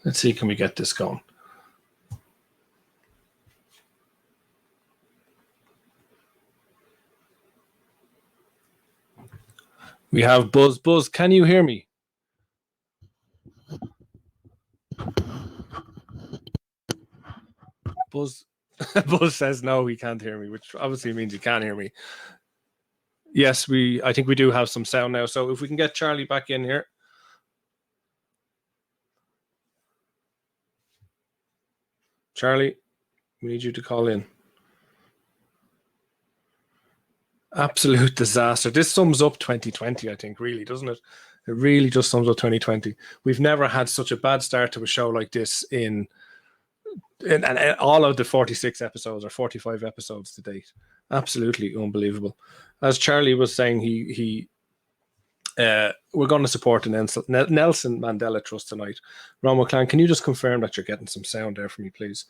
Let's see, can we get this going? We have Buzz. Buzz, can you hear me? Buzz says no, he can't hear me, which obviously means he can't hear me. Yes, I think we do have some sound now. So if we can get Charlie back in here. Charlie, we need you to call in. Absolute disaster. This sums up 2020, I think, really, doesn't it? It really just sums up 2020. We've never had such a bad start to a show like this in all of the 46 episodes or 45 episodes to date. Absolutely unbelievable. As Charlie was saying, we're going to support the Nelson Mandela Trust tonight. Ron McClan, can you just confirm that you're getting some sound there for me, please?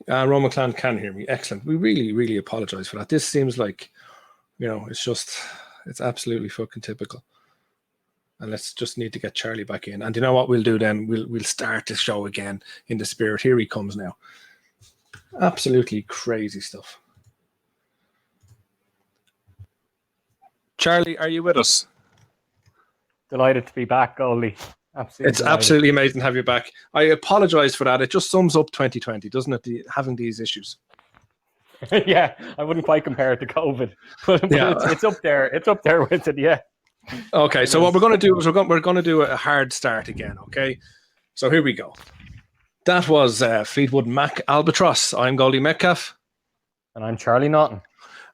Ron McClan can hear me. Excellent. We really, really apologize for that. This seems like, it's absolutely fucking typical. And let's just need to get Charlie back in. And you know what we'll do then? We'll start the show again in the spirit. Here he comes now. Absolutely crazy stuff. Charlie, are you with us? Delighted to be back, Goldie. Absolutely. It's absolutely amazing to have you back. I apologize for that. It just sums up 2020, doesn't it? Having these issues. Yeah, I wouldn't quite compare it to COVID, but yeah. it's up there. It's up there with it. Yeah. Okay, so what we're going to do is we're going to do a hard start again. Okay, so here we go. That was Fleetwood Mac Albatross. I'm Goldie Metcalf, and I'm Charlie Naughton.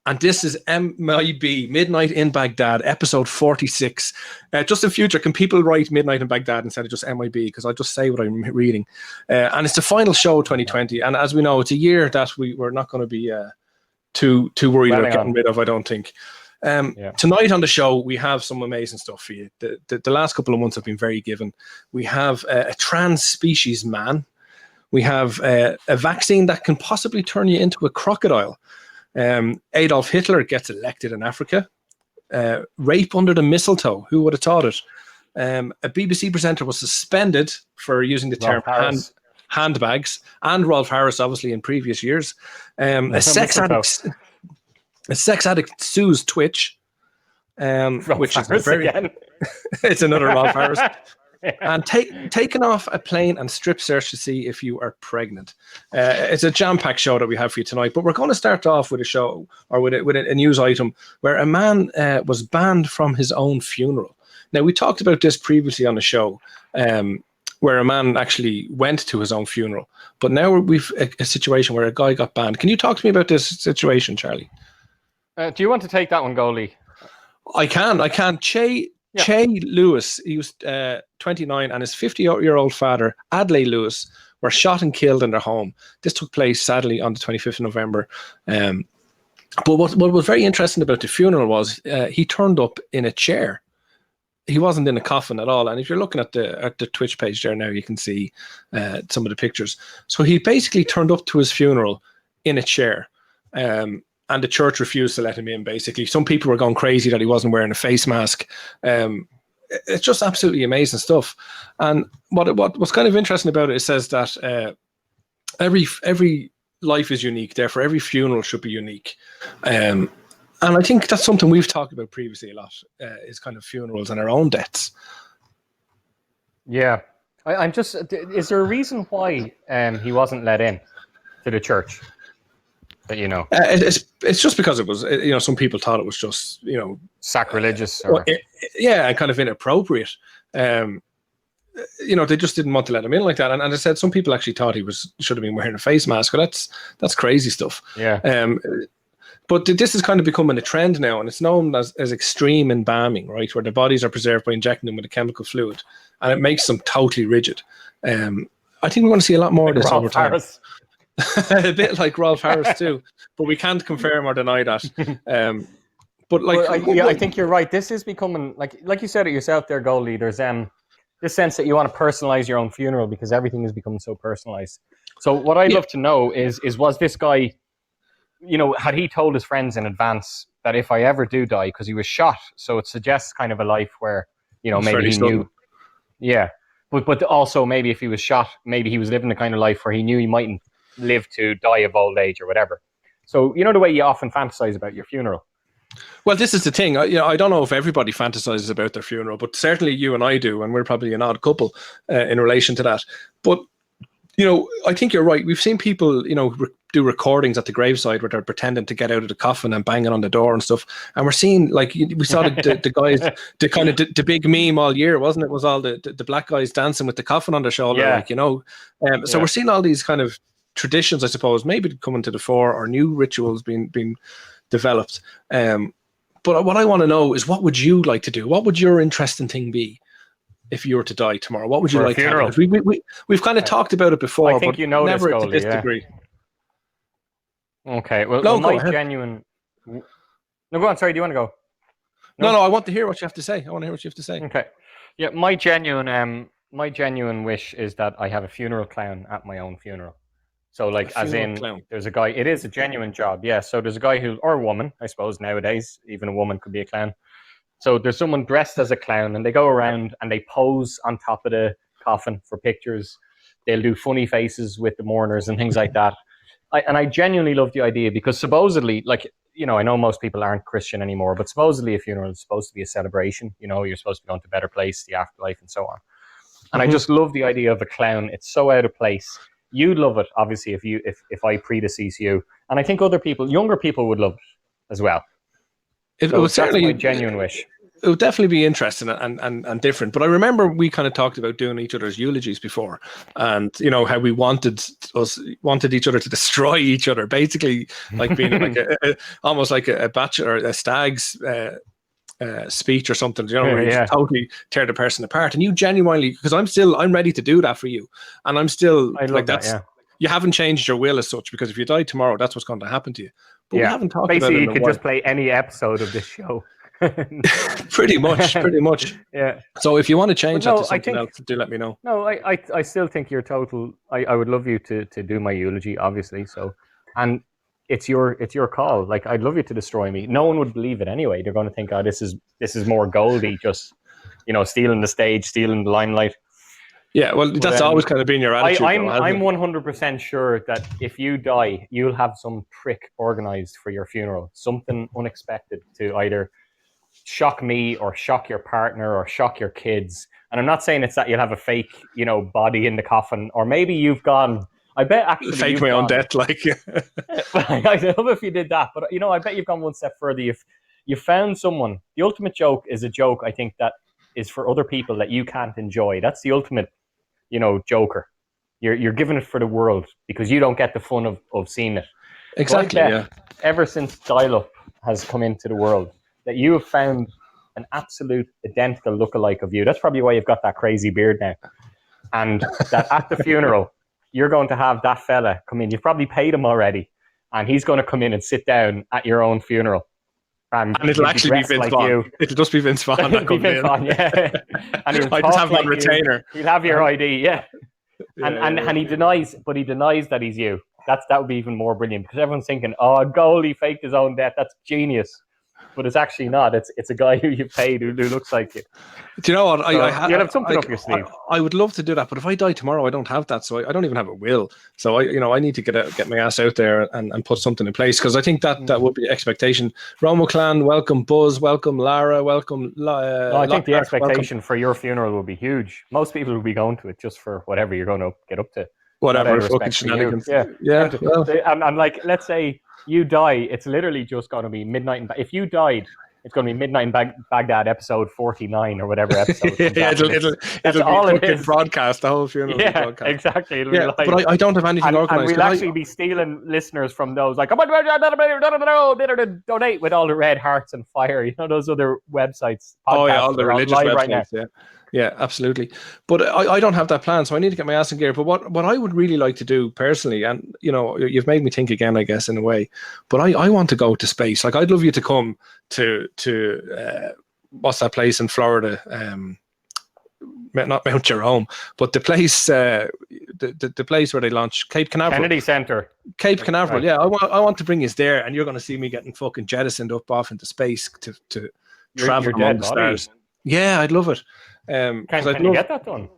And this is MIB, Midnight in Baghdad, episode 46. Just in future, can people write Midnight in Baghdad instead of just MIB? Because I'll just say what I'm reading. And it's the final show of 2020. And as we know, it's a year that we're not going to be too worried about getting rid of, I don't think. Tonight on the show, we have some amazing stuff for you. The last couple of months have been very given. We have a trans-species man. We have a vaccine that can possibly turn you into a crocodile. Adolf Hitler gets elected in Africa. Rape under the mistletoe. Who would have thought it? A BBC presenter was suspended for using the term handbags, and Rolf Harris, obviously, in previous years. A sex addict sues Twitch, which is it's another Rolf Harris. And taken off a plane and strip search to see if you are pregnant. It's a jam-packed show that we have for you tonight, but we're going to start off with a show or with a news item where a man was banned from his own funeral. Now, we talked about this previously on the show, where a man actually went to his own funeral, but now we've a situation where a guy got banned. Can you talk to me about this situation, Charlie? Do you want to take that one, Goldie? I can. Che Lewis, he was 29, and his 50-year-old father, Adlai Lewis, were shot and killed in their home. This took place, sadly, on the 25th of November. But what was very interesting about the funeral was he turned up in a chair. He wasn't in a coffin at all. And if you're looking at the Twitch page there now, you can see some of the pictures. So he basically turned up to his funeral in a chair. And the church refused to let him in, basically. Some people were going crazy that he wasn't wearing a face mask. It's just absolutely amazing stuff. And what's kind of interesting about it says that every life is unique. Therefore, every funeral should be unique. And I think that's something we've talked about previously a lot, is kind of funerals and our own deaths. Yeah. I'm just... Is there a reason why he wasn't let in to the church? That you know, it's just because it was, some people thought it was just, sacrilegious, and kind of inappropriate. They just didn't want to let him in like that. And I said, some people actually thought he should have been wearing a face mask. But that's crazy stuff. Yeah. But this is kind of becoming a trend now, and it's known as extreme embalming, right, where the bodies are preserved by injecting them with a chemical fluid, and it makes them totally rigid. I think we're going to see a lot more of this over time. A bit like Rolf Harris too, but we can't confirm or deny that. But I think you're right. This is becoming like you said it yourself there, Goldie. There's this sense that you want to personalize your own funeral because everything is becoming so personalized. So what I'd love to know is was this guy, had he told his friends in advance that if I ever do die, because he was shot, so it suggests kind of a life where, you know, It's maybe fairly he sudden. knew. Yeah. But also maybe if he was shot, maybe he was living the kind of life where he knew he mightn't live to die of old age or whatever. So, you know, the way you often fantasize about your funeral. Well, this is the thing. I don't know if everybody fantasizes about their funeral, but certainly you and I do, and we're probably an odd couple in relation to that. But you know, I think you're right. We've seen people, you know, do recordings at the graveside where they're pretending to get out of the coffin and banging on the door and stuff. And we're seeing, like, we saw the guys, the kind of the big meme all year, wasn't it? Was all the black guys dancing with the coffin on their shoulder, Yeah. like, you know. So we're seeing all these kind of traditions, I suppose, maybe coming to the fore, or new rituals being developed. But what I want to know is, what would you like to do? What would your interesting thing be if you were to die tomorrow? What would you For a like to funeral? have? We've kind of talked about it before, I think but you know this, never to Goldie, this yeah. degree. Okay. Well, No, go my ahead. genuine. No, go on. Sorry. Do you want to go? No, I want to hear what you have to say. I want to hear what you have to say. Okay. Yeah, my genuine wish is that I have a funeral clown at my own funeral. So, like, as in, clown. there's a guy. It is a genuine job. Yeah. So there's a guy who, or a woman, I suppose nowadays, even a woman could be a clown. So there's someone dressed as a clown, and they go around and they pose on top of the coffin for pictures. They'll do funny faces with the mourners and things like that. I genuinely love the idea, because supposedly, like, you know, I know most people aren't Christian anymore, but supposedly a funeral is supposed to be a celebration. You know, you're supposed to be going to a better place, the afterlife, and so on. And I just love the idea of a clown. It's so out of place. You'd love it, obviously, if I predecease you, and I think other people, younger people, would love it as well. It would certainly, that's my genuine wish. It would definitely be interesting and different. But I remember we kind of talked about doing each other's eulogies before, and you know how we wanted each other to destroy each other, basically, like being like almost like a bachelor, a stag's speech or something. You know, where you just totally tear the person apart. And you genuinely, because I'm ready to do that for you, and I'm still like that's. That, yeah. You haven't changed your will as such, because if you die tomorrow, that's what's going to happen to you. But we haven't talked basically, about it. You could just play any episode of this show. pretty much. Yeah. So if you want to change that to something else, do let me know. No, I still think you're total. I would love you to do my eulogy, obviously. So, and it's your call. Like, I'd love you to destroy me. No one would believe it anyway. They're going to think, oh, this is more Goldie, just, you know, stealing the stage, stealing the limelight. Yeah, well, that's always kind of been your attitude. I'm 100% sure that if you die, you'll have some trick organized for your funeral, something unexpected to either shock me or shock your partner or shock your kids. And I'm not saying it's that you'll have a fake, you know, body in the coffin, or maybe you've gone. I bet actually fake my own death, like. I love if you did that, but you know, I bet you've gone one step further. You found someone. The ultimate joke is a joke, I think, that is for other people that you can't enjoy. That's the ultimate, you know, joker. You're giving it for the world because you don't get the fun of seeing it. Exactly. Yeah. Ever since dial-up has come into the world, that you have found an absolute identical lookalike of you. That's probably why you've got that crazy beard now. And that at the funeral, you're going to have that fella come in. You've probably paid him already, and he's going to come in and sit down at your own funeral. And it'll actually be Vince Vaughn. It'll just be Vince Vaughn that comes in. Vaughn, yeah. And he'll I just have like on retainer. He'll have your ID, yeah. And he denies that he's you. That would be even more brilliant, because everyone's thinking, oh, Goldie faked his own death. That's genius. But it's actually not. It's a guy who you paid who looks like you. Do you know what? You'll have something up your sleeve. I would love to do that, but if I die tomorrow, I don't have that, so I don't even have a will. So I need to get my ass out there and put something in place, because I think that would be expectation. Romo Clan, welcome. Buzz, welcome. Lara, welcome. I think the expectation for your funeral will be huge. Most people will be going to it just for whatever you're going to get up to. Whatever fucking shenanigans. Yeah. Well. And like, let's say you die, it's literally just going to be midnight. If you died, it's going to be midnight in Baghdad, episode 49 or whatever episode. it'll all be broadcast. The whole funeral. Yeah, broadcast. Exactly. It'll be live. But I don't have anything organized. And we'll actually be stealing listeners from those. Like, donate with all the red hearts and fire. You know, those other websites. Oh yeah, all the religious websites. Right now. Yeah. Yeah, absolutely. But I don't have that plan, so I need to get my ass in gear. But what I would really like to do personally, and you know, you've made me think again, I guess, in a way, but I want to go to space. Like, I'd love you to come to what's that place in Florida? not Mount Jerome, but the place, the place where they launched Cape Canaveral. Kennedy Center. Cape Canaveral, right. yeah. I want to bring you there, and you're going to see me getting fucking jettisoned up off into space to travel among the stars. Yeah, I'd love it. Can you get that done?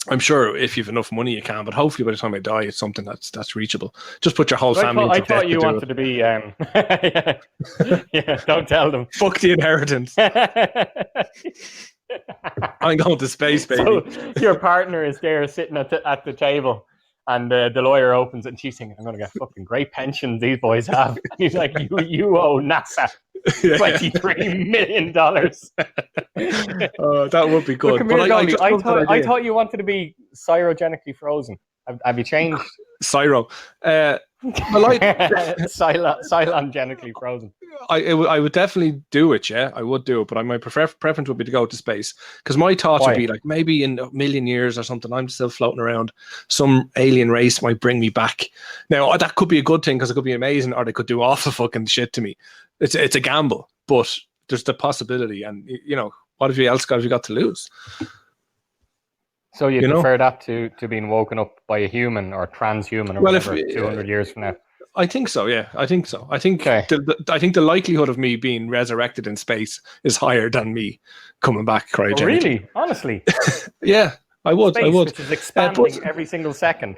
I'm sure if you've enough money, you can. But hopefully, by the time I die, it's something that's reachable. Just put your whole family into debt. I thought you wanted to be. Yeah, don't tell them. Fuck the inheritance. I'm going to space, baby. So your partner is there sitting at the table, and the lawyer opens it, and she's thinking, "I'm going to get fucking great pensions these boys have." He's like, "You owe NASA $23 million." That would be good. But I thought you wanted to be cryogenically frozen. Have you changed? Cyro. Cylogenically frozen. I would definitely do it, yeah. I would do it, but my preference would be to go to space. Because my thoughts would be like, maybe in a million years or something, I'm still floating around. Some alien race might bring me back. Now, that could be a good thing because it could be amazing, or they could do awful fucking shit to me. It's a gamble, but there's the possibility. And, what have you got to lose? So you prefer that to being woken up by a human or transhuman or whatever 200 years from now? I think so, yeah. I think so. I think the likelihood of me being resurrected in space is higher than me coming back cryogenically. Oh, really? Honestly? Yeah, I would. Space, I would. Which is expanding every single second.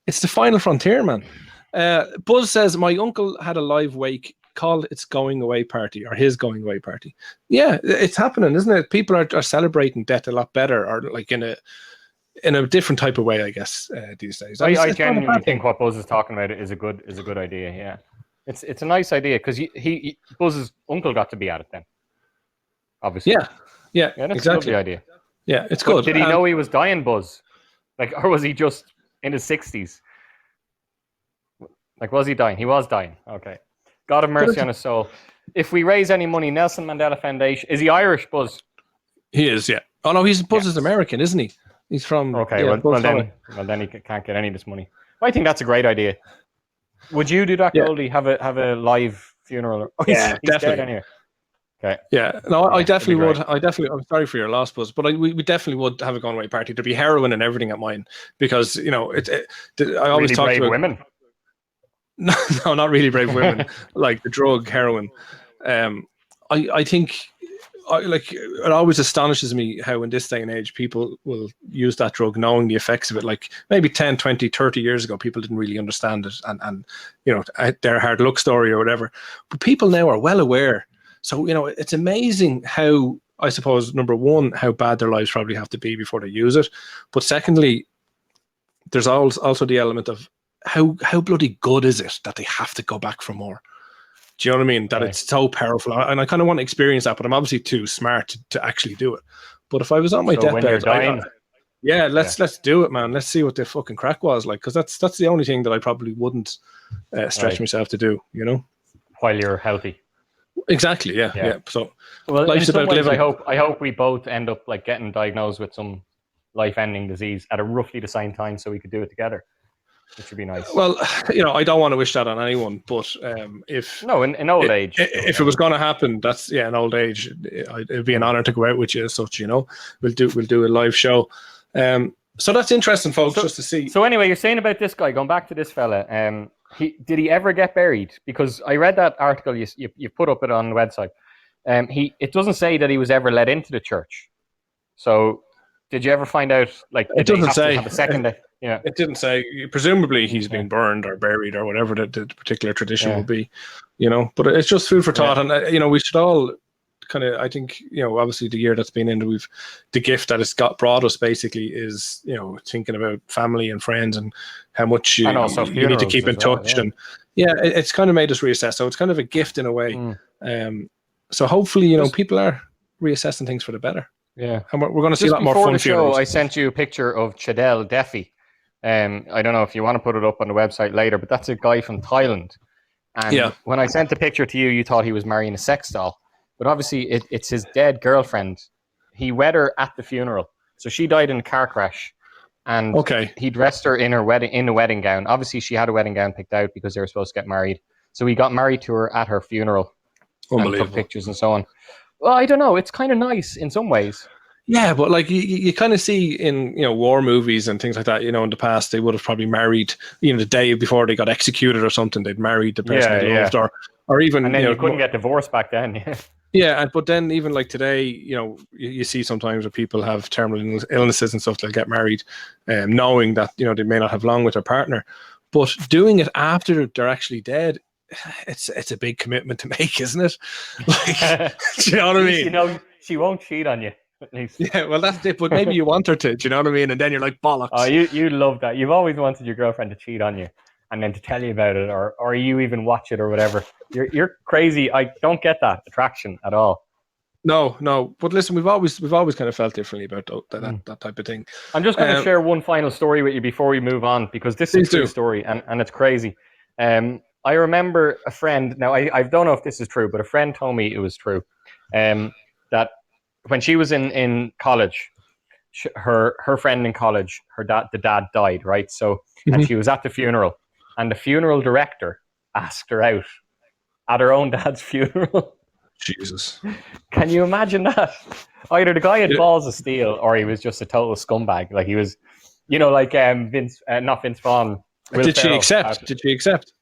It's the final frontier, man. Buzz says, my uncle had a live wake called its going away party, or his going away party. Yeah, it's happening, isn't it? People are celebrating death a lot better, or like in a different type of way, I guess, these days. I genuinely think what Buzz is talking about is a good idea. Yeah, it's a nice idea because Buzz's uncle got to be at it then. Obviously, yeah, that's exactly. a lovely idea. Yeah, it's good. Did he know he was dying, Buzz? Or was he just in his 60s? Was he dying? He was dying. Okay. God have mercy on his soul. If we raise any money, Nelson Mandela Foundation. Is he Irish, Buzz? He is, yeah. Oh no, Buzz is American, isn't he? He's from. Okay, well then he can't get any of this money. I think that's a great idea. Would you do that, Goldie? Have a live funeral? Oh, he's definitely. Dead anyway. Okay. Yeah, no, I definitely would. I'm sorry for your loss, Buzz, but we definitely would have a going away party. There'd be heroin and everything at mine because I always really talk brave about women. No, not really brave women, like the drug heroin. I think it always astonishes me how in this day and age people will use that drug knowing the effects of it. Like maybe 10, 20, 30 years ago, people didn't really understand it and their hard luck story or whatever. But people now are well aware. So, it's amazing how, I suppose, number one, how bad their lives probably have to be before they use it. But secondly, there's also the element of how bloody good is it that they have to go back for more? Do you know what I mean? That it's so powerful. And I kind of want to experience that, but I'm obviously too smart to actually do it. But if I was on my deathbed, let's do it, man. Let's see what the fucking crack was like, because that's the only thing that I probably wouldn't stretch myself to do, While you're healthy. Exactly, yeah. So life's about living. I hope we both end up getting diagnosed with some life-ending disease at a roughly the same time so we could do it together. Which would be nice. Well, I don't want to wish that on anyone, but if in old age, if it was going to happen, that's in old age. It'd be an honor to go out with you as such. We'll do a live show. So that's interesting, folks, just to see. So anyway, you're saying about this guy. Going back to this fella, did he ever get buried? Because I read that article you put up it on the website. It doesn't say that he was ever let into the church. So did you ever find out? It doesn't say. Have a second day? Yeah, it didn't say. Presumably, he's been burned or buried or whatever the particular tradition will be, But it's just food for thought, and we should all kind of. I think obviously the year that's been in, the gift that it's brought us basically is thinking about family and friends and how much you need to keep in touch, and it's kind of made us reassess. So it's kind of a gift in a way. So hopefully, people are reassessing things for the better. Yeah, and we're going to see a lot more fun funerals. I sent you a picture of Chadel Defi. I don't know if you want to put it up on the website later, but that's a guy from Thailand. And when I sent the picture to you, you thought he was marrying a sex doll. But obviously, it's his dead girlfriend. He wed her at the funeral. So she died in a car crash. And he dressed her in a wedding gown. Obviously, she had a wedding gown picked out because they were supposed to get married. So he got married to her at her funeral. Unbelievable. And took pictures and so on. Well, I don't know. It's kind of nice in some ways. Yeah, but like you kind of see in war movies and things like that. In the past they would have probably married. The day before they got executed or something, they'd married the person they loved, or even and then you couldn't get divorced back then. Yeah, but then even like today, you see sometimes where people have terminal illnesses and stuff, they'll get married, knowing that they may not have long with their partner, but doing it after they're actually dead, it's a big commitment to make, isn't it? Like, do you know what I mean? She won't cheat on you. At least. Yeah, well, that's it. But maybe you want her to. Do you know what I mean? And then you're like, bollocks. Oh, you love that. You've always wanted your girlfriend to cheat on you, and then to tell you about it, or you even watch it or whatever. You're crazy. I don't get that attraction at all. No. But listen, we've always kind of felt differently about that type of thing. I'm just going to share one final story with you before we move on, because this is a true story, and it's crazy. I remember a friend. Now I don't know if this is true, but a friend told me it was true. That when she was in college, her friend in college, the dad died, right? So, and she was at the funeral, and the funeral director asked her out at her own dad's funeral. Jesus. Can you imagine that? Either the guy had balls of steel, or he was just a total scumbag. Like he was, like Vince, not Vince Vaughn. Did she accept?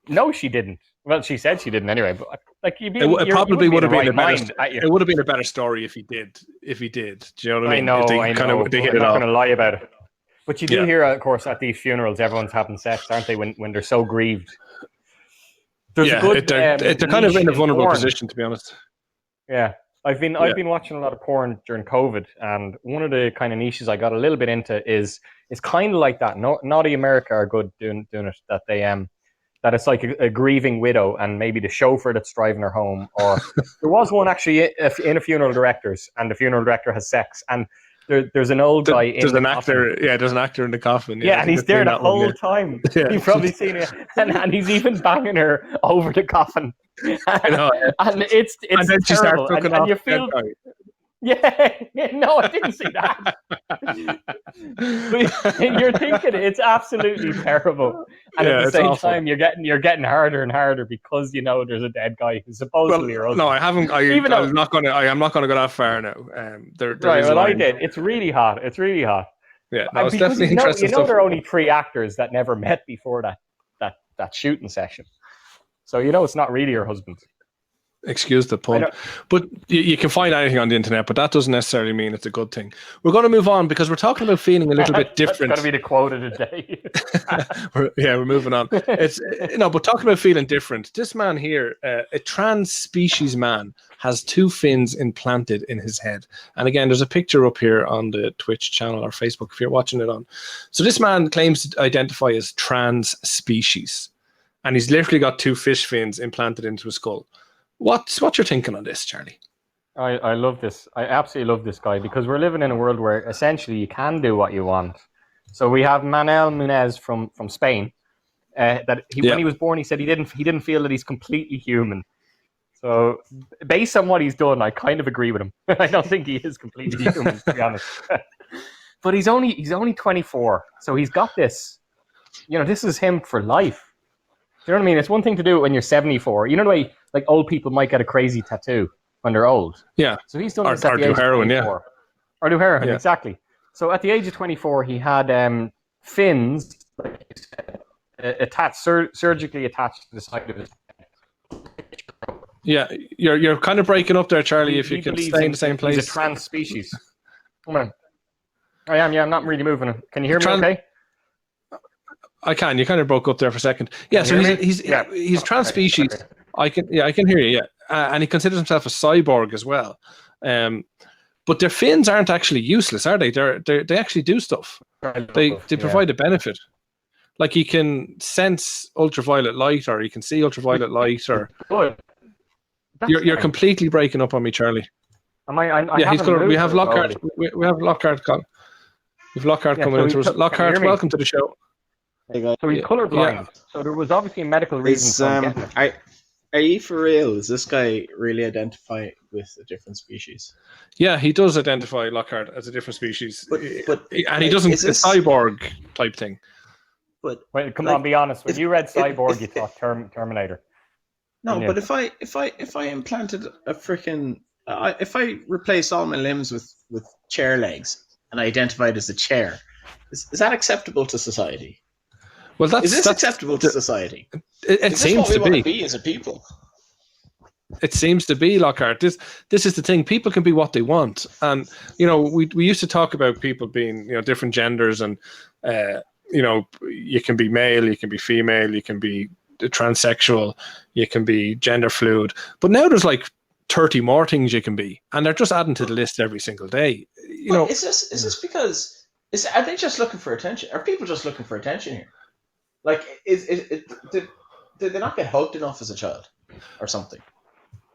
No, she didn't. Well, she said she didn't anyway. But like, it probably would have been a better. It would have been a better story if he did. Do you know what I mean? I know. They hit it off. I'm not going to lie about it. But you do hear, of course, at these funerals, everyone's having sex, aren't they? When they're so grieved. There's a good, they're kind of in a vulnerable position, to be honest. Yeah, I've been watching a lot of porn during COVID, and one of the kind of niches I got a little bit into is kind of like that. Naughty America are good doing it. That they that it's like a grieving widow, and maybe the chauffeur that's driving her home, or there was one actually in a funeral director's, and the funeral director has sex, and there's an old guy in the coffin. There's an actor in the coffin. Yeah, and he's there the whole time. Yeah. You've probably seen it, and he's even banging her over the coffin. And it's and then she terrible, starts and you feel. Yeah, no, I didn't see that. But you're thinking it's absolutely terrible, and at the same time, you're getting harder and harder because there's a dead guy who's supposedly your husband. No, I haven't. I'm not going to go that far now. I did. It's really hot. Yeah, no, it's definitely interesting. There are only 3 actors that never met before that shooting session, so it's not really your husband. Excuse the pun, but you can find anything on the internet, but that doesn't necessarily mean it's a good thing. We're going to move on because we're talking about feeling a little bit different. That's got to be the quote of the day. we're moving on. It's but talking about feeling different. This man here, a trans species man, has 2 fins implanted in his head. And again, there's a picture up here on the Twitch channel or Facebook if you're watching it on. So this man claims to identify as trans species, and he's literally got 2 fish fins implanted into his skull. What's your thinking on this, Charlie? I love this. I absolutely love this guy, because we're living in a world where essentially you can do what you want. So we have Manuel Munez from Spain. When he was born, he said he didn't feel that he's completely human. So based on what he's done, I kind of agree with him. I don't think he is completely human, to be honest. But he's only 24, so he's got this. This is him for life. Do you know what I mean? It's one thing to do it when you're 74. You know the way like old people might get a crazy tattoo when they're old. Yeah. So he's done this at the age of 24. Or do heroin, exactly. So at the age of 24, he had fins surgically attached to the side of his head. Yeah, you're kind of breaking up there, Charlie. If you can stay in the same place. He's a trans species. Come on. I am. Yeah, I'm not really moving. Can you hear me? Okay. I can. You kind of broke up there for a second. Yeah, so he's trans species. Okay. I can hear you. Yeah, and he considers himself a cyborg as well. But their fins aren't actually useless, are they? They actually do stuff. They provide a benefit. Like he can sense ultraviolet light, or he can see ultraviolet light, or you're completely breaking up on me, Charlie. He's color. We have Lockhart. We have Lockhart. We've Lockhart coming into us. Lockhart, welcome to the show. Hey guys. So he's colorblind. Yeah. So there was obviously a medical reason. Are you for real? Does this guy really identify with a different species? Yeah, he does identify Lockhart as a different species, and he doesn't. It's a cyborg type thing. But wait, come on, be honest. When you read cyborg, you thought Terminator. No, but if I implanted a freaking if I replace all my limbs with chair legs and I identified as a chair, is that acceptable to society? Well, Is this acceptable to society? It Is this seems what we to want be. to be as a people? It seems to be, Lockhart. This is the thing. People can be what they want, and we used to talk about people being different genders, and you can be male, you can be female, you can be transsexual, you can be gender fluid. But now there's like 30 more things you can be, and they're just adding to the list every single day. Is this because are they just looking for attention? Are people just looking for attention here? Like, did they not get hugged enough as a child, or something?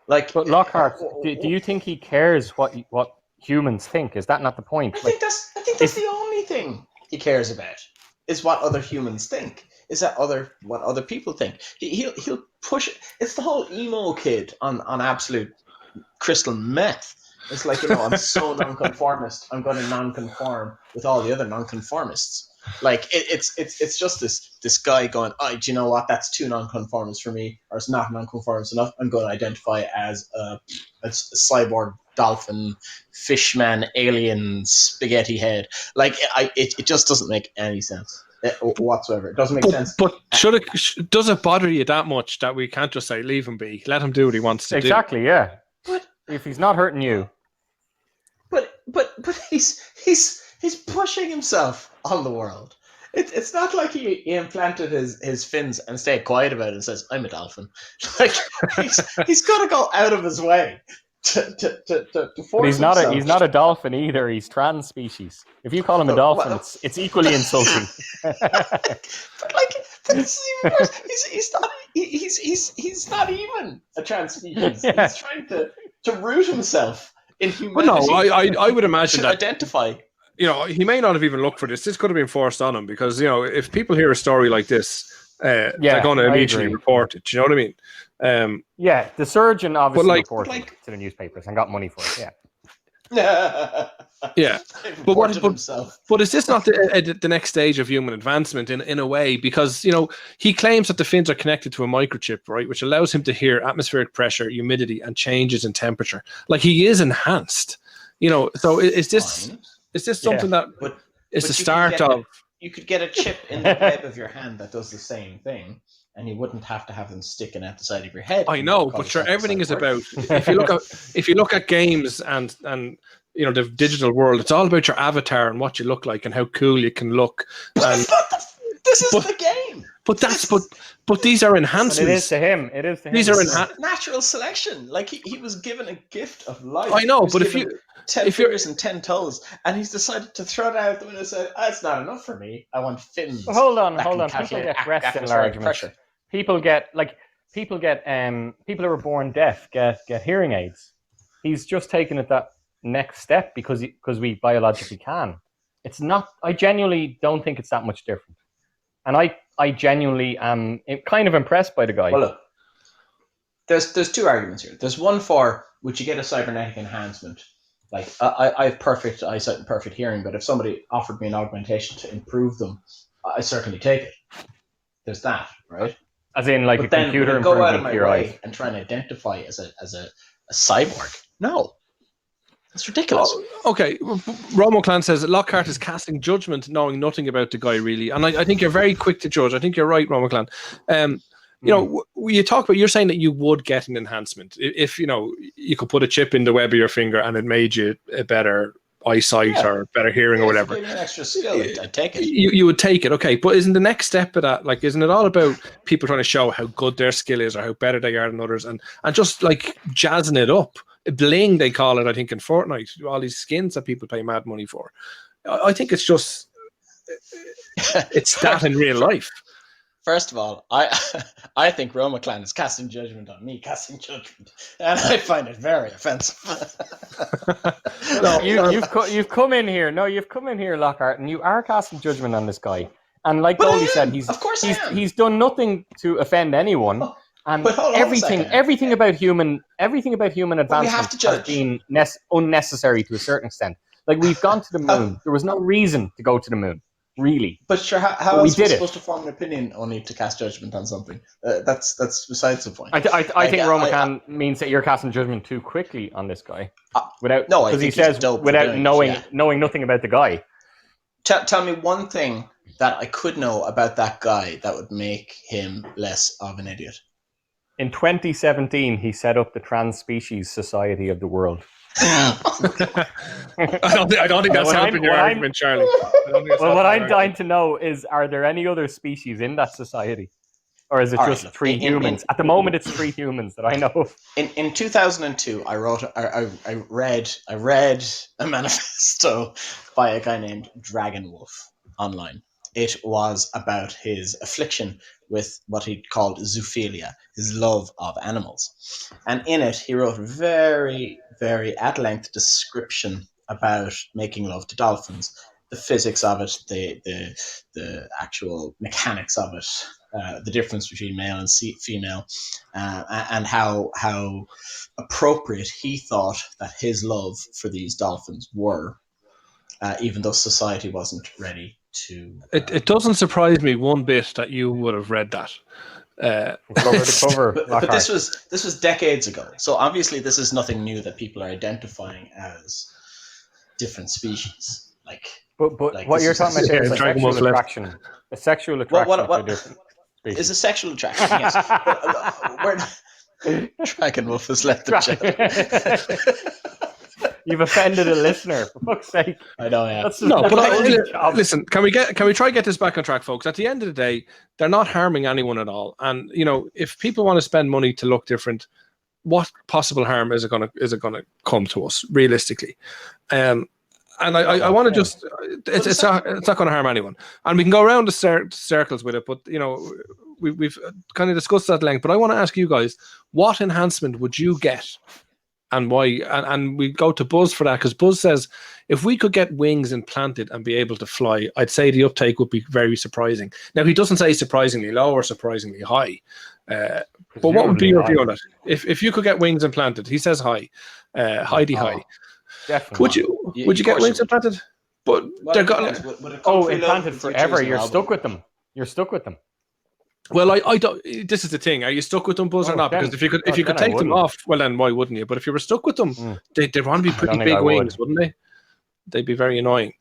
Like, but Lockhart, do you think he cares what humans think? Is that not the point? I think that's the only thing he cares about is what other humans think. Is that what other people think? He'll push it. It's the whole emo kid on absolute crystal meth. It's like, I'm so nonconformist. I'm going to nonconform with all the other nonconformists. Like, it's just this guy going, do you know what? That's too nonconformist for me, or it's not nonconformist enough. I'm going to identify as a cyborg dolphin, fishman, alien, spaghetti head. Like, it just doesn't make any sense whatsoever. It doesn't make sense. But does it bother you that much that we can't just say leave him be, let him do what he wants to do? Exactly, yeah. But if he's not hurting you, but he's pushing himself on the world. It's not like he implanted his fins and stayed quiet about it and says, I'm a dolphin. Like, he's got to go out of his way to force but he's himself. he's not a dolphin either. He's trans species. If you call him a dolphin, it's equally insulting. But this is even worse. He's not even a trans species. Yeah. He's trying to root himself in humanity. Well, no, I would imagine that identify. He may not have even looked for this. This could have been forced on him because if people hear a story like this, they're going to immediately report it. Do you know what I mean? Yeah, the surgeon obviously reported it to the newspapers and got money for it. Yeah. Yeah, but is this not the next stage of human advancement in a way? Because he claims that the fins are connected to a microchip, right, which allows him to hear atmospheric pressure, humidity, and changes in temperature. Like, he is enhanced. So is this something that is the start of? You could get a chip in the web of your hand that does the same thing, and you wouldn't have to have them sticking at the side of your head. I know, but sure, everything is about. If you look at games and the digital world, it's all about your avatar and what you look like and how cool you can look. And, this is the game. But these are enhancements. But it is to him. These are natural selection. Like, he was given a gift of life. I know, but if 10 fingers and 10 toes, and he's decided to throw it out the window and say, "That's not enough for me. I want fins." Well, hold on. People get breast enlargement. People who are born deaf get hearing aids. He's just taken it that next step because we biologically can. It's not. I genuinely don't think it's that much different, and I genuinely am kind of impressed by the guy. Well, look, there's two arguments here. There's one for would you get a cybernetic enhancement? Like, I have perfect eyesight and perfect hearing, but if somebody offered me an augmentation to improve them, I certainly take it. There's that, right? As in, like, a computer improvement to your eyes, and try and identify as a cyborg. No, that's ridiculous. Okay, Romo Clan says Lockhart is casting judgment, knowing nothing about the guy really, and I think you're very quick to judge. I think you're right, Romo Clan. You're saying that you would get an enhancement if you could put a chip in the web of your finger and it made you a better eyesight or better hearing or whatever. Give me an extra skill, I'd take it. You would take it, okay? But isn't the next step of that, like, isn't it all about people trying to show how good their skill is or how better they are than others, and just like jazzing it up? Bling, they call it, I think, in Fortnite. All these skins that people pay mad money for. I think it's just it's that in real life. First of all, I think Roma Clan is casting judgment on me casting judgment, and I find it very offensive. No, you've come in here. No, you've come in here, Lockhart, and you are casting judgment on this guy. And like Goldie said, he's done nothing to offend anyone. And everything about human advancement has been unnecessary to a certain extent. Like, we've gone to the moon. There was no reason to go to the moon. really. But sure, how But we else are we did it. supposed to form an opinion only to cast judgment on something? That's besides the point. I Like, think Romacan means that you're casting judgment too quickly on this guy. Without No, I because he think he's says dope for without doing it, knowing yeah. knowing nothing about the guy. Tell me one thing that I could know about that guy that would make him less of an idiot. In 2017, he set up the Trans Species Society of the World. I don't think that's helping your argument, Charlie. Well, what I'm dying to know is, are there any other species in that society? Or is it All just right, three humans? At the moment, it's 3 humans that I know of. In 2002, I read a manifesto by a guy named Dragon Wolf online. It was about his affliction with what he called zoophilia, his love of animals. And in it, he wrote a very, very at-length description about making love to dolphins, the physics of it, the actual mechanics of it, the difference between male and female, and how appropriate he thought that his love for these dolphins were, even though society wasn't ready to. It doesn't surprise me one bit that you would have read that. Cover to cover. But this was decades ago, so obviously this is nothing new that people are identifying as different species. But what you're talking about there is a sexual attraction. A sexual attraction to different species. Is a sexual attraction, yes. Dragon Wolf has left the chat. You've offended a listener, for fuck's sake. I know, yeah. Listen, can we try to get this back on track, folks? At the end of the day, they're not harming anyone at all. And if people want to spend money to look different, what possible harm is it gonna come to us realistically? And I want to just it's not going to harm anyone, and we can go around the circles with it. But we've kind of discussed that at length. But I want to ask you guys, what enhancement would you get, and why? And we go to Buzz for that, because Buzz says if we could get wings implanted and be able to fly, I'd say the uptake would be very surprising. Now he doesn't say surprisingly low or surprisingly high. But what would be your view on it? If you could get wings implanted, he says high, high. Definitely. Would you get wings implanted? But they're got implanted forever. You're stuck with them. Well, I don't. This is the thing. Are you stuck with them, Buzz, or not? Because if you could take them off, well, then why wouldn't you? But if you were stuck with them, they'd want to be pretty big wings, wouldn't they? They'd be very annoying.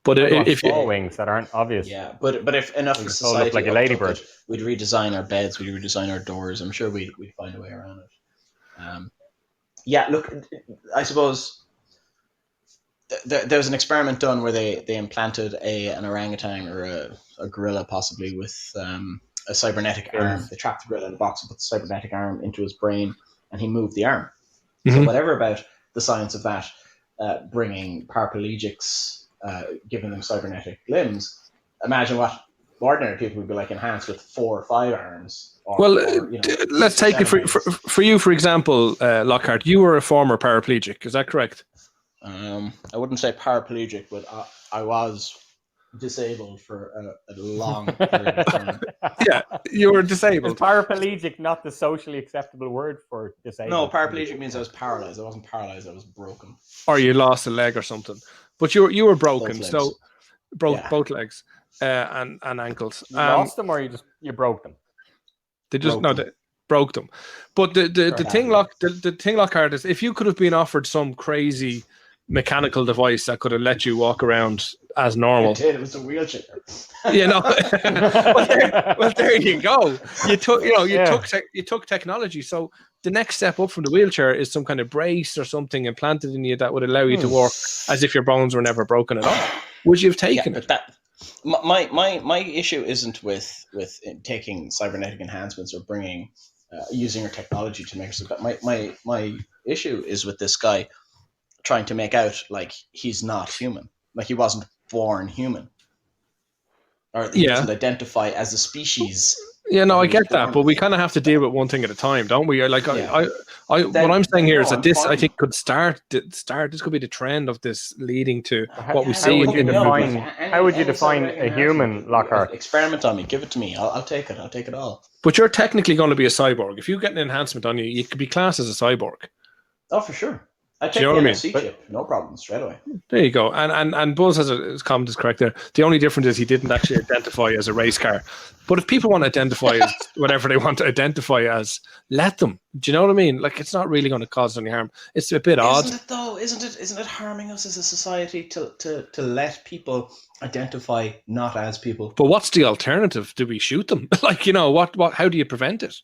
But if small wings that aren't obvious, yeah. But if enough of society look like a ladybird, we'd redesign our beds, we'd redesign our doors. I'm sure we'd find a way around it. Yeah. Look, I suppose. There was an experiment done where they implanted an orangutan or a gorilla possibly with a cybernetic arm. They trapped the gorilla in a box and put the cybernetic arm into his brain, and he moved the arm. Mm-hmm. So whatever about the science of that, bringing paraplegics, giving them cybernetic limbs, imagine what ordinary people would be like enhanced with 4 or 5 arms. Let's take it for you, for example, Lockhart. You were a former paraplegic, is that correct? I wouldn't say paraplegic, but I was disabled for a long period of time. Yeah, you were disabled. Is paraplegic not the socially acceptable word for disabled? No, paraplegic means I was paralyzed. I wasn't paralyzed, I was broken. Or you lost a leg or something. But you were broken, so both legs and ankles. You lost them, or you broke them? They broke them. But the thing, Lockhart, is if you could have been offered some crazy mechanical device that could have let you walk around as normal. It was a wheelchair. Well, there you go. You took technology. So the next step up from the wheelchair is some kind of brace or something implanted in you that would allow you to walk as if your bones were never broken at all. Would you have taken it? My issue isn't with taking cybernetic enhancements or bringing using your technology to make it so that my issue is with this guy trying to make out like he's not human, like he wasn't born human, or he doesn't identify as a species. Yeah, no, I get that, but we kind of have to deal with one thing at a time, don't we? Like, what I'm saying here is that this, I think, could start. This could be the trend of this leading to what we see in the movie. How would you define a human, Lockhart? Experiment on me, give it to me. I'll take it. I'll take it all. But you're technically going to be a cyborg. If you get an enhancement on you, you could be classed as a cyborg. Oh, for sure. I take the NFC chip, no problem, straight away. There you go. And Buzz has his comment is correct there. The only difference is he didn't actually identify as a race car. But if people want to identify as whatever they want to identify as, let them. Do you know what I mean? Like, it's not really going to cause any harm. It's a bit odd. Isn't it though? Isn't it harming us as a society to let people identify not as people? But what's the alternative? Do we shoot them? Like, you know, what how do you prevent it?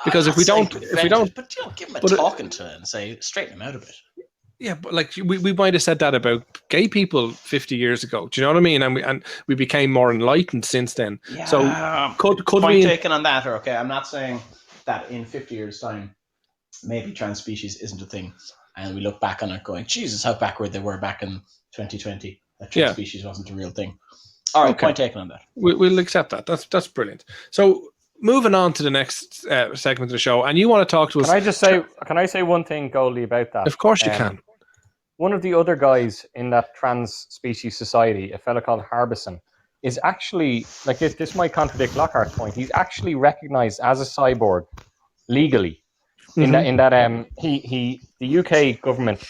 Because if we don't, but give him a talking to and say straighten him out a bit. Yeah, but like we might have said that about gay people 50 years ago. Do you know what I mean? And we became more enlightened since then. Yeah. So could point we taken on that? Or okay, I'm not saying that in 50 years' time, maybe trans species isn't a thing, and we look back on it going, Jesus, how backward they were back in 2020. That trans species wasn't a real thing. All right, point taken on that. We'll accept that. That's brilliant. So. Moving on to the next segment of the show, and you want to talk to us. Can I say one thing, Goldie, about that? Of course you can. One of the other guys in that trans species society, a fella called Harbison, is actually, like this might contradict Lockhart's point, he's actually recognized as a cyborg legally. In that the UK government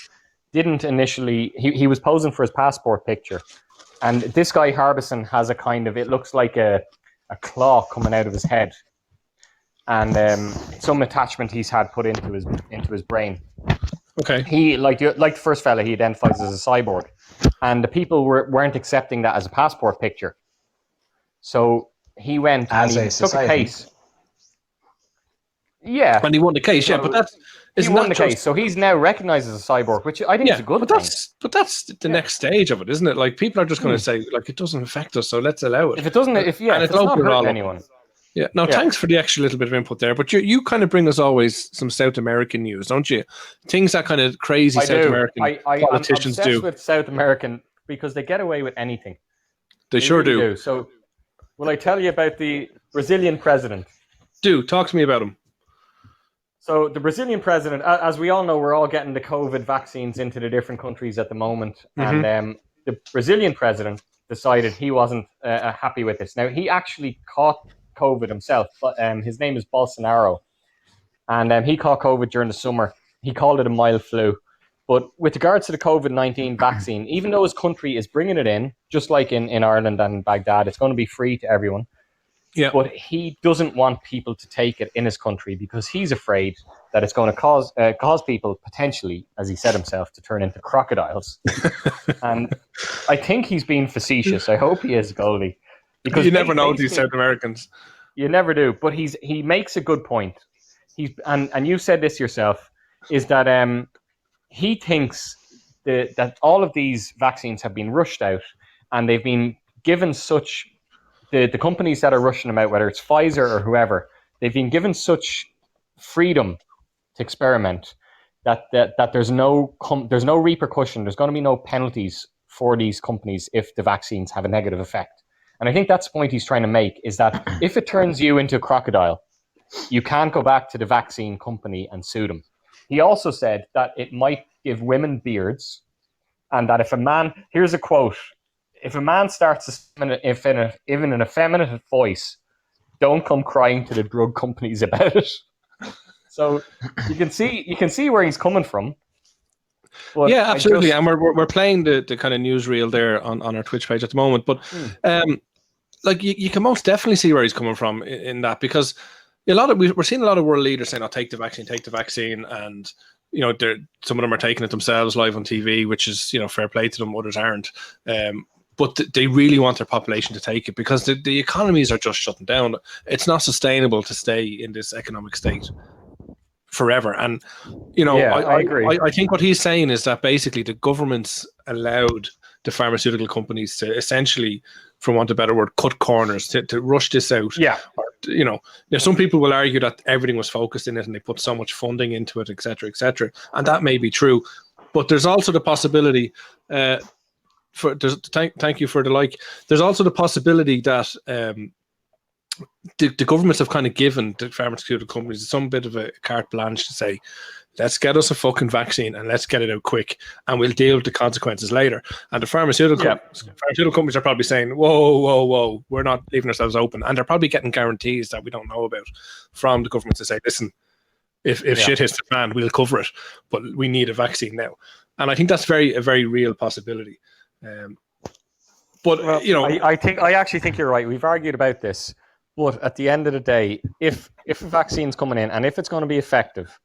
didn't initially, he was posing for his passport picture, and this guy Harbison has a kind of, it looks like a claw coming out of his head, and some attachment he's had put into his brain. Okay. He like the first fella, he identifies as a cyborg, and the people weren't accepting that as a passport picture. So he went and he took a case. Yeah, and he won the case. Yeah, but that's he won the case. So he's now recognized as a cyborg, which I think is a good thing. But that's the next stage of it, isn't it? Like, people are just going to say, like, it doesn't affect us, so let's allow it. If it doesn't, if it's not hurting anyone. Yeah. No, thanks for the extra little bit of input there. But you kind of bring us always some South American news, don't you? Things that kind of crazy South American politicians do. I'm obsessed with South American because they get away with anything. They sure really do. So, will I tell you about the Brazilian president? Talk to me about him. So the Brazilian president, as we all know, we're all getting the COVID vaccines into the different countries at the moment. And the Brazilian president decided he wasn't happy with this. Now, he actually caught COVID himself, but his name is Bolsonaro. And he caught COVID during the summer. He called it a mild flu. But with regards to the COVID-19 vaccine, even though his country is bringing it in, just like in Ireland and Baghdad, it's going to be free to everyone. Yeah. But he doesn't want people to take it in his country because he's afraid that it's going to cause people potentially, as he said himself, to turn into crocodiles. And I think he's being facetious. I hope he is, Goldie. Because you never know these South Americans. You never do. But he makes a good point. And you said this yourself, is that he thinks that all of these vaccines have been rushed out and they've been given such... The companies that are rushing them out, whether it's Pfizer or whoever, they've been given such freedom to experiment that there's no repercussion. There's going to be no penalties for these companies if the vaccines have a negative effect. And I think that's the point he's trying to make, is that if it turns you into a crocodile, you can't go back to the vaccine company and sue them. He also said that it might give women beards, and that if a man, here's a quote, if a man starts even in a feminine voice, don't come crying to the drug companies about it. So you can see where he's coming from. But yeah, absolutely. And we're playing the kind of newsreel there on our Twitch page at the moment. But like you can most definitely see where he's coming from in that, because we're seeing a lot of world leaders saying, "Oh, take the vaccine," and some of them are taking it themselves live on TV, which is fair play to them. Others aren't. But they really want their population to take it because the economies are just shutting down. It's not sustainable to stay in this economic state forever. And, I agree. I think what he's saying is that basically the government's allowed the pharmaceutical companies to essentially, for want of a better word, cut corners, to rush this out. Yeah. Or, some people will argue that everything was focused in it and they put so much funding into it, et cetera, et cetera. And that may be true. But there's also the possibility... thank you for the like. There's also the possibility that the governments have kind of given the pharmaceutical companies some bit of a carte blanche to say, let's get us a fucking vaccine and let's get it out quick and we'll deal with the consequences later. And the pharmaceutical companies are probably saying, whoa, we're not leaving ourselves open. And they're probably getting guarantees that we don't know about from the government to say, listen, If shit hits the fan, we'll cover it. But we need a vaccine now. And I think that's a very real possibility. But, I actually think you're right. We've argued about this. But at the end of the day, if a vaccine's coming in and if it's going to be effective,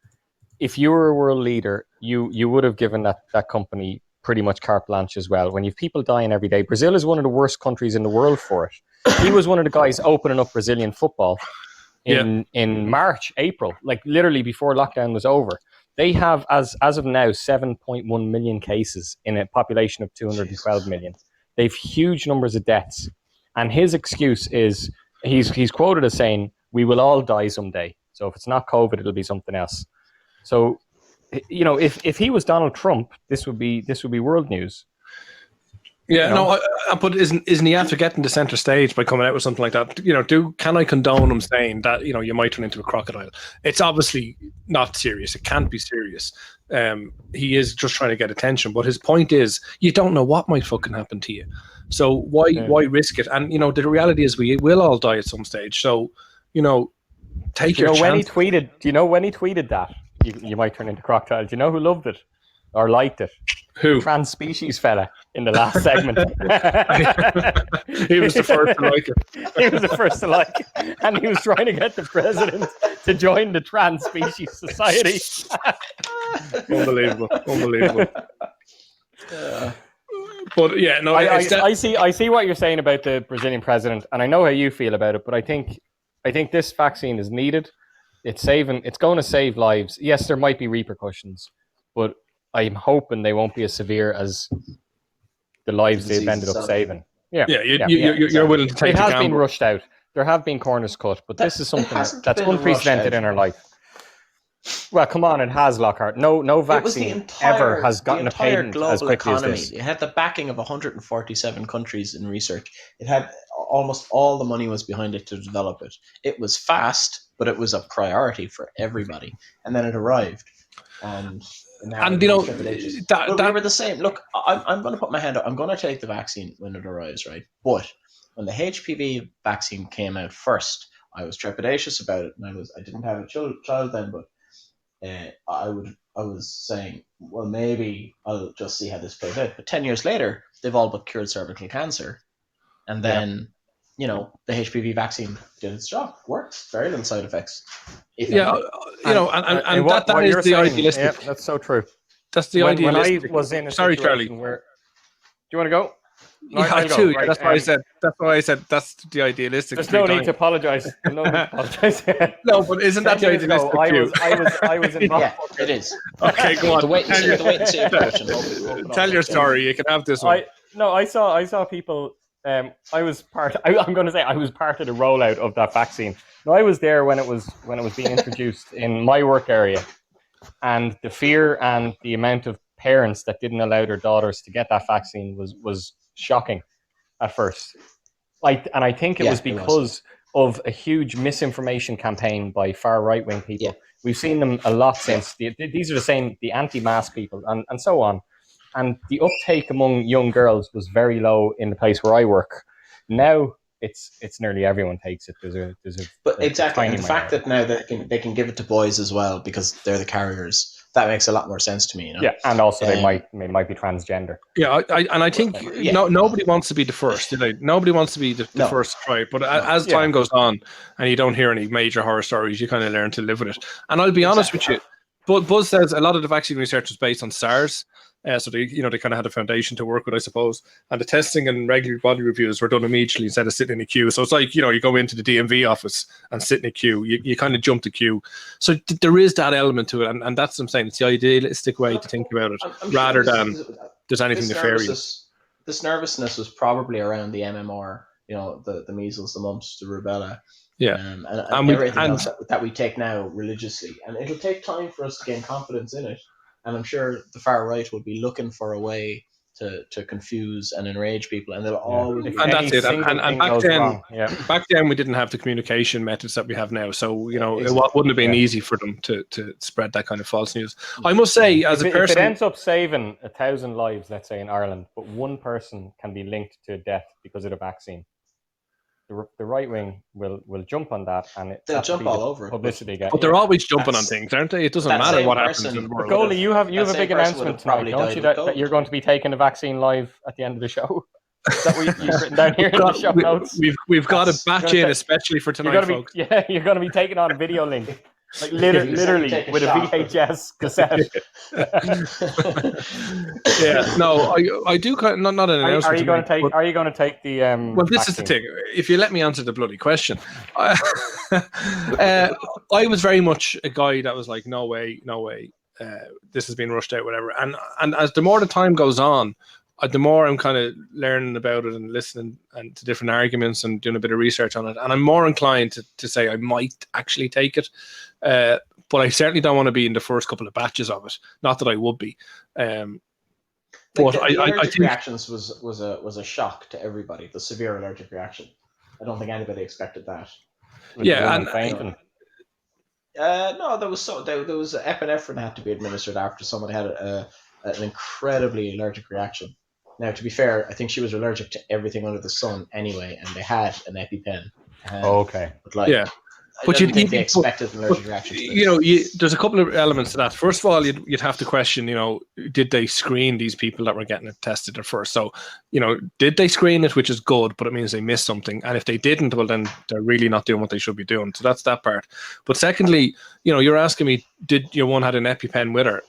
if you were a world leader, you would have given that company pretty much carte blanche as well. When you've people dying every day, Brazil is one of the worst countries in the world for it. He was one of the guys opening up Brazilian football in March, April, like literally before lockdown was over. They have, as of now, 7.1 million cases in a population of 212 million. They've huge numbers of deaths. And his excuse is, he's quoted as saying, "We will all die someday. So if it's not COVID, it'll be something else." So, if he was Donald Trump, this would be world news. Yeah, but isn't he after getting the center stage by coming out with something like that? Can I condone him saying that you might turn into a crocodile? It's obviously not serious. It can't be serious. He is just trying to get attention. But his point is, you don't know what might fucking happen to you. So why risk it? And the reality is we will all die at some stage. So take your chance. Do you know when he tweeted that you might turn into crocodile? Do you know who loved it or liked it? Who? Trans species fella in the last segment. He was the first to like it. He was the first to like it. And he was trying to get the president to join the Trans Species Society. Unbelievable. But yeah, no, I see what you're saying about the Brazilian president, and I know how you feel about it, but I think this vaccine is needed. It's going to save lives. Yes, there might be repercussions, but I'm hoping they won't be as severe as the lives they've ended up saving. You're willing to take it the has gamble. Been rushed out. There have been corners cut, but this is something that's unprecedented in our life. Well, come on, it has, Lockhart. No vaccine ever has gotten a patent as quickly as this. It had the backing of 147 countries in research. It had almost all the money was behind it to develop it. It was fast, but it was a priority for everybody. And then it arrived. And we were the same. Look, I'm going to put my hand up. I'm going to take the vaccine when it arrives, right? But when the HPV vaccine came out first, I was trepidatious about it, and I didn't have a child then, but I was saying, well, maybe I'll just see how this plays out. But 10 years later, they've all but cured cervical cancer, and then the HPV vaccine did its job, worked, very little side effects. And that is the idealistic. Yeah, that's so true. That's the idealistic. When I was in a Sorry, situation Charlie. where, do you want to go? No, I too. Right. That's why I said that's the idealistic. There's no need to apologize. No, but isn't that the idealistic view? I was involved. Yeah, it is. Okay, go on. The wait and see approach. Tell your story. You can have this one. I saw people. I'm going to say I was part of the rollout of that vaccine. No, I was there when it was being introduced in my work area, and the fear and the amount of parents that didn't allow their daughters to get that vaccine was shocking at first. I think it was because of a huge misinformation campaign by far right-wing people. Yeah. We've seen them a lot since. These are the anti-mask people and so on. And the uptake among young girls was very low in the place where I work. Now it's nearly everyone takes it. But exactly, and the fact that now they can give it to boys as well because they're the carriers. That makes a lot more sense to me. Yeah, and also they might be transgender. Yeah, I think nobody wants to be the first. Do they? Nobody wants to be the first to try it. But as time goes on, and you don't hear any major horror stories, you kind of learn to live with it. And I'll be honest with you, Buzz says a lot of the vaccine research was based on SARS. So they kind of had a foundation to work with, I suppose. And the testing and regular body reviews were done immediately instead of sitting in a queue. So it's like, you go into the DMV office and sit in a queue. You kind of jump the queue. So there is that element to it. And that's what I'm saying. It's the idealistic way to think about it rather than there's anything nefarious. This nervousness was probably around the MMR, the measles, the mumps, the rubella. Yeah. And everything else that we take now religiously. And it'll take time for us to gain confidence in it. And I'm sure the far right will be looking for a way to confuse and enrage people, and they'll always. And that's it. And back then we didn't have the communication methods that we have now, so it wouldn't have been easy for them to spread that kind of false news. I must say, as a person, if it ends up saving 1,000 lives, let's say in Ireland, but one person can be linked to death because of the vaccine, the right wing will jump on that, and they'll jump all over it. Publicity again. But they're always jumping on things, aren't they? It doesn't matter what happens in the But world. Goldie, you have a big announcement tonight, don't you? That you're going to be taking the vaccine live at the end of the show. Is that what you've written down here in the show notes? We've got a batch in, especially for tonight, folks. You're going to be taking on a video link. Like literally with a VHS cassette. Yeah, no, I do kind of, not an announcement. Are you going to take the? Well, this is the thing. If you let me answer the bloody question, I was very much a guy that was like, no way. This has been rushed out, whatever. And as the more the time goes on, the more I'm kind of learning about it and listening and to different arguments and doing a bit of research on it, and I'm more inclined to say I might actually take it, but I certainly don't want to be in the first couple of batches of it. Not that I would be. But the I allergic think reactions was a shock to everybody. The severe allergic reaction. I don't think anybody expected that. Yeah, and no, there was epinephrine had to be administered after someone had an incredibly allergic reaction. Now, to be fair, I think she was allergic to everything under the sun anyway, and they had an EpiPen. Okay. But yeah. But you think they expected an allergic reaction. You know, there's a couple of elements to that. First of all, you'd have to question, you know, did they screen these people that were getting it tested at first? So, you know, did they screen it, which is good, but it means they missed something. And if they didn't, well, then they're really not doing what they should be doing. So that's that part. But secondly, you know, you're asking me, did your one had an EpiPen with her?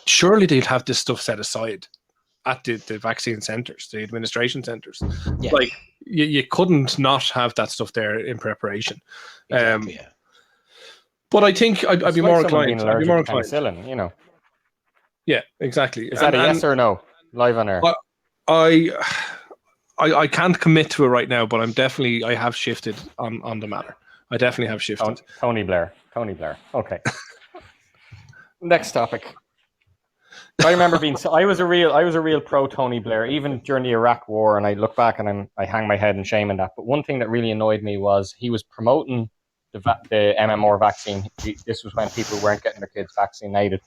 Surely they'd have this stuff set aside at the vaccine centres, the administration centres. Yeah. Like, you couldn't not have that stuff there in preparation. Exactly, yeah. But I think I'd be more inclined. I'd be more inclined. Penicillin, you know. Yeah, exactly. Is that a yes or no? Live on air. I can't commit to it right now, but I have shifted on the matter. I definitely have shifted. Tony Blair. Okay. Next topic. I remember I was a real pro Tony Blair, even during the Iraq War, and I look back and I hang my head in shame in that. But one thing that really annoyed me was he was promoting the MMR vaccine. This was when people weren't getting their kids vaccinated.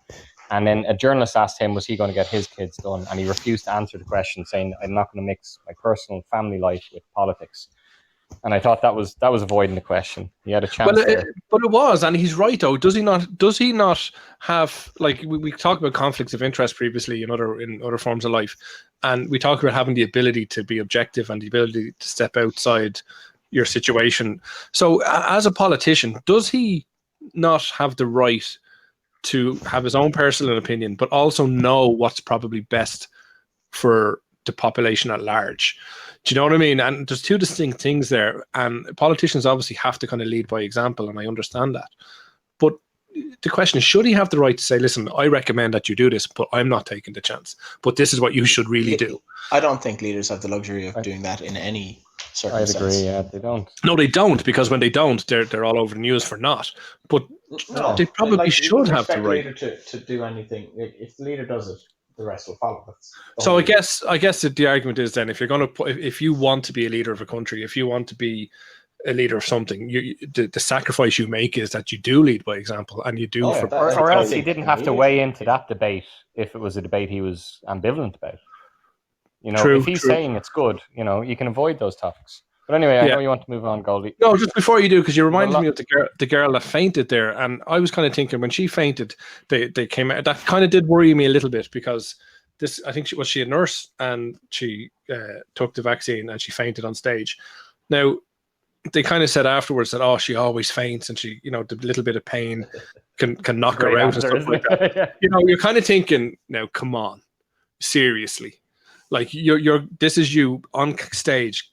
And then a journalist asked him, was he going to get his kids done? And he refused to answer the question, saying, I'm not going to mix my personal family life with politics. And I thought that was avoiding the question. He had a chance there. But it was, and he's right though. Does he not have, like, we talked about conflicts of interest previously in other forms of life, and we talked about having the ability to be objective and the ability to step outside your situation. So as a politician, does he not have the right to have his own personal opinion, but also know what's probably best for the population at large? Do you know what I mean? And there's two distinct things there, and politicians obviously have to kind of lead by example, and I understand that. But the question is, should he have the right to say, listen, I recommend that you do this, but I'm not taking the chance, but this is what you should really do? I don't think leaders have the luxury of doing that in any circumstance. I'd agree, yeah, they don't. No, they don't, because when they don't, they're all over the news for not. But they probably should have the right to do anything. If the leader does it, the rest will follow. So I guess that the argument is then, if you're going to if you want to be a leader of a country, if you want to be a leader of something, the sacrifice you make is that you do lead by example, and you do. Or else he didn't have to weigh into that debate if it was a debate he was ambivalent about. You know, if he's saying it's good, you know, you can avoid those topics. But anyway, I know you want to move on, Goldie. No, just before you do, because you reminded me of the girl that fainted there, and I was kind of thinking when she fainted, they came out. That kind of did worry me a little bit, because I think she a nurse, and she took the vaccine and she fainted on stage. Now, they kind of said afterwards that, oh, she always faints, and she, you know, the little bit of pain can knock her out and stuff like that. Yeah. You know, you're kind of thinking, now, come on, seriously, like this is you on stage,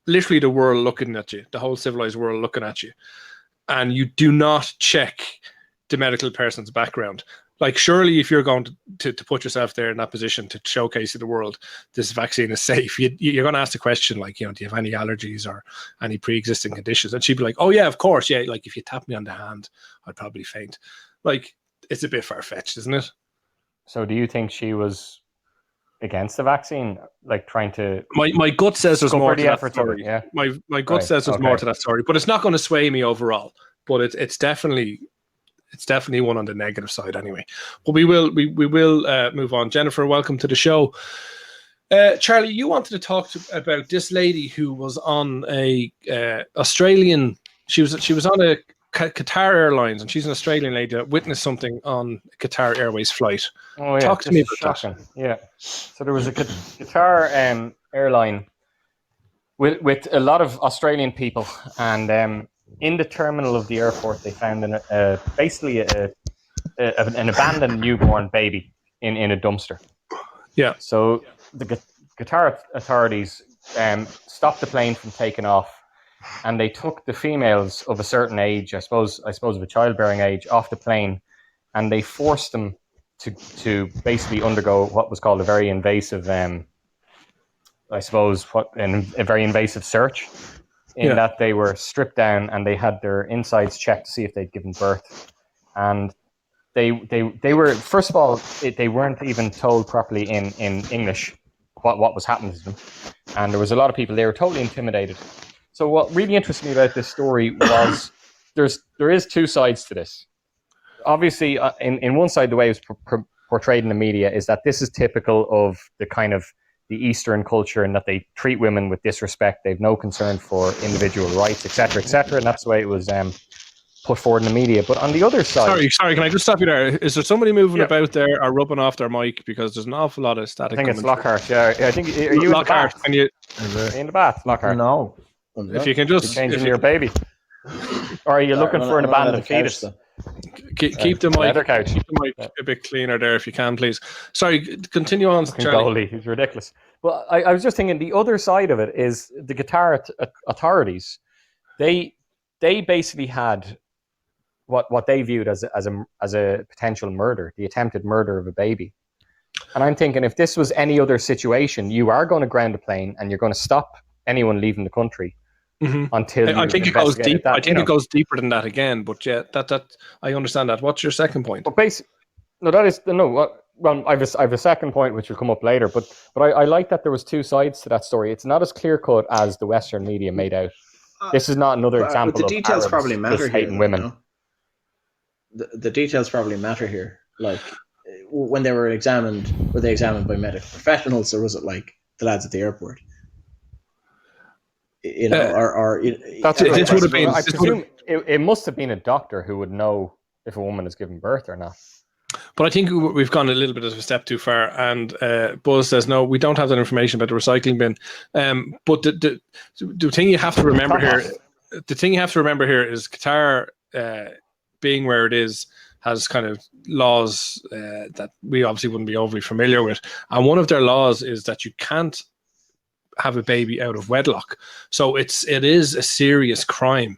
literally the world looking at you, the whole civilized world looking at you, and you do not check the medical person's background. Like, surely if you're going to put yourself there in that position to showcase to the world this vaccine is safe, you're going to ask the question, like, you know, do you have any allergies or any pre-existing conditions? And she'd be like, oh yeah, of course, yeah, like if you tap me on the hand, I'd probably faint. Like, it's a bit far-fetched, isn't it? So do you think she was against the vaccine, like trying to... My gut says there's more to that story. Yeah. My gut says there's more to that story, but it's not going to sway me overall. But it's definitely one on the negative side anyway. But we will move on. Jennifer, welcome to the show. Charlie, you wanted to talk about this lady who was on a Australian. She was on a Qatar Airlines, and she's an Australian lady that witnessed something on a Qatar Airways flight. Oh yeah, Talk to me about shocking. That. Yeah. So there was a Qatar airline with a lot of Australian people, and in the terminal of the airport, they found basically an abandoned newborn baby in a dumpster. Yeah. So the Qatar authorities stopped the plane from taking off, and they took the females of a certain age, I suppose of a childbearing age, off the plane, and they forced them to basically undergo what was called a very invasive, a very invasive search, in that they were stripped down and they had their insides checked to see if they'd given birth, and they were, first of all, they weren't even told properly in English what was happening to them, and there was a lot of people, they were totally intimidated. So what really interested me about this story was there is two sides to this. Obviously, in one side, the way it was portrayed in the media is that this is typical of the kind of the Eastern culture, and that they treat women with disrespect. They've no concern for individual rights, etc., etc., and that's the way it was put forward in the media. But on the other side... Sorry, can I just stop you there? Is there somebody moving about there or rubbing off their mic? Because there's an awful lot of static. I think it's Lockhart, yeah. I think, are you Lockhart, in the bath? Are you in the bath, Lockhart? No. If you can just... You're changing your baby. Or are you looking for an abandoned fetus? Keep the mic a bit cleaner there if you can, please. Sorry, continue on, Charlie. Goldie, he's ridiculous. Well, I was just thinking the other side of it is the Qatar authorities. They basically had what they viewed as a potential murder, the attempted murder of a baby. And I'm thinking, if this was any other situation, you are going to ground a plane and you're going to stop anyone leaving the country. Mm-hmm. Until I think it goes deep. I think it goes deeper than that again. But yeah, that I understand that. What's your second point? But Well, I have a second point which will come up later. But I like that there was two sides to that story. It's not as clear cut as the Western media made out. This is not another example. But the details of probably matter hating here, women. You know? The details probably matter here. Like when they were examined by medical professionals, or was it like the lads at the airport? You know, this would have been. I presume it must have been a doctor who would know if a woman has given birth or not. But I think we've gone a little bit of a step too far. And Buzz says, no, we don't have that information about the recycling bin. But the thing you have to remember here, is Qatar, being where it is, has kind of laws that we obviously wouldn't be overly familiar with. And one of their laws is that you can't have a baby out of wedlock. So it is a serious crime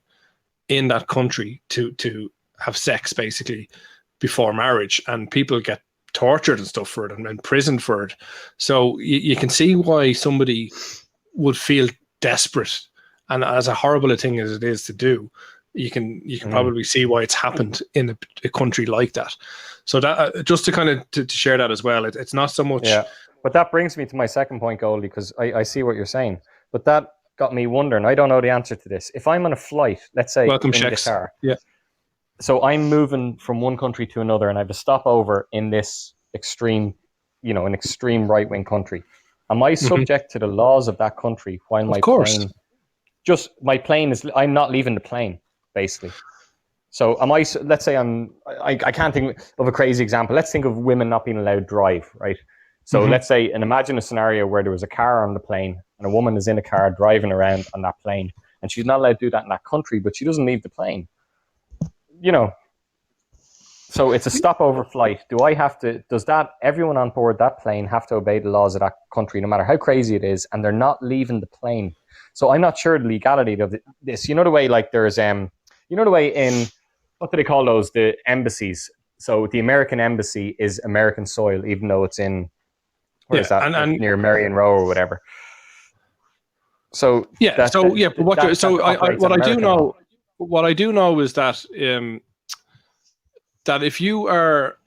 in that country to have sex basically before marriage, and people get tortured and stuff for it and imprisoned for it. So you can see why somebody would feel desperate, and as a horrible a thing as it is to do, you can probably see why it's happened in a country like that. So that just to kind of to share that as well, it's not so much. Yeah. But that brings me to my second point, Goldie, because I see what you're saying. But that got me wondering. I don't know the answer to this. If I'm on a flight, let's say welcome in checks. Qatar, yeah. So I'm moving from one country to another, and I have to stop over in this extreme, an extreme right-wing country. Am I subject to the laws of that country while my plane? I'm not leaving the plane, basically. So am I? Let's say I can't think of a crazy example. Let's think of women not being allowed to drive, right? So let's say, and imagine a scenario where there was a car on the plane and a woman is in a car driving around on that plane, and she's not allowed to do that in that country, but she doesn't leave the plane. So it's a stopover flight. Does everyone on board that plane have to obey the laws of that country, no matter how crazy it is, and they're not leaving the plane? So I'm not sure the legality of this. You know the way, like there's, the way in, what do they call those? The embassies. So the American embassy is American soil, even though it's in, where is that? And near Marion Row or whatever. So what I do know is that that if you are,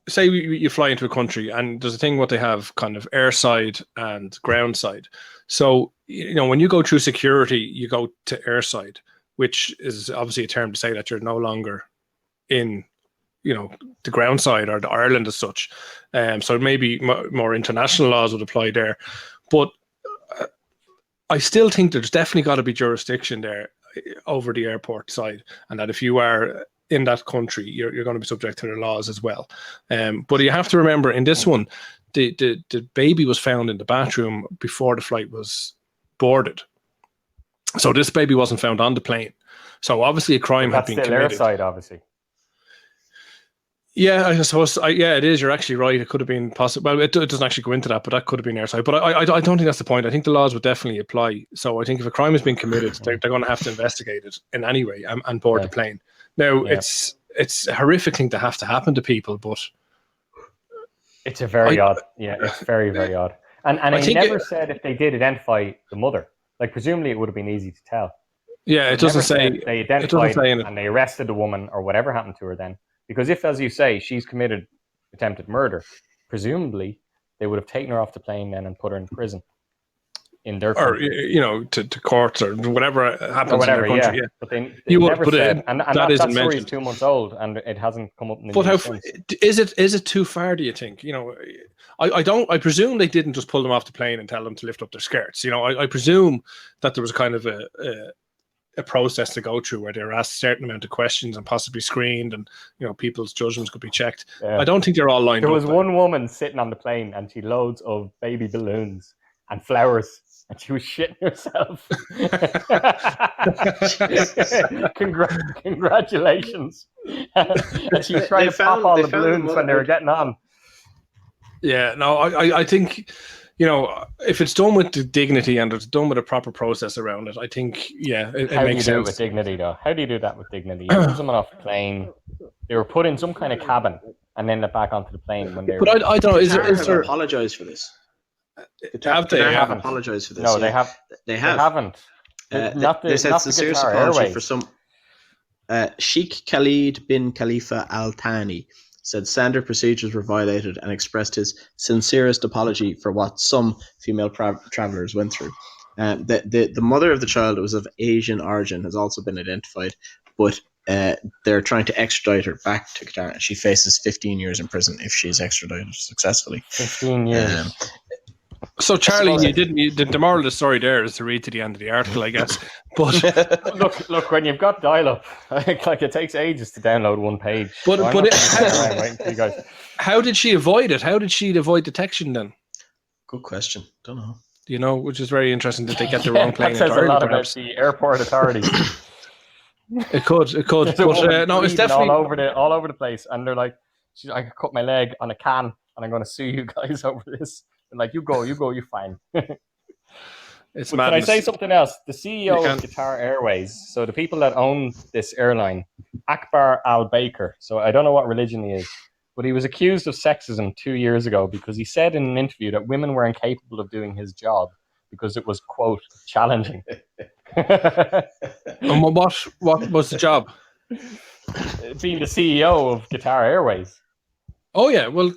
say you fly into a country, and there's a thing what they have kind of airside and ground side. So when you go through security, you go to airside, which is obviously a term to say that you're no longer in the ground side or the Ireland as such. So maybe more international laws would apply there. But I still think there's definitely got to be jurisdiction there over the airport side, and that if you are in that country, you're going to be subject to their laws as well. But you have to remember, in this one, the baby was found in the bathroom before the flight was boarded. So this baby wasn't found on the plane. So obviously a crime had been committed. That's still airside, obviously. Yeah, I suppose. Yeah, it is. You're actually right. It could have been possible. Well, it doesn't actually go into that, but that could have been airside. But I don't think that's the point. I think the laws would definitely apply. So I think if a crime has been committed, they're going to have to investigate it in any way and board the plane. Now, it's a horrific thing to have to happen to people, but it's a very odd. Yeah, it's very, very odd. And I never said if they did identify the mother. Like, presumably it would have been easy to tell. Yeah, it doesn't say. They identified and they arrested the woman or whatever happened to her then. Because if, as you say, she's committed attempted murder, presumably they would have taken her off the plane then and put her in prison in their country. Or, to courts or whatever happens in their country. Yeah. But they never said. And that story is 2 months old and it hasn't come up in the news since. Is it too far, do you think? I presume they didn't just pull them off the plane and tell them to lift up their skirts. I presume that there was a kind of a process to go through where they were asked a certain amount of questions and possibly screened, and people's judgments could be checked. I don't think they're all lined up. There was one woman sitting on the plane and she had loads of baby balloons and flowers and she was shitting herself. Congratulations. And she was trying to pop all the balloons when they were getting on. Yeah, no, I think if it's done with the dignity and it's done with a proper process around it, I think, it makes sense. How do you do it with dignity, though? How do you do that with dignity? You put someone off the plane, they were put in some kind of cabin, and then they're back onto the plane when they're... But I don't know, is there... apologized for this? Have they? They haven't apologized for this. No, they have. They haven't. They said sincerest apology for some... Sheikh Khalid bin Khalifa Al Thani said standard procedures were violated and expressed his sincerest apology for what some female travelers went through. The mother of the child, was of Asian origin, has also been identified, but they're trying to extradite her back to Qatar. She faces 15 years in prison if she's extradited successfully. 15 years. So, Charlie, the moral of the story there is to read to the end of the article, I guess. But look, when you've got dial-up, like it takes ages to download one page. How did she avoid it? How did she avoid detection then? Good question. Don't You know. which is very interesting that they get the wrong plane. That says a lot about the airport authorities. It could. But no, it's definitely all over the place. And they're like, I cut my leg on a can, and I'm going to sue you guys over this. And like, you go, you're fine. It's can I say something else? The CEO of Qatar Airways, so the people that own this airline, Akbar Al-Baker, so I don't know what religion he is, but he was accused of sexism 2 years ago because he said in an interview that women were incapable of doing his job because it was, quote, challenging. And what was the job? Being the CEO of Qatar Airways. Oh, yeah, well...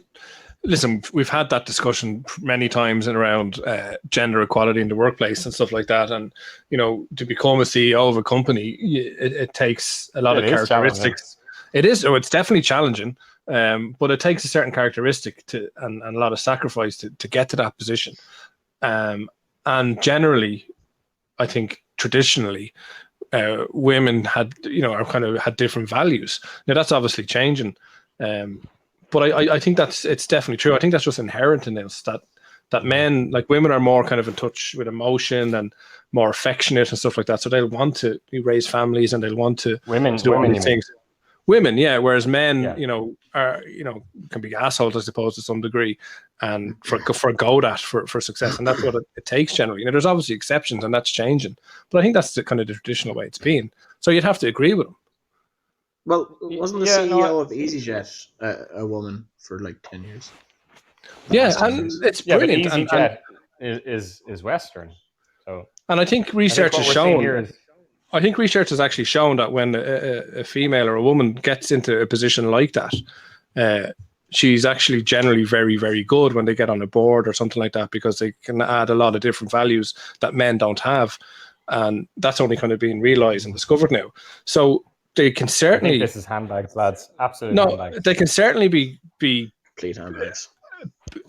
Listen, we've had that discussion many times and around gender equality in the workplace and stuff like that. And, to become a CEO of a company, it takes a lot of characteristics. It is. It's definitely challenging, but it takes a certain characteristic and a lot of sacrifice to get to that position. And generally, I think traditionally, women had different values. Now, that's obviously changing. But I think it's definitely true. I think that's just inherent in us that men, like women, are more kind of in touch with emotion and more affectionate and stuff like that. So they'll want to raise families and they'll want to do all these things. Women, yeah. Whereas men, are can be assholes, I suppose, to some degree, and forgo that for success. And that's what it takes generally. There's obviously exceptions, and that's changing. But I think that's the kind of the traditional way it's been. So you'd have to agree with them. Well, wasn't the CEO of EasyJet a woman for like 10 years? Yeah, and it's brilliant. But EasyJet is Western. So, and I think research has shown... I think research has actually shown that when a female or a woman gets into a position like that, she's actually generally very, very good when they get on a board or something like that, because they can add a lot of different values that men don't have. And that's only kind of being realized and discovered now. So they can I certainly think this is handbags, lads. Absolute no, handbags. they can certainly be Complete handbags.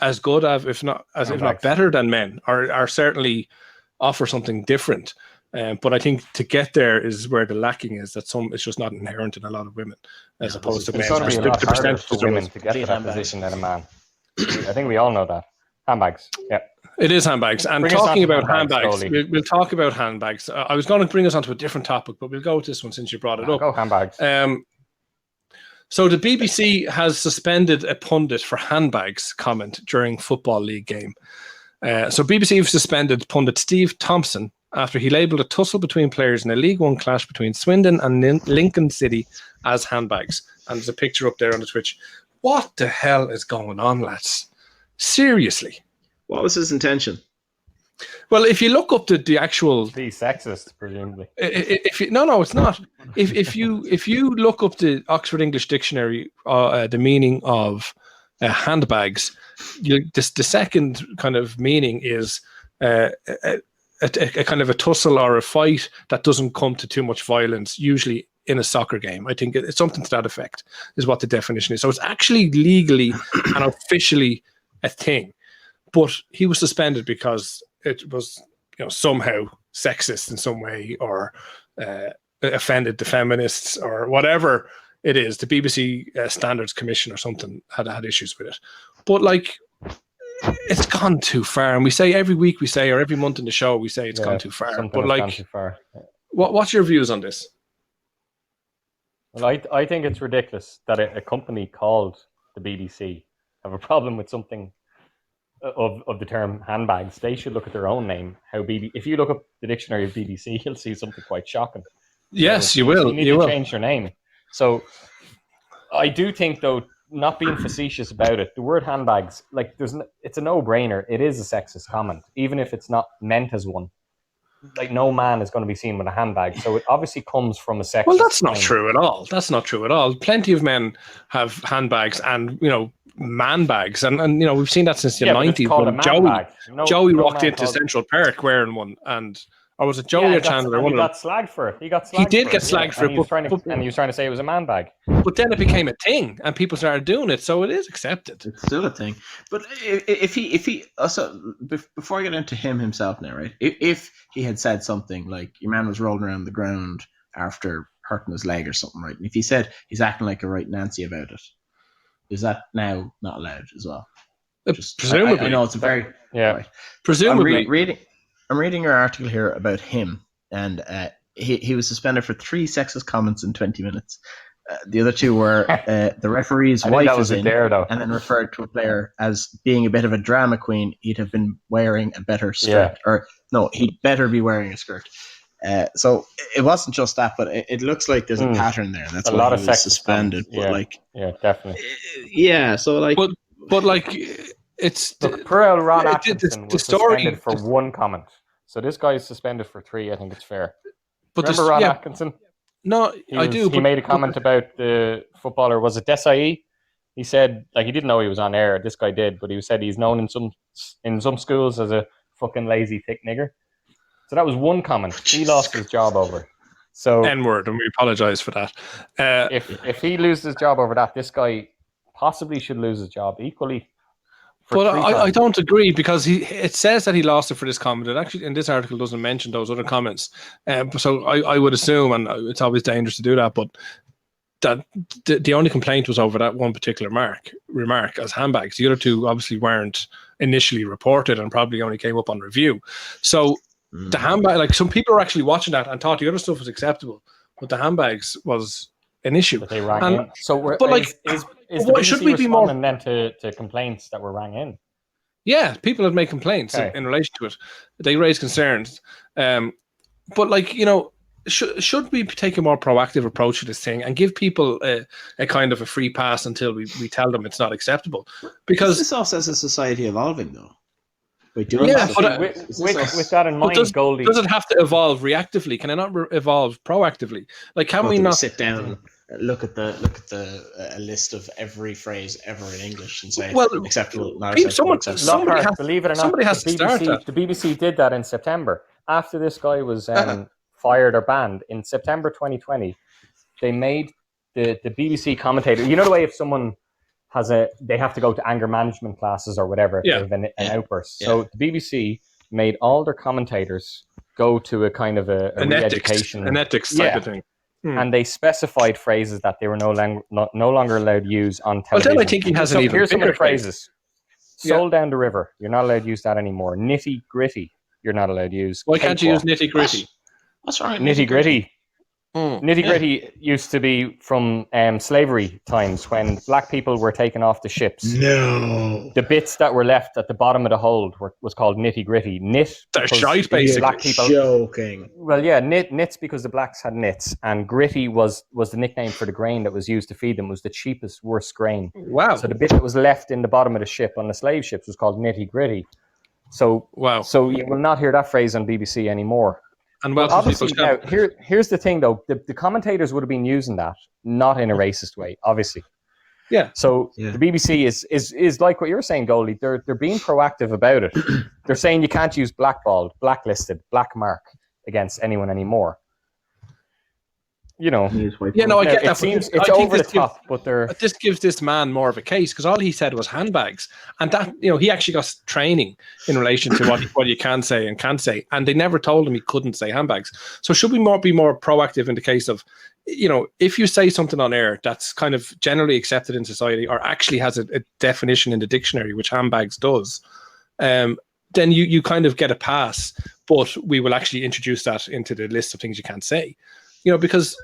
as good as if not Handbags. better than men, or certainly offer something different. But I think to get there is where the lacking is. That it's just not inherent in a lot of women, as opposed to It's men. going to be a The lot harder percentages for are women always- to get to Complete that handbags. position than a man. I think we all know that. Handbags. Yeah. It is handbags. And Bring us talking on to about handbags, Goldie. we'll talk about handbags. I was going to bring us onto a different topic, but we'll go with this one since you brought it up. Go handbags. So the BBC has suspended a pundit for handbags comment during Football League game. So BBC have suspended pundit Steve Thompson after he labelled a tussle between players in a League One clash between Swindon and Lincoln City as handbags. And there's a picture up there on the Twitch. What the hell is going on, lads? Seriously. What was his intention? Well, if you look up the actual, Be sexist, presumably. if you, no, it's not. If you look up the Oxford English Dictionary, the meaning of handbags, the second kind of meaning is a kind of a tussle or a fight that doesn't come to too much violence, usually in a soccer game. I think it's something to that effect is what the definition is. So it's actually legally and officially a thing. But he was suspended because it was, somehow sexist in some way, or offended the feminists, or whatever it is. The BBC Standards Commission or something had issues with it. But it's gone too far. And we say every week, or every month in the show, we say it's gone too far. But gone too far. What's your views on this? Well, I think it's ridiculous that a company called the BBC have a problem with something of the term handbags. They should look at their own name. If you look up the dictionary of BBC, you'll see something quite shocking. Yes, you will. You need to change your name. So I do think, though, not being facetious about it, the word handbags, it's a no-brainer. It is a sexist comment, even if it's not meant as one. No man is going to be seen with a handbag, so it obviously comes from a sexist. Well, that's not thing. true at all. That's not true at all. Plenty of men have handbags and man bags, and we've seen that since the 90s when Joey walked into Central Park wearing one, or was it Joey or Chandler? He got slagged for it. He did get slagged for it, and he was trying to say it was a man bag. But then it became a thing, and people started doing it, so it is accepted. It's still a thing. But if he also, before I get into him himself now, right? If he had said something like your man was rolling around the ground after hurting his leg or something, right? And if he said he's acting like a right Nancy about it, is that now not allowed as well? Presumably. I know it's a very right. Presumably. I'm reading your article here about him, and he was suspended for 3 sexist comments in 20 minutes. The other 2 were the referee's wife is in, and then referred to a player as being a bit of a drama queen. He'd have been wearing a better skirt, or no, he'd better be wearing a skirt. So it wasn't just that, but it looks like there's a pattern there. That's why he was suspended. But definitely. Yeah, so it's Pearl Ron Atkinson was suspended for 1 comment. So this guy is suspended for 3. I think it's fair. But remember Ron Atkinson? No, I do. He made a comment about the footballer. Was it Desai? He said he didn't know he was on air. This guy did, but he said he's known in some schools as a fucking lazy thick nigger. So that was 1 comment. He lost his job over. So N-word, and we apologise for that. If he loses his job over that, this guy possibly should lose his job equally. But I don't agree, because it says that he lost it for this comment. It actually, in this article, doesn't mention those other comments. So I would assume, and it's always dangerous to do that, but that the only complaint was over that one particular remark as handbags. The other 2 obviously weren't initially reported and probably only came up on review. So the handbag, some people were actually watching that and thought the other stuff was acceptable, but the handbags was an issue. But they rang in. So should we be more then to complaints that were rang in? Yeah, people have made complaints in relation to it. They raised concerns. But should we take a more proactive approach to this thing and give people a kind of a free pass until we tell them it's not acceptable? Because this also as a society evolving, though. With that in mind, Goldie, does it have to evolve reactively? Can it not evolve proactively? Can we not sit down, look at the list of every phrase ever in English and say acceptable, not acceptable, acceptable? Believe it or not, somebody has to start that. The BBC did that in September after this guy was fired or banned in September 2020. they made the BBC commentator. You know the way if someone they have to go to anger management classes or whatever if they have an outburst. Yeah. So the BBC made all their commentators go to a kind of a re-education, an ethics type of thing. And they specified phrases that they were no longer allowed to use on television. Well, then I think he has an even here's some of the bigger phrases. Soul down the river. You're not allowed to use that anymore. Nitty gritty. You're not allowed to use. Why can't you use nitty gritty? What's wrong with Nitty gritty? Nitty gritty Yeah. used to be from slavery times when black people were taken off the ships. No. The bits that were left at the bottom of the hold was called nitty gritty. Knit. They're because shite, basically. Black people. Joking. Well, yeah, knits because the blacks had knits, and gritty was the nickname for the grain that was used to feed them. It was the cheapest, worst grain. Wow. So the bit that was left in the bottom of the ship on the slave ships was called nitty gritty. So Wow. So you will not hear that phrase on BBC anymore. And Well, well, obviously, now, here's the thing, though. The commentators would have been using that, not in a racist way, obviously. Yeah. So the BBC is like what you're saying, Goldie. They're being proactive about it. They're saying you can't use blackballed, blacklisted, black mark against anyone anymore. You know. Yeah, no, I get that. It seems I it's think over the this gives- top, but they're. But this gives this man more of a case because all he said was handbags, and that he actually got training in relation to what you can say and can't say, and they never told him he couldn't say handbags. So should we be more proactive in the case of, if you say something on air that's kind of generally accepted in society or actually has a definition in the dictionary, which handbags does, then you kind of get a pass, but we will actually introduce that into the list of things you can't say, because.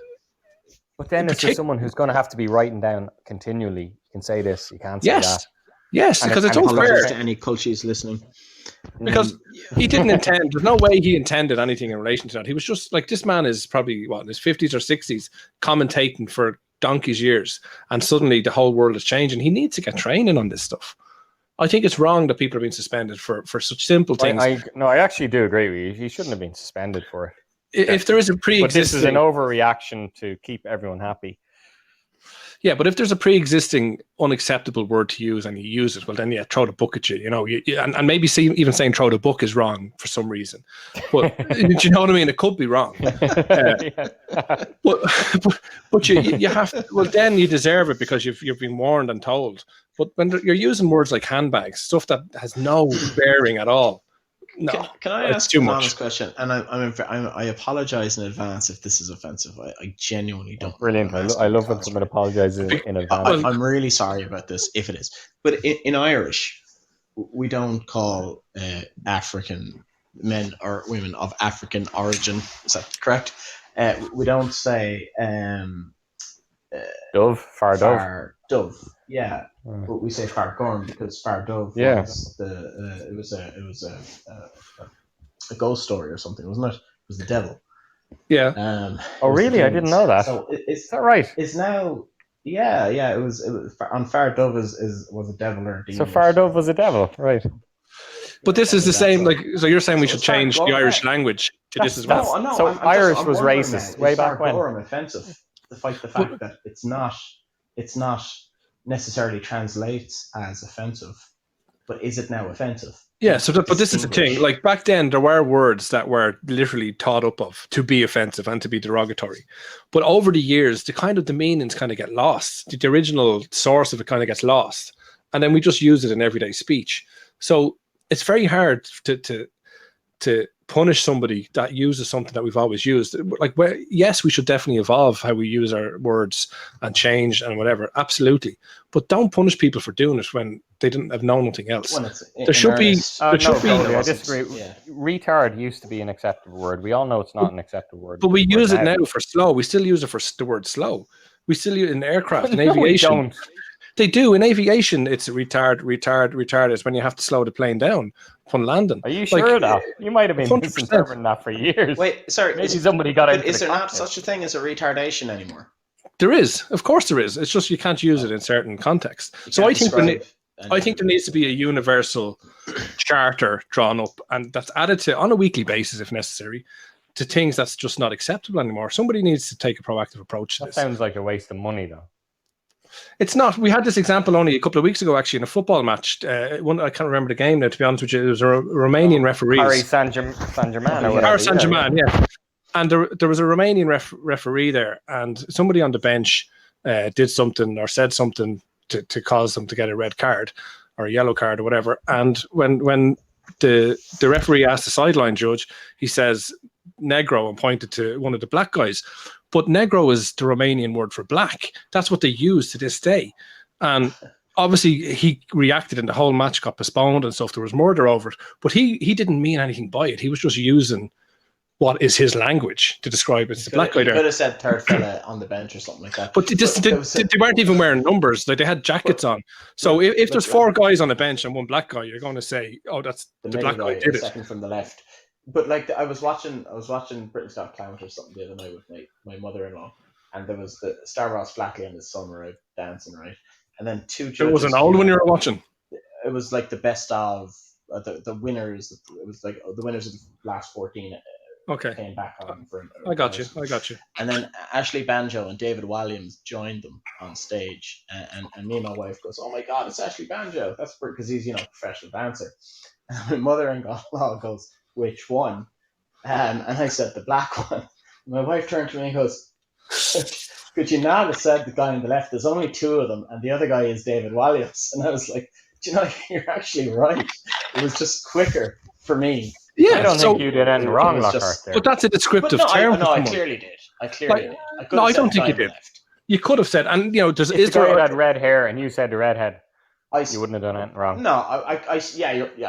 But then is there someone who's going to have to be writing down continually? You can say this, you can't say that. Yes, because it's unfair. Apologies to any cultures listening. Because he didn't intend. There's no way he intended anything in relation to that. He was just like, this man is probably in his 50s or 60s, commentating for donkey's years, and suddenly the whole world is changing. He needs to get training on this stuff. I think it's wrong that people are being suspended for such simple things. I actually do agree with you. He shouldn't have been suspended for it. If there is a pre-existing, but this is an overreaction to keep everyone happy. Yeah, but if there's a pre-existing unacceptable word to use and you use it, well, then throw the book at you. And maybe even saying throw the book is wrong for some reason. But do you know what I mean? It could be wrong. But you have to. Well, then you deserve it because you've been warned and told. But when you're using words like handbags, stuff that has no bearing at all. No, can I ask an honest question? And I apologize in advance if this is offensive. I genuinely don't. Brilliant. I love when someone apologizes in advance. I'm really sorry about this if it is. But in Irish, we don't call African men or women of African origin. Is that correct? We don't say dove, far dove. Yeah, but we say far gorm because far dove was it was a ghost story or something, wasn't it? It was the devil. Yeah. Oh, really? I didn't know that. So is that right? It's now. Yeah. It was on far dove was a devil or a demon. So far dove was a devil, right? But this is the same. So you're saying we should change the Irish language to this as well? No. So Irish was racist way back when. It's offensive. Despite the fact that it's not necessarily translates as offensive, but is it now offensive? Yeah, but this is the thing. Like back then, there were words that were literally thought up of to be offensive and to be derogatory. But over the years, the meanings kind of get lost. The original source of it kind of gets lost, and then we just use it in everyday speech. So it's very hard to punish somebody that uses something that we've always used. Like, yes, we should definitely evolve how we use our words and change and whatever. Absolutely. But don't punish people for doing it when they didn't have known nothing else. There should be. I disagree. Yeah. Retard used to be an acceptable word. We all know it's not an acceptable word. But we use it now for slow. We still use it for the word slow. We still use it in aircraft and aviation. We don't. They do. In aviation, it's retard is when you have to slow the plane down upon landing. Are you sure of that? You might have been 100%. Misinterpreting that for years. Wait, sorry. Maybe somebody got into Is there not such a thing as a retardation anymore? There is. Of course there is. It's just you can't use it in certain contexts. So I think there needs to be a universal charter drawn up, and that's added to on a weekly basis if necessary to things that's just not acceptable anymore. Somebody needs to take a proactive approach to this. That sounds like a waste of money, though. It's not. We had this example only a couple of weeks ago, actually, in a football match. I can't remember the game now, to be honest with you. It was a Romanian referee. Paris Saint-Germain or whatever. Paris Saint-Germain, yeah. And there was a Romanian referee there, and somebody on the bench did something or said something to cause them to get a red card or a yellow card or whatever. And when the referee asked the sideline judge, he says negro and pointed to one of the black guys. But negro is the Romanian word for black. That's what they use to this day. And obviously he reacted and the whole match got postponed and stuff. There was murder over it. But he didn't mean anything by it. He was just using what is his language to describe it. It's the black guy there. Could have said third fella on the bench or something like that. But they weren't even wearing numbers. Like, they had jackets on. So if there's 4 guys on the bench and one black guy, you're going to say, "Oh, that's the black guy did it." Second from the left. But like, I was watching Britain's Got Talent or something the other night with my mother-in-law, and there was the Star Wars Flatley and his son were out dancing, right? And then 2 judges. It was an old one you were watching. It was like the best of the winners. It was like the winners of the last 14. Okay. Came back on for I got you. And then Ashley Banjo and David Williams joined them on stage, and me and my wife goes, "Oh my God, it's Ashley Banjo!" That's because he's a professional dancer. And my mother-in-law goes, "Which one?" And I said, "The black one." My wife turned to me and goes, "Could you not have said the guy on the left? There's only 2 of them, and the other guy is David Williams." And I was like, "You're actually right. It was just quicker for me." Yeah, I don't think you did anything wrong, Lockhart. There. But that's a descriptive term. I clearly did. I did. I don't think you did. Left. You could have said, and if the guy had red hair and you said the redhead, you wouldn't have done anything wrong. No, I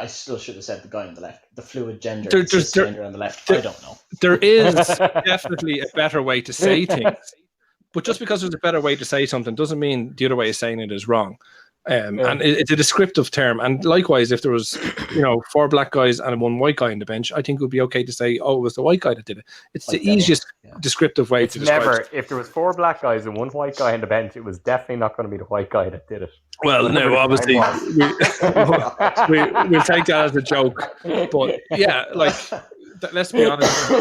still should have said the guy on the left, the fluid gender, cisgender on the left. I don't know. There is definitely a better way to say things, but just because there's a better way to say something doesn't mean the other way of saying it is wrong. And it's a descriptive term. And likewise, if there was 4 black guys and 1 white guy on the bench, I think it would be okay to say, "Oh, it was the white guy that did it." It's the easiest descriptive way to describe it. If there was 4 black guys and 1 white guy on the bench, it was definitely not going to be the white guy that did it. Well, no, obviously we'll take that as a joke. But yeah, like, let's be honest.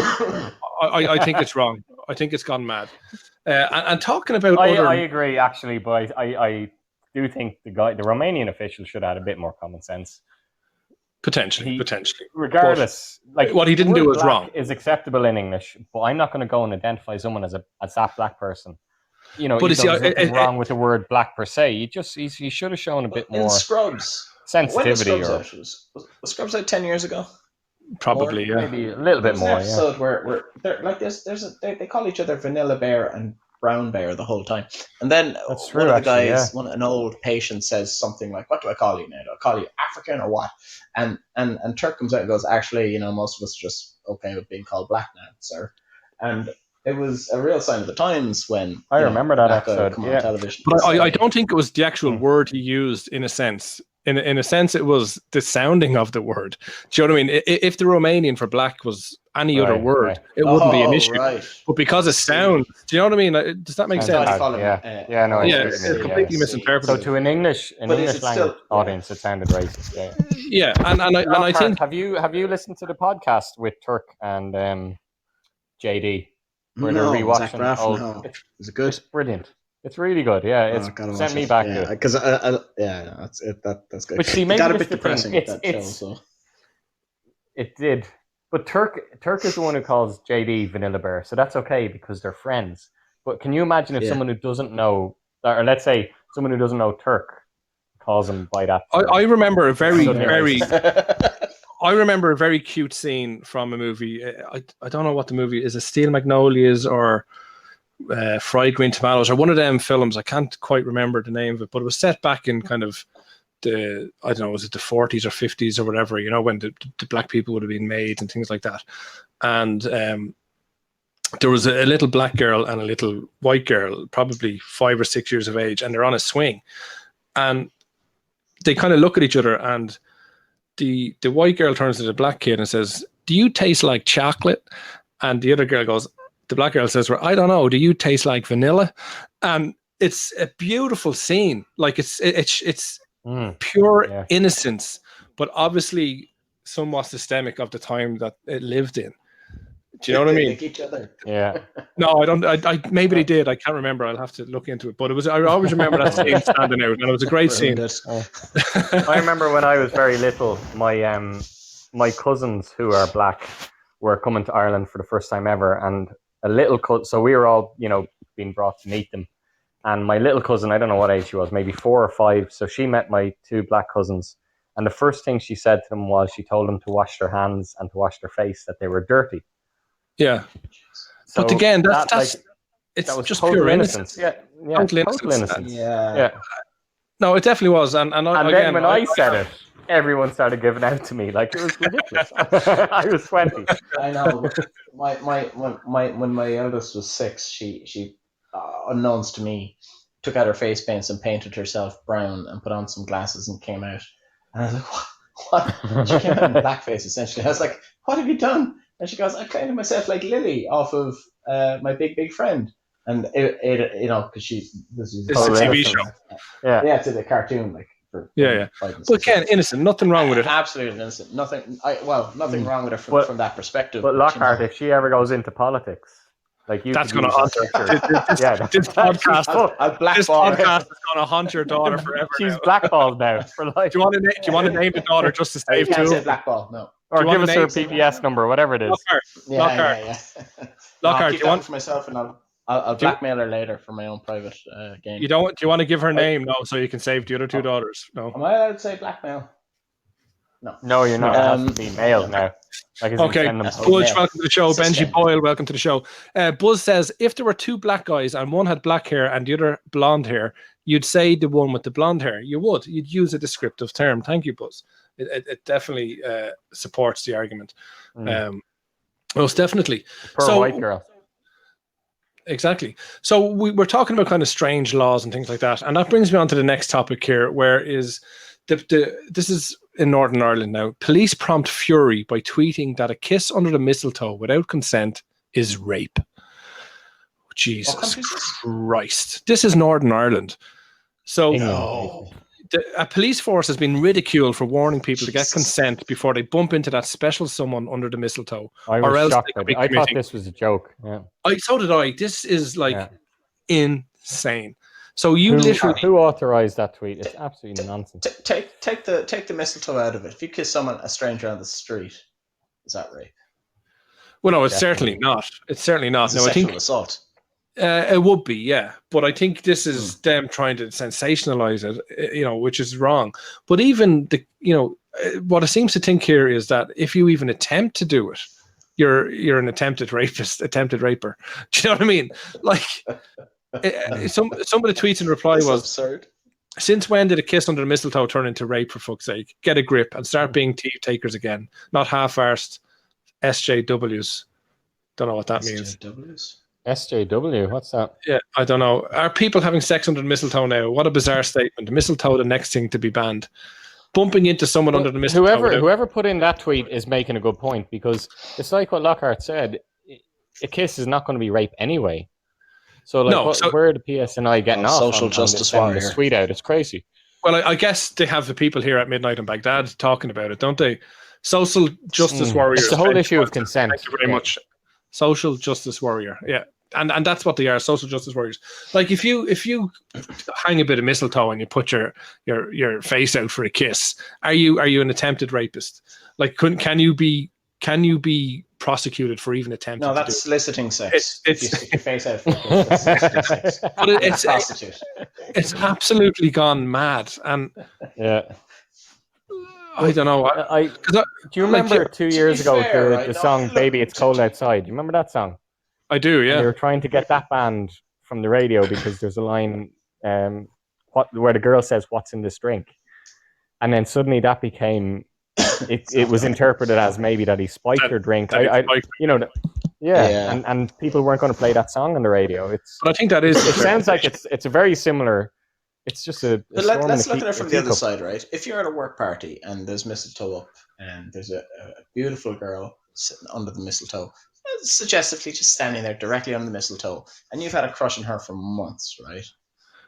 I think it's wrong. I think it's gone mad. And talking about I agree, actually, but I do think the Romanian official should have had a bit more common sense. Potentially. Regardless, like, what he didn't do was wrong. Is acceptable in English, but I'm not going to go and identify someone as that black person. But there's nothing wrong with the word black per se. He should have shown a bit more in Scrubs sensitivity. When was Scrubs out 10 years ago? Probably, maybe a little bit more. There's an episode where they're like this. They call each other Vanilla Bear and Brown Bear the whole time, and then one of the guys, an old patient, says something like, "What do I call you now? Do I call you African or what?" And Turk comes out and goes, "Actually, most of us are just okay with being called black now, sir." And it was a real sign of the times when I remember that episode on television. But I don't think it was the actual word he used. In a sense, in a sense, it was the sounding of the word. Do you know what I mean? If the Romanian for black was any other word, it wouldn't be an issue. Right. But because it sounds, do you know what I mean? Does that make sense? It's completely misinterpreted. So to an English language audience, it sounded racist. Yeah, and I think have you listened to the podcast with Turk and JD where they're rewatching? No. Is it good? It's brilliant. It's really good. Yeah, it's sent me back to it because that's it. That's good. But see, maybe got a bit depressing with that show. So it did. But Turk is the one who calls JD Vanilla Bear, so that's okay because they're friends. But can you imagine if someone who doesn't know, or let's say someone who doesn't know Turk, calls him by that? I remember a very cute scene from a movie. I don't know what the movie is. Steel Magnolias or Fried Green Tomatoes or one of them films. I can't quite remember the name of it, but it was set back in kind of was it the 40s or 50s or whatever, when the black people would have been made and things like that. And there was a little black girl and a little white girl, probably 5 or 6 years of age, and they're on a swing. And they kind of look at each other, and the white girl turns to the black kid and says, "Do you taste like chocolate?" And the black girl says, "Well, I don't know. Do you taste like vanilla?" And it's a beautiful scene. Like it's pure innocence, but obviously somewhat systemic of the time that it lived in. Do you know what I mean? Like each other. Yeah. No, I don't. I maybe they did. I can't remember. I'll have to look into it. But it was. I always remember that scene standing out, and it was a great scene. I remember when I was very little, my cousins who are black were coming to Ireland for the first time ever, and a little so we were all, being brought to meet them. And my little cousin, I don't know what age she was, maybe 4 or 5. So she met my 2 black cousins. And the first thing she said to them was she told them to wash their hands and to wash their face, that they were dirty. Yeah. So but again, that it's was just total pure innocence. Yeah, total innocence. Yeah. No, it definitely was. And then when I said it, everyone started giving out to me. Like, it was ridiculous. I was 20. I know. When my eldest was 6, she unknowns to me, took out her face paints and painted herself brown and put on some glasses and came out. And I was like, what? She came out in blackface, essentially. I was like, what have you done? And she goes, I painted myself like Lily off of my big friend. And because this is a TV show. Yeah, it's a cartoon, like. But again, innocent, nothing wrong with it. Absolutely innocent. Nothing wrong with it from that perspective. But Lockhart, if she ever goes into politics, like, that's going to haunt her. This podcast is going to haunt your daughter forever. She's blackballed now for life. Do you want to name the daughter just to save two? Say blackball, no. Or give us her PPS number, whatever it is. Lockhart. Lockhart, do you want for myself, and I'll blackmail her later for my own private game. Do you want to give her name? No, so you can save the other 2 daughters. No. Am I allowed to say blackmail? No, you're not. It has to be male now. Okay, Buzz, welcome to the show. Benji Boyle, welcome to the show. Buzz says, if there were 2 black guys and one had black hair and the other blonde hair, you'd say the one with the blonde hair. You would. You'd use a descriptive term. Thank you, Buzz. It definitely supports the argument. Most definitely. White girl. Exactly. So we're talking about kind of strange laws and things like that. And that brings me on to the next topic here, where is this is in Northern Ireland now. Police prompt fury by tweeting that a kiss under the mistletoe without consent is rape. Jesus Christ. This is Northern Ireland. So a police force has been ridiculed for warning people to get consent before they bump into that special someone under the mistletoe. I was shocked. I thought this was a joke. Yeah. So did I. This is insane. So who authorized that tweet? It's absolutely nonsense. Take the mistletoe out of it. If you kiss a stranger on the street, is that rape? Well, no, it's certainly not. It's certainly not. No, sexual assault. It would be, yeah. But I think this is them trying to sensationalize it, which is wrong. But even what it seems to think here is that if you even attempt to do it, you're an attempted rapist, attempted raper. Do you know what I mean? Like, some of the tweets in reply was absurd. Since when did a kiss under the mistletoe turn into rape, for fuck's sake? Get a grip and start being thief takers again, not half-arsed SJWs. Don't know what that means. SJW, what's that? Yeah, I don't know. Are people having sex under the mistletoe now? What a bizarre statement. Mistletoe, the next thing to be banned. Bumping into someone under the mistletoe. Whoever put in that tweet is making a good point, because it's like what Lockhart said. A kiss is not going to be rape anyway. So, where are the PSNI getting off? Social justice warrior. This tweet out. It's crazy. Well, I guess they have the people here at midnight in Baghdad talking about it, don't they? Social justice warriors. It's the whole issue of consent. Thank you very much. Social justice warrior. Yeah. And that's what they are, social justice warriors. Like, if you hang a bit of mistletoe and you put your face out for a kiss, are you an attempted rapist? Like, can you be prosecuted for even attempting? No, that's soliciting sex. It's your face out for a kiss, that's soliciting sex. But it's prostitute. It's absolutely gone mad. And yeah. I don't know. Do you remember 2 years ago the song "Baby It's Cold Outside"? Do you remember that song? I do, yeah. And they were trying to get that banned from the radio because there's a line where the girl says, "What's in this drink?" And then suddenly that became it was interpreted as maybe that he spiked her drink. And people weren't going to play that song on the radio. But I think that is. It sounds like it's a very similar. It's just a. But let's look at it from the other side, right? If you're at a work party and there's mistletoe up, and there's a beautiful girl sitting under the mistletoe, suggestively just standing there directly on the mistletoe, and you've had a crush on her for months, right?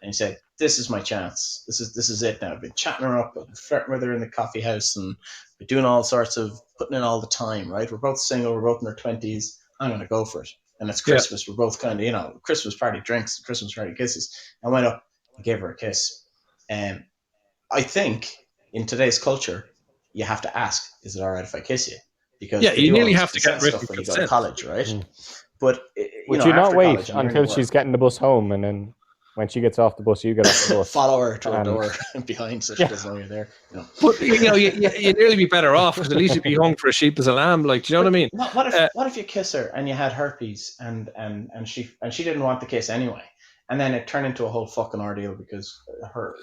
And you say, "This is my chance. This is it now." I've been chatting her up, I've been flirting with her in the coffee house, and we're doing all sorts of putting in all the time, right? We're both single, we're both in our 20s. I'm going to go for it. And it's Christmas. Yeah. We're both kind of, Christmas party drinks, Christmas party kisses. I went up and gave her a kiss. I think in today's culture, you have to ask, is it all right if I kiss you? because Yeah, they you do all nearly this have to get consent written stuff when you go to consent. college, right? But Would you not after wait college, you're until learning she's getting the bus home, and then when she gets off the bus, you get off the work. bus? Follow her to her And- door behind, so she doesn't know you're there. But you'd nearly be better off because at least you'd be hung for a sheep as a lamb. Like, do you know what I mean? What if you kiss her and you had herpes and she didn't want the kiss anyway, and then it turned into a whole fucking ordeal because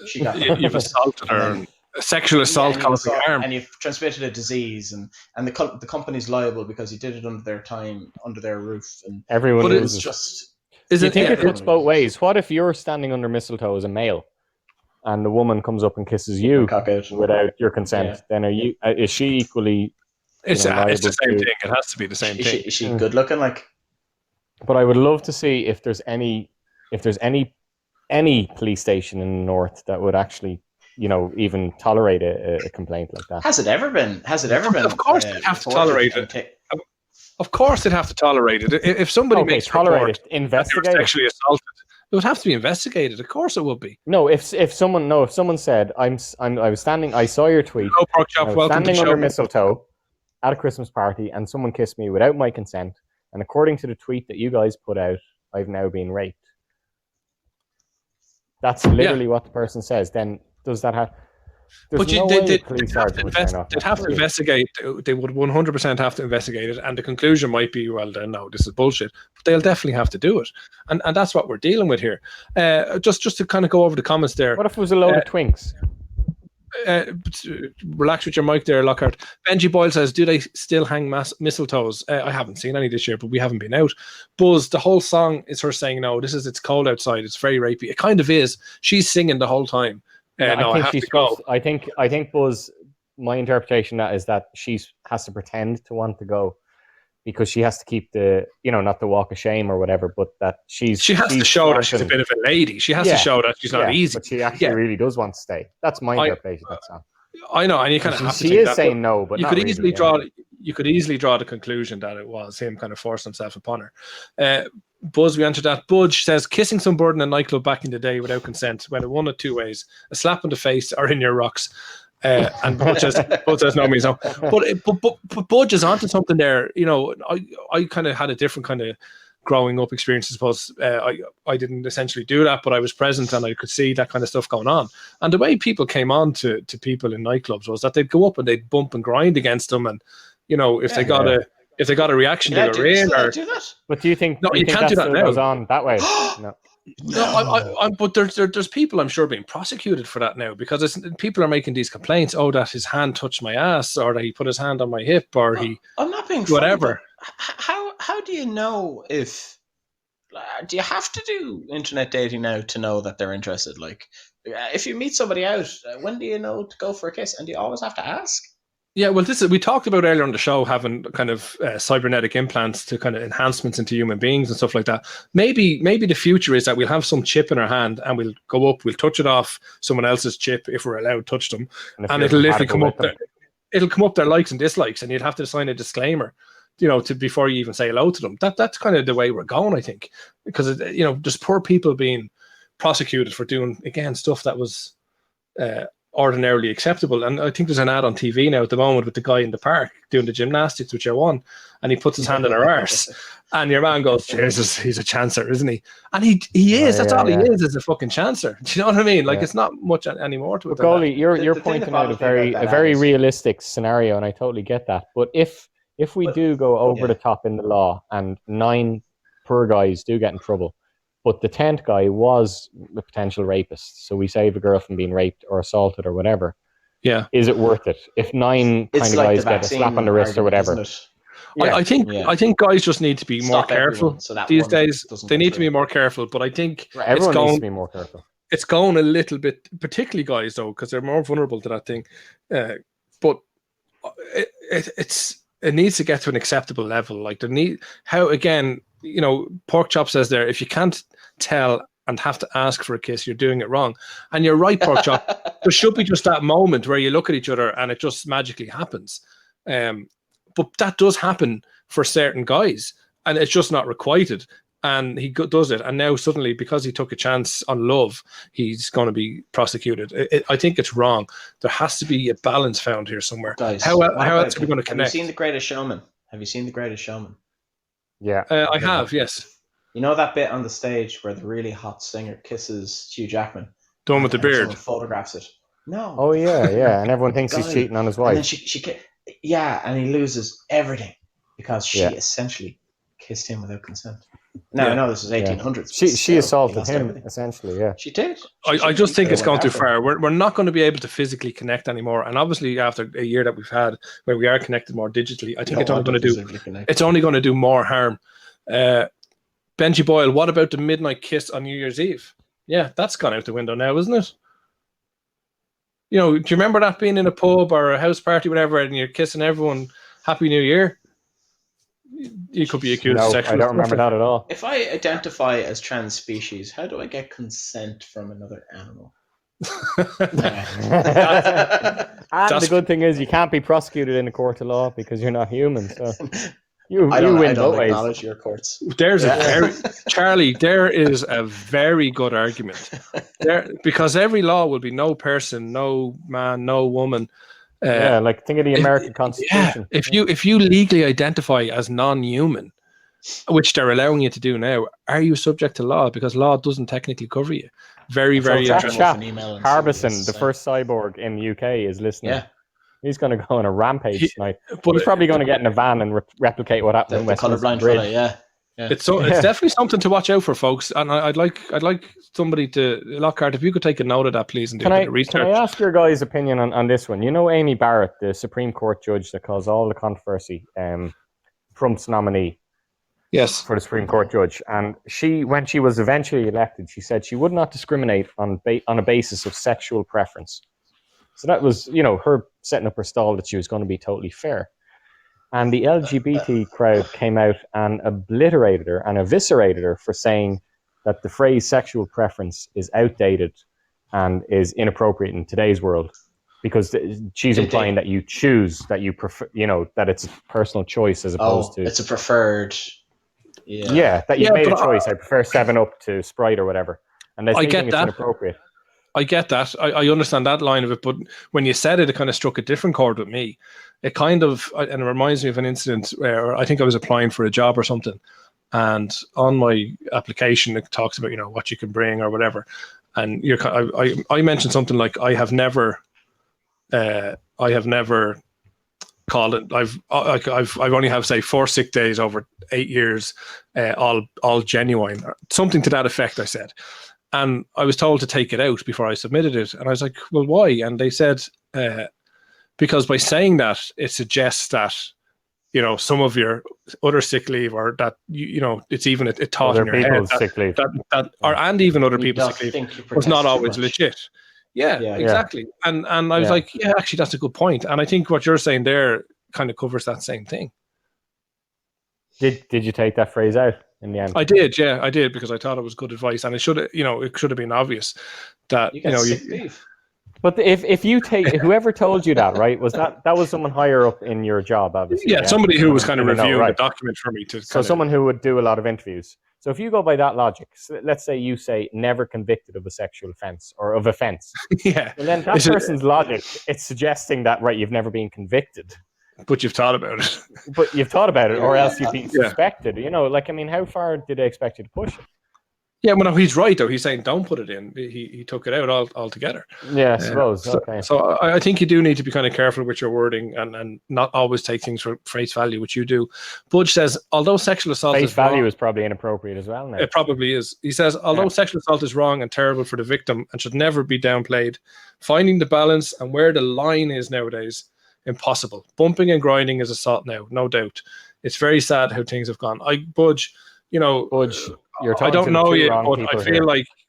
she got You've assaulted her. And sexual assault causing harm. and you've transmitted a disease, and the company's liable because you did it under their roof, and everyone But loses. it's just. Do you think it cuts both ways? What if you're standing under mistletoe as a male, and the woman comes up and kisses you without your consent? Yeah. Then is she equally? It's the liable same to- thing. It has to be the same thing. Is she good looking? Like, But I would love to see if there's any police station in the north that would actually, even tolerate a complaint like that. has it ever been? Of course, they'd have to tolerate it. Of course, they'd have to tolerate it. If somebody makes a report, investigate that they were it. sexually assaulted, it would have to be investigated. Of course, it would be. No, if someone said I was standing, I saw your tweet. No pork chop. I was Welcome to standing the under show. mistletoe at a Christmas party, and someone kissed me without my consent. And according to the tweet that you guys put out, I've now been raped. That's literally what the person says. Then does that have? But they'd have to investigate. They would 100% have to investigate it, and the conclusion might be, well, then no, this is bullshit. But they'll definitely have to do it, and that's what we're dealing with here. Just to kind of go over the comments there. What if it was a load of twinks? Relax with your mic there, Lockhart. Benji Boyle says, do they still hang mistletoes? I haven't seen any this year, but we haven't been out. Buzz, the whole song is her saying, no, it's cold outside, it's very rapey. It kind of is. She's singing the whole time. I have to go. I think Buzz, my interpretation of that is that she has to pretend to want to go because she has to keep the, not the walk of shame or whatever, but that she has to show that she's a bit of a lady. She has to show that she's not easy. But she actually really does want to stay. That's my interpretation of that song. I know, and you kind of have to. She is saying no, but you could easily draw. You could easily draw the conclusion that it was him kind of forcing himself upon her. Buzz, we answered that. Budge says, kissing some bird in a nightclub back in the day without consent went one of two ways: a slap on the face or in your rocks. And Budge says no means no. But Budge is onto something there. I kind of had a different kind of growing up experience, I suppose. I didn't essentially do that, but I was present and I could see that kind of stuff going on. And the way people came on to people in nightclubs was that they'd go up and they'd bump and grind against them, and if they got a reaction, they were in. Do that? But do you think? No, you can't do that now. Goes on that way. No. But there's people I'm sure being prosecuted for that now because people are making these complaints. Oh, that his hand touched my ass, or that he put his hand on my hip, or I'm not being whatever. Funny, how do you know if? Do you have to do internet dating now to know that they're interested? Like, if you meet somebody out, when do you know to go for a kiss? And do you always have to ask? Yeah, well, we talked about earlier on the show having kind of cybernetic implants to kind of enhancements into human beings and stuff like that. Maybe the future is that we'll have some chip in our hand and we'll go up, we'll touch it off someone else's chip if we're allowed to touch them, and it'll literally come up there. It'll come up their likes and dislikes, and you'd have to sign a disclaimer, before you even say hello to them. That's kind of the way we're going, I think, because there's poor people being prosecuted for doing again stuff that was ordinarily acceptable. And I think there's an ad on TV now at the moment with the guy in the park doing the gymnastics with your one, and he puts his hand on her arse, and your man goes, Jesus, he's a chancer, isn't he? And he is. That's all he is a fucking chancer. Do you know what I mean? Like, it's not much anymore to it. But Goldie, you're pointing out a very realistic scenario, and I totally get that. But if we do go over the top in the law and 9 poor guys do get in trouble, but the 10th guy was a potential rapist, so we save a girl from being raped or assaulted or whatever. Yeah, is it worth it? If 9 kind of guys get a slap on the wrist or whatever, I think guys just need to be more careful these days. They need to be more careful, but I think everyone needs to be more careful. It's going a little bit, particularly guys though, because they're more vulnerable to that thing. But it needs to get to an acceptable level. Like Pork Chop says there, if you can't tell and have to ask for a kiss, you're doing it wrong. And you're right, Pork Chop. There should be just that moment where you look at each other and it just magically happens. But that does happen for certain guys, and it's just not requited. and he does it, and now suddenly, because he took a chance on love, he's going to be prosecuted. I think it's wrong. There has to be a balance found here somewhere. Guys, how else are we going to connect? Have you seen The Greatest Showman? Have you seen The Greatest Showman? Yeah. I have, yes. You know that bit on the stage where the really hot singer kisses Hugh Jackman? The one with the beard. Someone photographs it. No. Oh, yeah. And everyone thinks he's cheating on his wife. And then and he loses everything because she essentially kissed him without consent. Now, I know this is 1800s. She assaulted him, essentially, yeah. She did. I just think it's gone too far. We're not going to be able to physically connect anymore. And obviously, after a year that we've had where we are connected more digitally, I think it's only going to do more harm. Benji Boyle, what about the midnight kiss on New Year's Eve? Yeah, that's gone out the window now, isn't it? Do you remember that being in a pub or a house party, whatever, and you're kissing everyone, Happy New Year? You could be accused of sexual. I don't remember that at all. If I identify as trans species, how do I get consent from another animal? And the good thing is you can't be prosecuted in a court of law because you're not human. So I don't acknowledge your courts. Charlie, there is a very good argument there, because every law will be no person, no man, no woman. Like think of the American Constitution. Yeah, if you legally identify as non-human, which they're allowing you to do now, are you subject to law? Because law doesn't technically cover you. Very interesting. Harbison, the first cyborg in the UK, is listening. Yeah. He's going to go on a rampage tonight. But he's probably going to get in a van and replicate what happened in Westminster Bridge. Yeah. It's definitely something to watch out for, folks. And I'd like somebody to, Lockhart, if you could take a note of that, please, and do a bit of research. Can I ask your guys' opinion on this one? You know Amy Barrett, the Supreme Court judge that caused all the controversy, Trump's nominee. Yes. For the Supreme Court judge. And when she was eventually elected, she said she would not discriminate on a basis of sexual preference. So that was, her setting up her stall that she was going to be totally fair. And the LGBT crowd came out and obliterated her and eviscerated her for saying that the phrase sexual preference is outdated and is inappropriate in today's world, because she's implying that you choose, that you prefer, that it's a personal choice as opposed to... it's a preferred... Yeah, that you made a choice. I prefer 7-Up to Sprite or whatever. And they think it's inappropriate. I get that. I understand that line of it, but when you said it, it kind of struck a different chord with me. It kind of, and it reminds me of an incident where I think I was applying for a job or something, and on my application it talks about what you can bring or whatever, and I mentioned something like I have never called it. I've only have say 4 sick days over 8 years, all genuine, something to that effect. I said. And I was told to take it out before I submitted it. And I was like, well, why? And they said, because by saying that, it suggests that, some of your other sick leave, or that, it's even a thought in your head. Sick leave. And even other people's sick leave was not always legit. Yeah, exactly. And I was like, yeah, actually, that's a good point. And I think what you're saying there kind of covers that same thing. Did you take that phrase out in the end? I did, because I thought it was good advice, and it should have been obvious that But if you take whoever told you that, right, was that was someone higher up in your job, obviously. Yeah, somebody who was kind of reviewing the document for me someone who would do a lot of interviews. So if you go by that logic, let's say you say never convicted of a sexual offense or of offense. Yeah. Well, then that person's logic, it's suggesting that, right, you've never been convicted. But you've thought about it. But you've thought about it, or else you've been suspected. How far did they expect you to push it? Yeah, well, no, he's right, though. He's saying don't put it in. He took it out altogether. Yeah, I suppose. So I think you do need to be kind of careful with your wording and not always take things for face value, which you do. Budge says, although sexual assault face value is probably inappropriate as well now. It probably is. He says, although sexual assault is wrong and terrible for the victim and should never be downplayed, finding the balance and where the line is nowadays, impossible. Bumping and grinding is assault now, no doubt. It's very sad how things have gone. Budge, you're I don't know you, but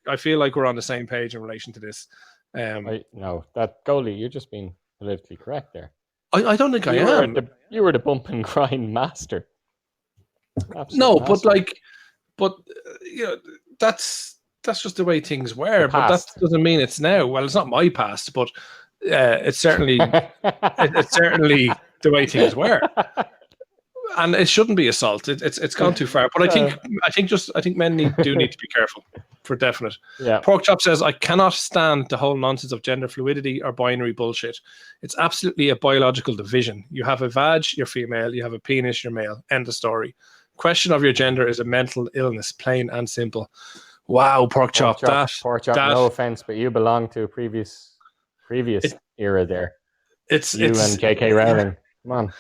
I feel like we're on the same page in relation to this. No, that Goldie, you're just being politically correct there. I don't think I am. You were the bump and grind master. No, master. but that's just the way things were. But that doesn't mean it's now. Well, it's not my past, but it's certainly it's certainly the way things were. and it shouldn't be assault. It's gone too far. But I think men do need to be careful, for definite. Yeah. Pork Chop says, I cannot stand the whole nonsense of gender fluidity or binary bullshit. It's absolutely a biological division. You have a vag, you're female. You have a penis, you're male. End of story. Question of your gender is a mental illness, plain and simple. Wow, Pork Chop. Pork Chop. No offense, but you belong to a previous era there. It's and J.K. Rowling. Come on.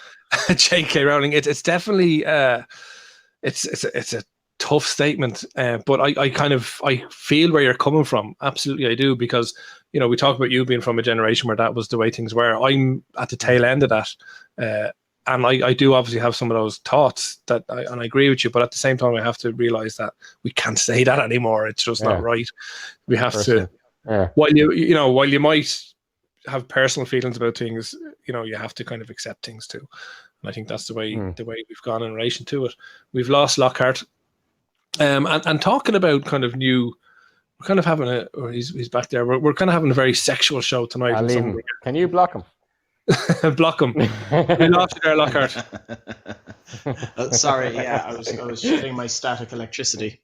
J.K. Rowling. It's definitely it's a tough statement, but I feel where you're coming from. Absolutely, I do, because we talk about you being from a generation where that was the way things were. I'm at the tail end of that, and I do obviously have some of those thoughts and I agree with you. But at the same time, I have to realize that we can't say that anymore. It's just not right. We have to. Yeah. While you might have personal feelings about things, you have to kind of accept things too. And I think that's the way we've gone in relation to it. We've lost Lockhart. And talking about kind of new, we're kind of having he's back there. We're kind of having a very sexual show tonight. I'll leave him. Can you block him? Block him. We lost you there, Lockhart. Sorry, yeah, I was shedding my static electricity.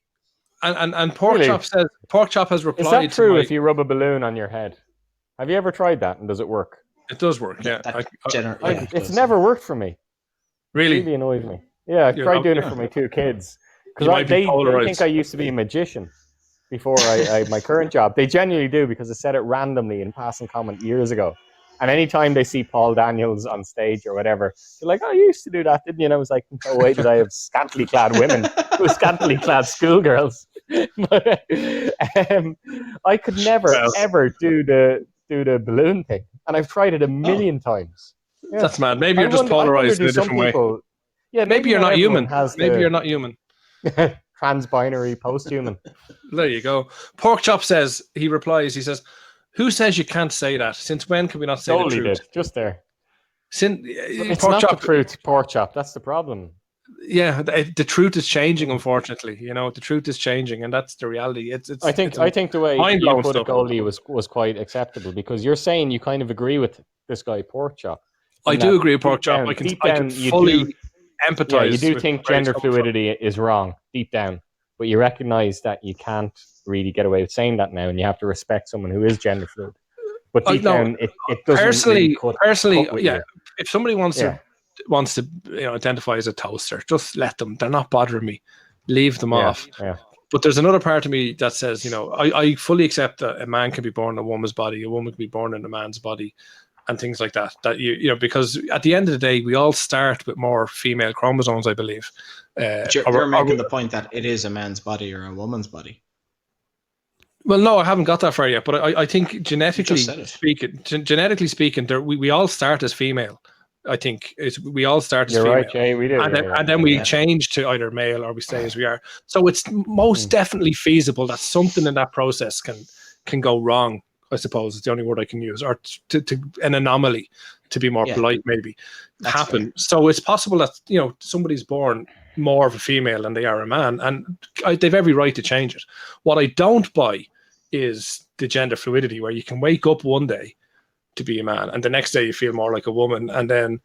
And Pork Chop says, Pork Chop has replied. Is that true if you rub a balloon on your head? Have you ever tried that, and does it work? It does work, yeah. It's never worked for me. Really? It really annoys me. Yeah, I tried doing it for my two kids. Because they think I used to be a magician before my current job. They genuinely do, because I said it randomly in passing comment years ago. And anytime they see Paul Daniels on stage or whatever, they're like, "Oh, you used to do that, didn't you?" And I was like, "No, wait, did I have scantily clad women with scantily clad schoolgirls?" But, I could never ever do the balloon thing, and I've tried it a million times. Yeah. That's mad. Maybe you're just polarized in a different way. Yeah, maybe you're not human. Maybe you're not human. Trans-binary, post-human. There you go. Pork Chop says, he says, who says you can't say that? Since when can we not say the truth? Just there. It's Pork Chop, the truth, Pork Chop. That's the problem. Yeah, the truth is changing, unfortunately. The truth is changing, and that's the reality. I think the way you put it, Goldie, was quite acceptable, because you're saying you kind of agree with this guy, Pork Chop. I do agree with Pork Chop. I can fully empathize. Yeah, you do think gender fluidity is wrong deep down, but you recognize that you can't really get away with saying that now, and you have to respect someone who is gender fluid. But deep down, it doesn't personally, yeah. If somebody wants to identify as a toaster, just let them. They're not bothering me. Leave them off. Yeah. But there's another part of me that says, I fully accept that a man can be born in a woman's body, a woman can be born in a man's body, and things like that. That because at the end of the day, we all start with more female chromosomes, I believe. You're making the point that it is a man's body or a woman's body. Well, no, I haven't got that far yet. But I think genetically speaking, we all start as female. I think we all start as female. You're right, Jay. We do. And then we change to either male or we stay as we are. So it's most definitely feasible that something in that process can go wrong, I suppose is the only word I can use, or to an anomaly, to be more polite, maybe, happen. Fair. So it's possible that, somebody's born more of a female than they are a man, and they've every right to change it. What I don't buy is the gender fluidity, where you can wake up one day to be a man and the next day you feel more like a woman, and then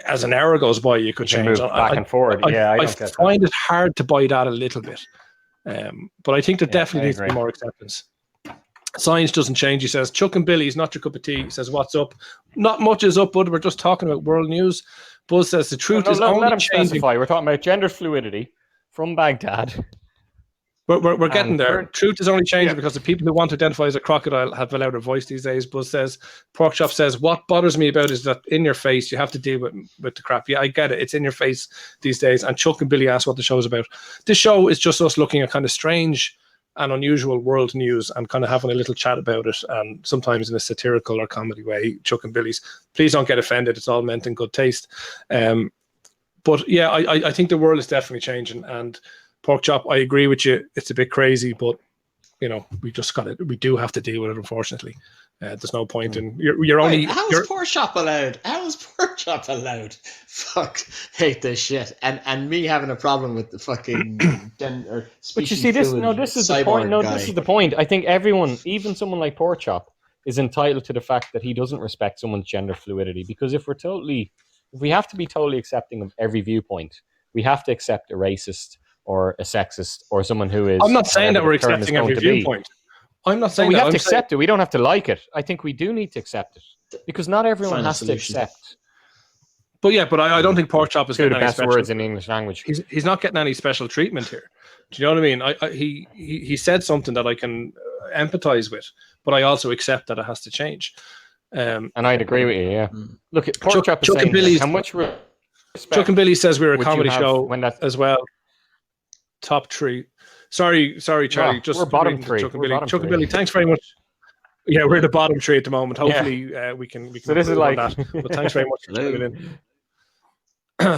as an hour goes by you could change back and forward. I find it hard to buy that a little bit, but I think there definitely needs to be more acceptance. Science doesn't change, he says. Chuck and Billy's not your cup of tea. He says, what's up? Not much is up, bud. We're just talking about world news. Buzz says the truth is only changing. Specify. We're talking about gender fluidity from Baghdad. We're getting there. Truth is only changing because the people who want to identify as a crocodile have a louder voice these days. Buzz says. Pork Chop says, what bothers me about it is that in your face, you have to deal with the crap. Yeah, I get it. It's in your face these days. And Chuck and Billy asked what the show's about. This show is just us looking at kind of strange and unusual world news and kind of having a little chat about it, and sometimes in a satirical or comedy way. Chuck and Billy's. Please don't get offended. It's all meant in good taste. But yeah, I think the world is definitely changing, and Pork Chop, I agree with you. It's a bit crazy, but we just got it. We do have to deal with it, unfortunately. There's no point in you're only. How is Pork Chop allowed? How is Pork Chop allowed? Fuck, hate this shit. And me having a problem with the fucking gender. But you see, this is the point. This is the point. I think everyone, even someone like Pork Chop, is entitled to the fact that he doesn't respect someone's gender fluidity. Because if we're totally if we have to be totally accepting of every viewpoint, we have to accept a racist or a sexist or someone who is. I'm not saying that we're accepting every viewpoint. I'm not saying we that. have to accept it. We don't have to like it. I think we do need to accept it because not everyone has to accept. But I don't think pork chop is two of the best words in the English language. He's not getting any special treatment here. Do you know what I mean? He said something that I can empathize with, but I also accept that it has to change. And I'd agree with you. Yeah. Look, pork chop is saying how much respect. Chuck and Billy says we're a comedy show as well. Top 3. Sorry, Charlie. No, just we're bottom 3. Chuck and Billy, thanks very much. Yeah, we're the bottom 3 at the moment. Hopefully, we can. So this is like that. But thanks very much for tuning in.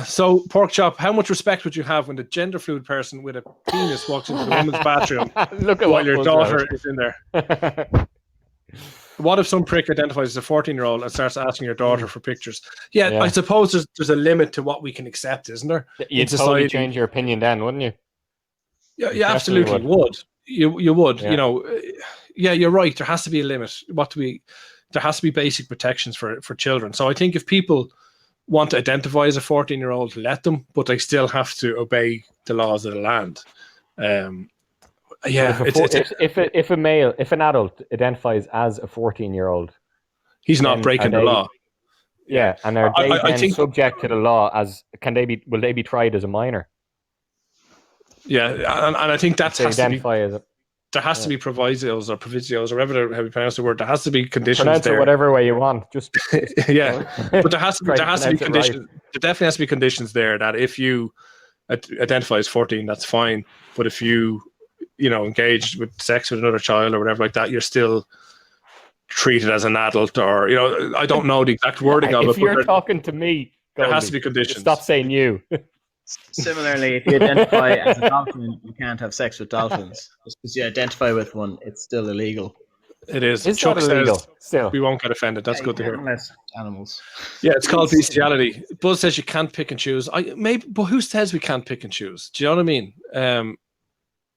So, pork chop. How much respect would you have when the gender fluid person with a penis walks into the women's bathroom Look at while your daughter is in there? What if some prick identifies as a 14-year-old and starts asking your daughter for pictures? Yeah, I suppose there's a limit to what we can accept, isn't there? You'd totally change your opinion then, wouldn't you? Yeah, you absolutely would. You would. Yeah. You know, you're right. There has to be a limit. There has to be basic protections for children. So I think if people want to identify as a 14-year-old, let them, but they still have to obey the laws of the land. If an adult identifies as a 14-year-old, he's not breaking the law. Yeah, and are they subject to the law? Will they be tried as a minor? Yeah, and I think that has to be. There has to be provisos or provisos, or how you pronounce the word. There has to be conditions. Pronounce there. It whatever way you want. Just yeah, but there has to be conditions. Right. There definitely has to be conditions there that if you identify as 14, that's fine. But if you engaged with sex with another child or whatever like that, you're still treated as an adult, or I don't know the exact wording of it. If you're talking to me, there has to be conditions. Stop saying you. Similarly, if you identify as a dolphin, you can't have sex with dolphins. Just because you identify with one, it's still illegal. It is. It's not illegal. Still, we won't get offended. That's good to hear. Unless animals. Yeah, it's called bestiality. Buzz says you can't pick and choose. But who says we can't pick and choose? Do you know what I mean?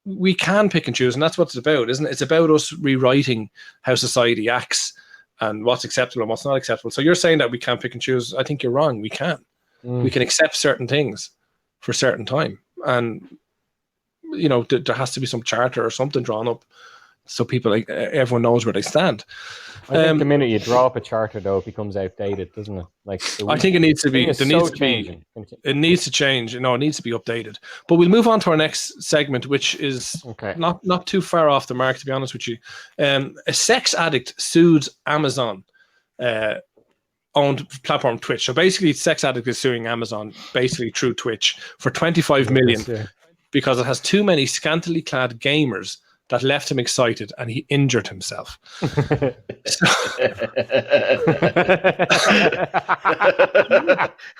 We can pick and choose, and that's what it's about, isn't it? It's about us rewriting how society acts and what's acceptable and what's not acceptable. So you're saying that we can't pick and choose. I think you're wrong. We can. We can accept certain things for a certain time, and there has to be some charter or something drawn up so people, everyone knows where they stand. I think the minute you draw up a charter, though, it becomes outdated, doesn't it? I think it needs to be. It needs to change. It needs to be updated. But we'll move on to our next segment, which is not too far off the mark, to be honest with you. A sex addict sued Amazon. Owned platform Twitch. So basically, sex addict is suing Amazon basically through Twitch for $25 million because it has too many scantily clad gamers that left him excited and he injured himself.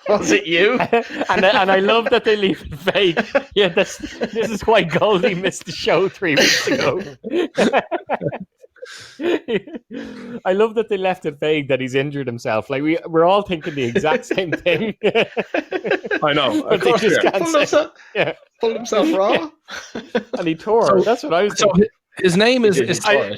Was it you? And I love that they leave it vague. Yeah, this is why Goldie missed the show 3 weeks ago. I love that they left it vague that he's injured himself. Like we're all thinking the exact same thing. I know. But they just can't pulled himself raw, and he tore. That's what I was thinking. So his name is Estevillo.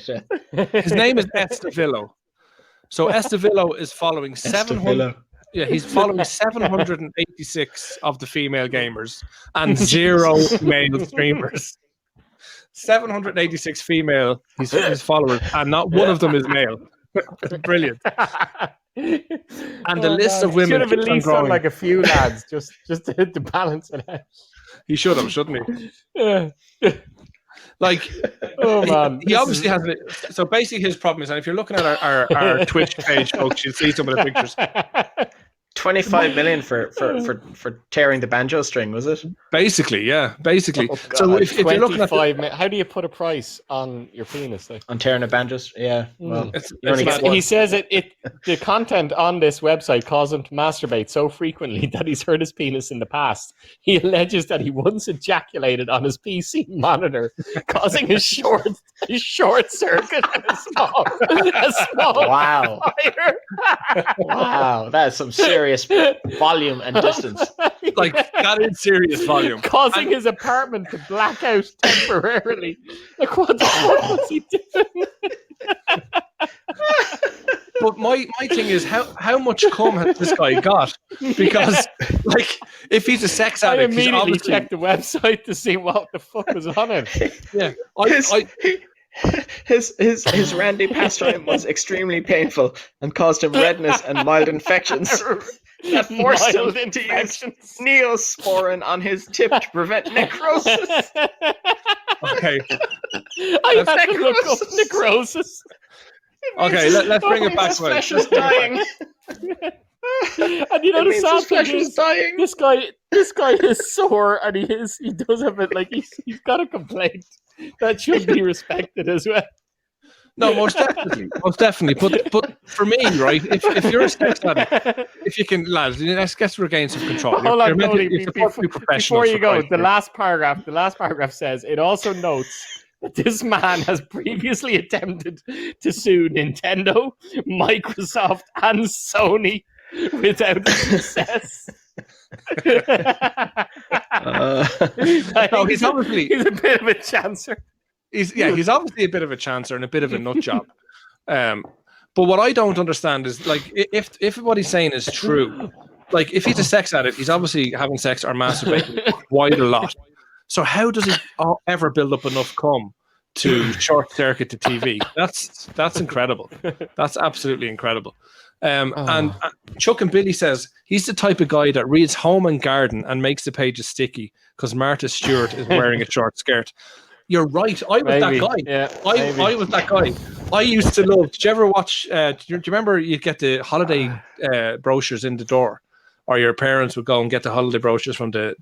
So Estevillo is following 700. Yeah, he's following 786 of the female gamers and 0 male streamers. 786 female his followers, and not one of them is male. Brilliant. And the list of women should have at least done like a few lads just to balance it out. He should have, shouldn't he? Yeah. Like, oh man, he obviously has it. So basically, his problem is, and if you're looking at our Twitch page, folks, you'll see some of the pictures. 25 million for tearing the banjo string, was it? Basically, yeah. Basically. Oh, so if you're looking at how do you put a price on your penis? Like? On tearing a banjo string? Yeah. Well, he says the content on this website caused him to masturbate so frequently that he's hurt his penis in the past. He alleges that he once ejaculated on his PC monitor, causing a short circuit and a small wow. fire. Wow, that's some serious volume and distance. Like, that is serious volume. Causing his apartment to black out temporarily. Like, what the fuck was he doing? But my thing is how much cum has this guy got? Because like if he's a sex I addict, immediately checked the website to see what the fuck was on it. Yeah, his Randy pastime was extremely painful and caused him redness and mild infections that forced him to use Neosporin on his tip to prevent necrosis. Okay. I had to look up necrosis. Okay, let's bring it back. His flesh is dying. And you know the sad thing is, this guy is sore, and he does have it. Like he's got a complaint that should be respected as well. No, most definitely. But for me, right, if you're a sex addict, if you can, lads, let's regain some control. Hold on, Goldie, before you go, the last paragraph says it also notes that this man has previously attempted to sue Nintendo, Microsoft, and Sony without success. No, he's a bit of a chancer. He's obviously a bit of a chancer and a bit of a nut job. But what I don't understand is, like, if what he's saying is true, like, if he's a sex addict, he's obviously having sex or masturbating quite a lot. So how does he ever build up enough cum to short circuit the TV? That's incredible. That's absolutely incredible. And Chuck and Billy says he's the type of guy that reads Home and Garden and makes the pages sticky because Martha Stewart is wearing a short skirt. You're right. I was that guy. Yeah, I was that guy. I used to love. Did you ever watch? Do you remember you'd get the holiday brochures in the door, or your parents would go and get the holiday brochures from the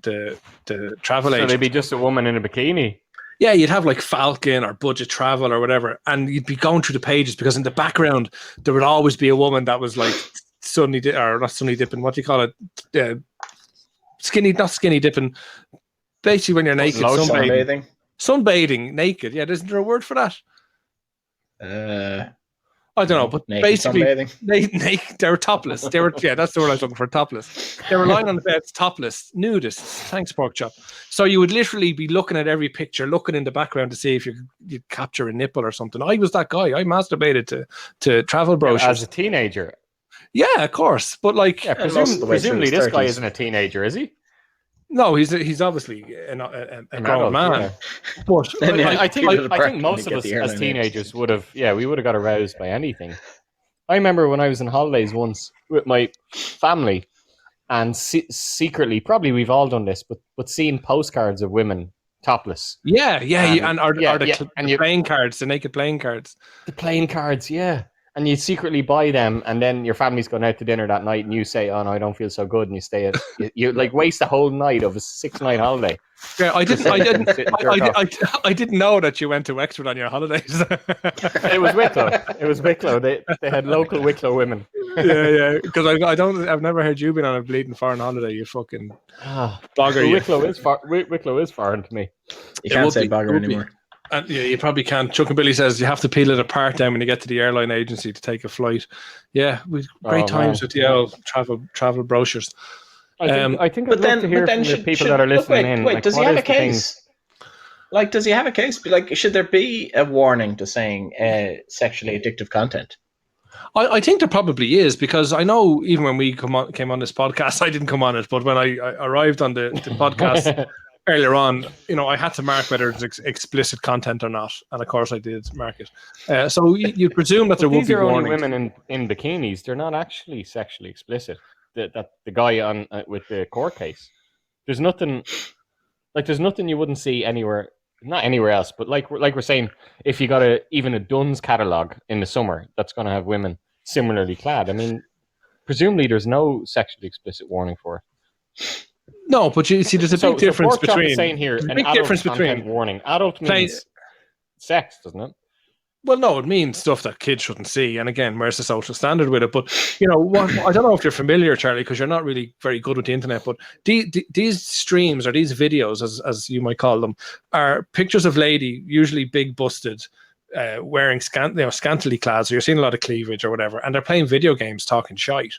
travel agent? So they'd be just a woman in a bikini. Yeah, you'd have like Falcon or Budget Travel or whatever, and you'd be going through the pages because in the background there would always be a woman that was like not sunny dipping. What do you call it? Not skinny dipping. Basically, when you're naked, sunbathing, naked. Yeah, isn't there a word for that? I don't know, but basically, they were topless. They were, that's the word I was looking for, topless. They were lying on the bed, topless, nudists. Thanks, pork chop. So you would literally be looking at every picture, looking in the background to see if you'd capture a nipple or something. I was that guy. I masturbated to travel brochures as a teenager. Yeah, of course, but like, presumably this guy isn't a teenager, is he? No, he's obviously a grown man. Yeah. But I think most of us as teenagers would have got aroused by anything. I remember when I was on holidays once with my family, and secretly, probably we've all done this, but seeing postcards of women topless. Yeah, and the playing cards, the naked playing cards. The playing cards, yeah. And you secretly buy them, and then your family's going out to dinner that night, and you say, "Oh no, I don't feel so good," and you stay at you like waste a whole night of a 6-night holiday. Yeah, I didn't know that you went to Wexford on your holidays. It was Wicklow. They had local Wicklow women. Yeah, because I've never heard you been on a bleeding foreign holiday. You fucking bogger. Wicklow is foreign to me. You can't say bogger anymore. And yeah, you probably can't. Chuck and Billy says you have to peel it apart then when you get to the airline agency to take a flight. Yeah, we great times with the old travel brochures. I think I'd love to hear from the people that are listening in. Wait, does he have a case? Like, does he have a case? Like, should there be a warning to saying sexually addictive content? I think there probably is, because I know even when we came on this podcast, I didn't come on it, but when I arrived on the podcast earlier on, I had to mark whether it's explicit content or not, and of course I did mark it. So you presume that there would be warnings. These are only women in bikinis. They're not actually sexually explicit. That the guy on with the court case. There's nothing you wouldn't see anywhere, not anywhere else. But like we're saying, if you got even a Dunn's catalogue in the summer, that's going to have women similarly clad. I mean, presumably there's no sexually explicit warning for it. No, but you see, there's a big difference between saying here an adult content warning. Adult means sex, doesn't it? Well, no, it means stuff that kids shouldn't see. And again, where's the social standard with it? But I don't know if you're familiar, Charlie, because you're not really very good with the internet. But these streams or these videos, as you might call them, are pictures of lady, usually big busted, wearing scantily clad. So you're seeing a lot of cleavage or whatever, and they're playing video games, talking shite,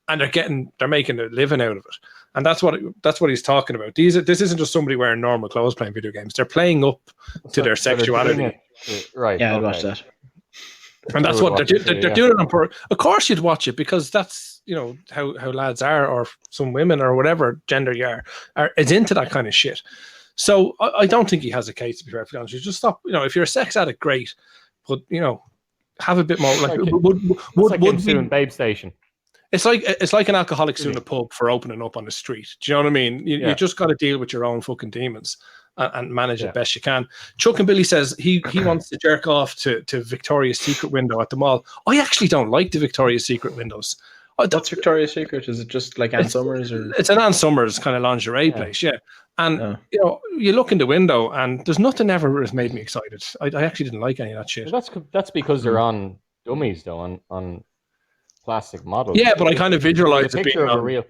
and they're making a living out of it. And that's what he's talking about. This isn't just somebody wearing normal clothes playing video games. They're playing up to their sexuality. Right. Yeah, I watched that. And that's what they're doing it on purpose. Of course, you'd watch it because that's how lads are, or some women, or whatever gender you are is into that kind of shit. So I don't think he has a case, to be perfectly honest. You just stop. If you're a sex addict, great, but have a bit more. Like would soon Babe Station. It's like an alcoholic suing a pub for opening up on the street. Do you know what I mean? You just got to deal with your own fucking demons and manage it best you can. Chuck and Billy says he wants to jerk off to Victoria's Secret window at the mall. I actually don't like the Victoria's Secret windows. What's Victoria's Secret? Is it just like Ann Summers? Or? It's an Ann Summers kind of lingerie place, yeah. And you look in the window and there's nothing ever has made me excited. I actually didn't like any of that shit. Well, that's because they're on dummies though, on plastic models. Yeah, but I kind of visualize it being on real.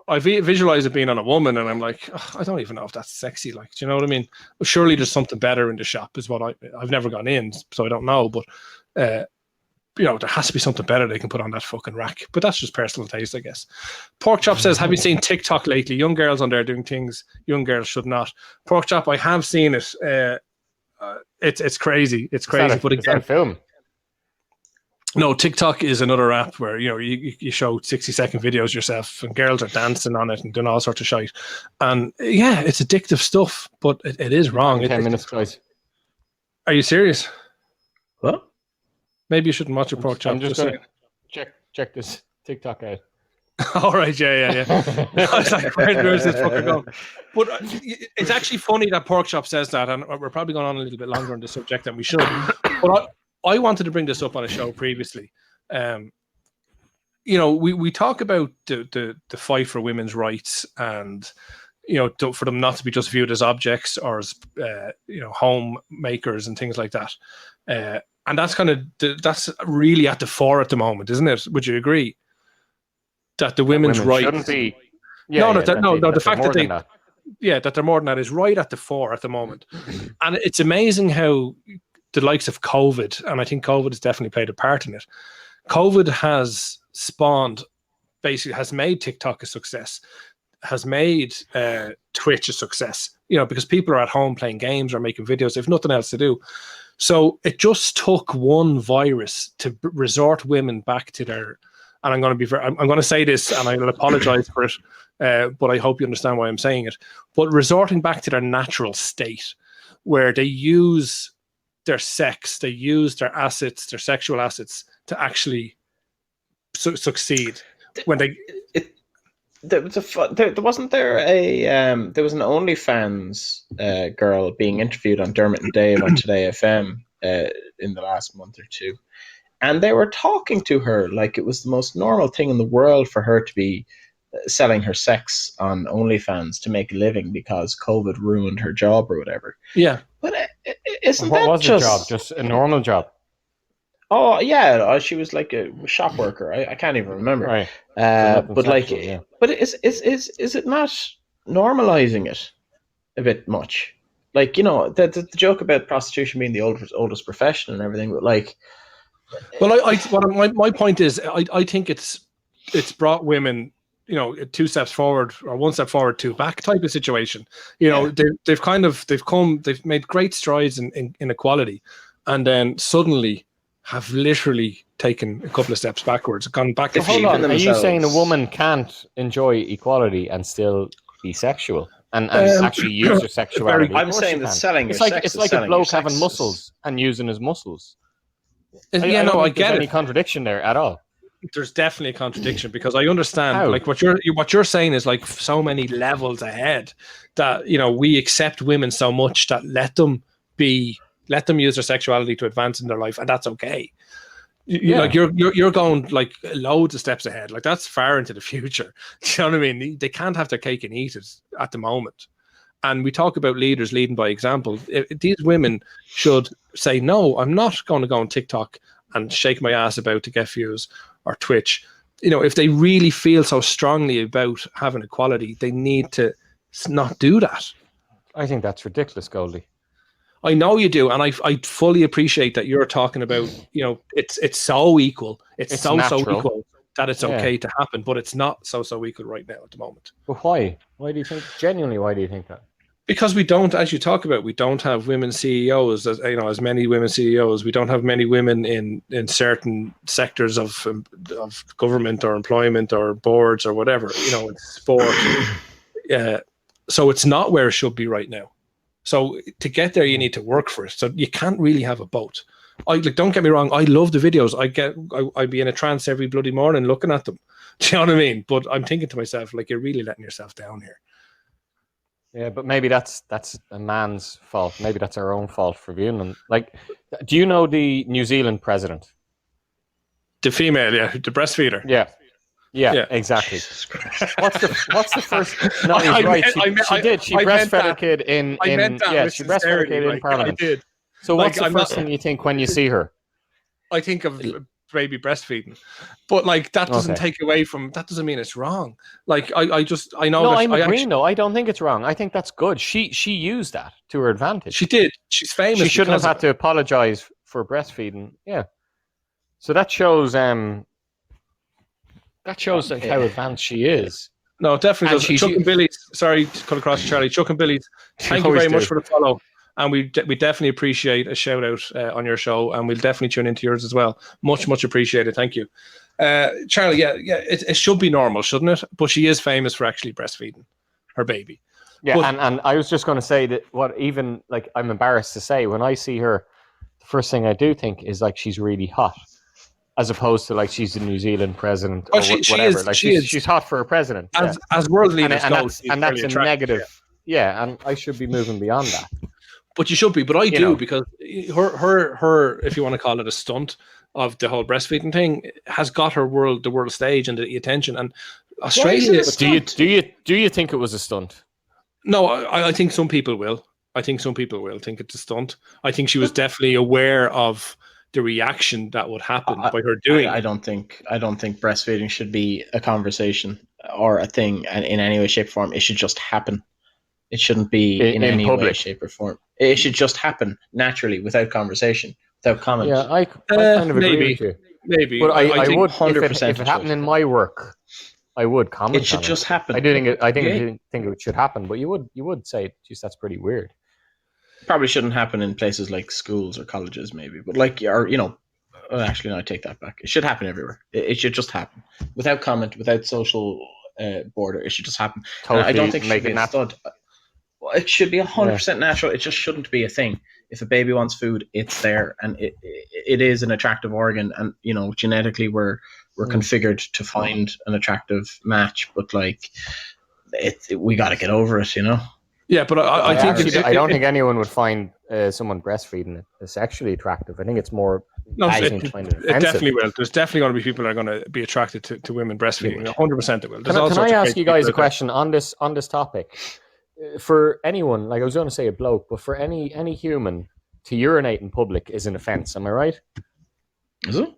I visualize it being on a woman, and I'm like, I don't even know if that's sexy. Like, do you know what I mean? Surely there's something better in the shop. Is what I've never gone in, so I don't know. But there has to be something better they can put on that fucking rack. But that's just personal taste, I guess. Pork Chop says, have you seen TikTok lately? Young girls on there doing things young girls should not. Pork Chop, I have seen it. It's crazy. It's crazy. But again, film. No, TikTok is another app where you show 60-second videos yourself, and girls are dancing on it and doing all sorts of shite. And yeah, it's addictive stuff, but it is wrong. 10 minutes, guys. Are you serious? What? Maybe you shouldn't watch a Pork Chop. I'm just going to check this TikTok out. All right, yeah. I was like, where's this fucker going? But it's actually funny that Pork Chop says that, and we're probably going on a little bit longer on the subject than we should. But I wanted to bring this up on a show previously. We talk about the fight for women's rights, and for them not to be just viewed as objects or as homemakers and things like that. And that's really at the fore at the moment, isn't it? Would you agree that the women's rights shouldn't be? The fact that they're more than that is right at the fore at the moment, and it's amazing how the likes of COVID, and I think COVID has definitely played a part in it. COVID has has made TikTok a success, has made Twitch a success, because people are at home playing games or making videos. They have nothing else to do. So it just took one virus to resort women back to their, and I'm going to say this, and I will apologize for it, but I hope you understand why I'm saying it, but resorting back to their natural state, where they use their sex, they use their assets, their sexual assets, to actually succeed. When there was an OnlyFans girl being interviewed on Dermot and Dave on Today FM in the last month or two, and they were talking to her like it was the most normal thing in the world for her to be selling her sex on OnlyFans to make a living because COVID ruined her job or whatever. Yeah. But isn't what that was the job? Just a normal job? Oh yeah, she was like a shop worker. I can't even remember. Right. But like, but is it not normalizing it a bit much? Like, the joke about prostitution being the oldest profession and everything, but like. Well, my point is, I think it's brought women, 2 steps forward or 1 step forward, 2 back type of situation. They've made great strides in equality, and then suddenly have literally taken a couple of steps backwards, gone back to hold on. Are you saying a woman can't enjoy equality and still be sexual and actually use her sexuality? I'm saying that selling your sex it's like a bloke having muscles and using his muscles. I get it. Any contradiction there at all? There's definitely a contradiction, because I understand. How? Like what you're saying is like so many levels ahead that we accept women so much that let them use their sexuality to advance in their life, and that's okay. You're going like loads of steps ahead. Like that's far into the future. Do you know what I mean? They can't have their cake and eat it at the moment. And we talk about leaders leading by example. These women should say, no, I'm not going to go on TikTok and shake my ass about to get views, or Twitch. If they really feel so strongly about having equality, they need to not do that. I think that's ridiculous, Goldie. I know you do, and I fully appreciate that you're talking about, it's so equal. It's so equal that it's okay to happen, but it's not so equal right now at the moment. But why? Why do you think, genuinely, why do you think that? Because we don't, as you talk about, we don't have women CEOs, as many women CEOs. We don't have many women in certain sectors of government or employment or boards or whatever, in sport. So it's not where it should be right now. So to get there, you need to work for it. So you can't really have a boat. Don't get me wrong. I love the videos. I'd be in a trance every bloody morning looking at them. Do you know what I mean? But I'm thinking to myself, you're really letting yourself down here. Yeah, but maybe that's a man's fault. Maybe that's our own fault for viewing them. Do you know the New Zealand president? The female, yeah, the breastfeeder. Yeah, exactly. What's the first? No, he's right. She did. She breastfed her kid in. She breastfed her kid in Parliament. I did. So what's the first thing you think when you see her? I think of baby breastfeeding, but that doesn't take away from that. Doesn't mean it's wrong. I know. No, I'm agreeing. No, I don't think it's wrong. I think that's good. She used that to her advantage. She did. She's famous. She shouldn't have had to apologize for breastfeeding. Yeah. So that shows. How advanced she is. No, definitely does. Chuck and Billy's. Sorry to cut across, Charlie. Chuck and Billy's. Thank you very much for the follow. And we definitely appreciate a shout out on your show, and we'll definitely tune into yours as well. Much, much appreciated. Thank you, Charlie. Yeah, it should be normal, shouldn't it? But she is famous for actually breastfeeding her baby. Yeah, and I was just going to say that I'm embarrassed to say, when I see her, the first thing I do think is she's really hot, as opposed to she's the New Zealand president or whatever. She's hot for a president. As world leaders go, and that's a negative. Yeah, and I should be moving beyond that. But you should be. But I do, because her, if you want to call it a stunt of the whole breastfeeding thing, has got her the world stage and the attention. And Australia. Do you think it was a stunt? No, I think some people will. I think some people will think it's a stunt. I think she was definitely aware of the reaction that would happen by her doing. I don't think breastfeeding should be a conversation or a thing in any way, shape, or form. It should just happen. It shouldn't be in any public way, shape, or form. It should just happen naturally, without conversation, without comment. Yeah, I kind of agree with you. Maybe, but I would 100%. If it happened in my work, I would comment. It should just happen. I didn't think it should happen, but you would say, "Geez, that's pretty weird." Probably shouldn't happen in places like schools or colleges, maybe. But actually, no, I take that back. It should happen everywhere. It should just happen, without comment, without social border. It should just happen. Totally. I don't think it should be a stud. It should be 100% natural. It just shouldn't be a thing. If a baby wants food, it's there, and it is an attractive organ, and genetically we're configured to find an attractive match. But we got to get over it, Yeah, but I think I don't think anyone would find someone breastfeeding sexually attractive. I think it's more. No, it definitely will. There's definitely going to be people that are going to be attracted to women breastfeeding. 100% it will. Can I ask you guys a question on this topic? For anyone, I was going to say a bloke, but for any human to urinate in public is an offence. Am I right? Is it?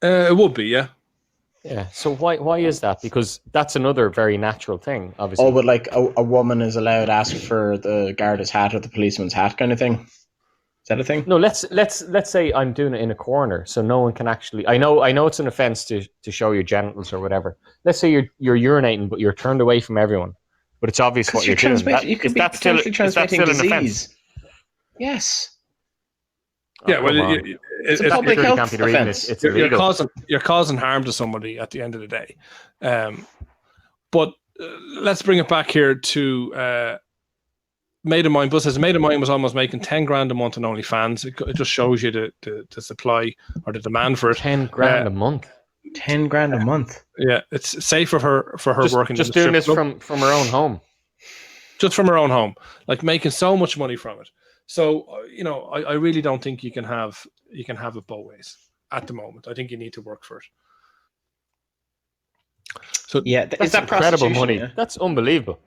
It would be, yeah. Yeah. So why is that? Because that's another very natural thing, obviously. Oh, but a woman is allowed to ask for the guard's hat or the policeman's hat, kind of thing. Is that a thing? No. Let's say I'm doing it in a corner, so no one can actually. I know it's an offence to show your genitals or whatever. Let's say you're urinating, but you're turned away from everyone. But it's obvious what you're doing. You could be potentially transmitting disease. Yes. Yeah, well, it's a public health offence. It's illegal. You're causing harm to somebody at the end of the day. But let's bring it back here to Made of Mine. Bus says Made of Mine was almost making 10 grand a month on OnlyFans. It just shows you the supply or the demand for it. 10 grand a month. 10 grand a month. Yeah, it's safe for her working. Just doing this from her own home. Just from her own home, making so much money from it. So I really don't think you can have it both ways at the moment. I think you need to work for it. So yeah, that's incredible money. Yeah? That's unbelievable.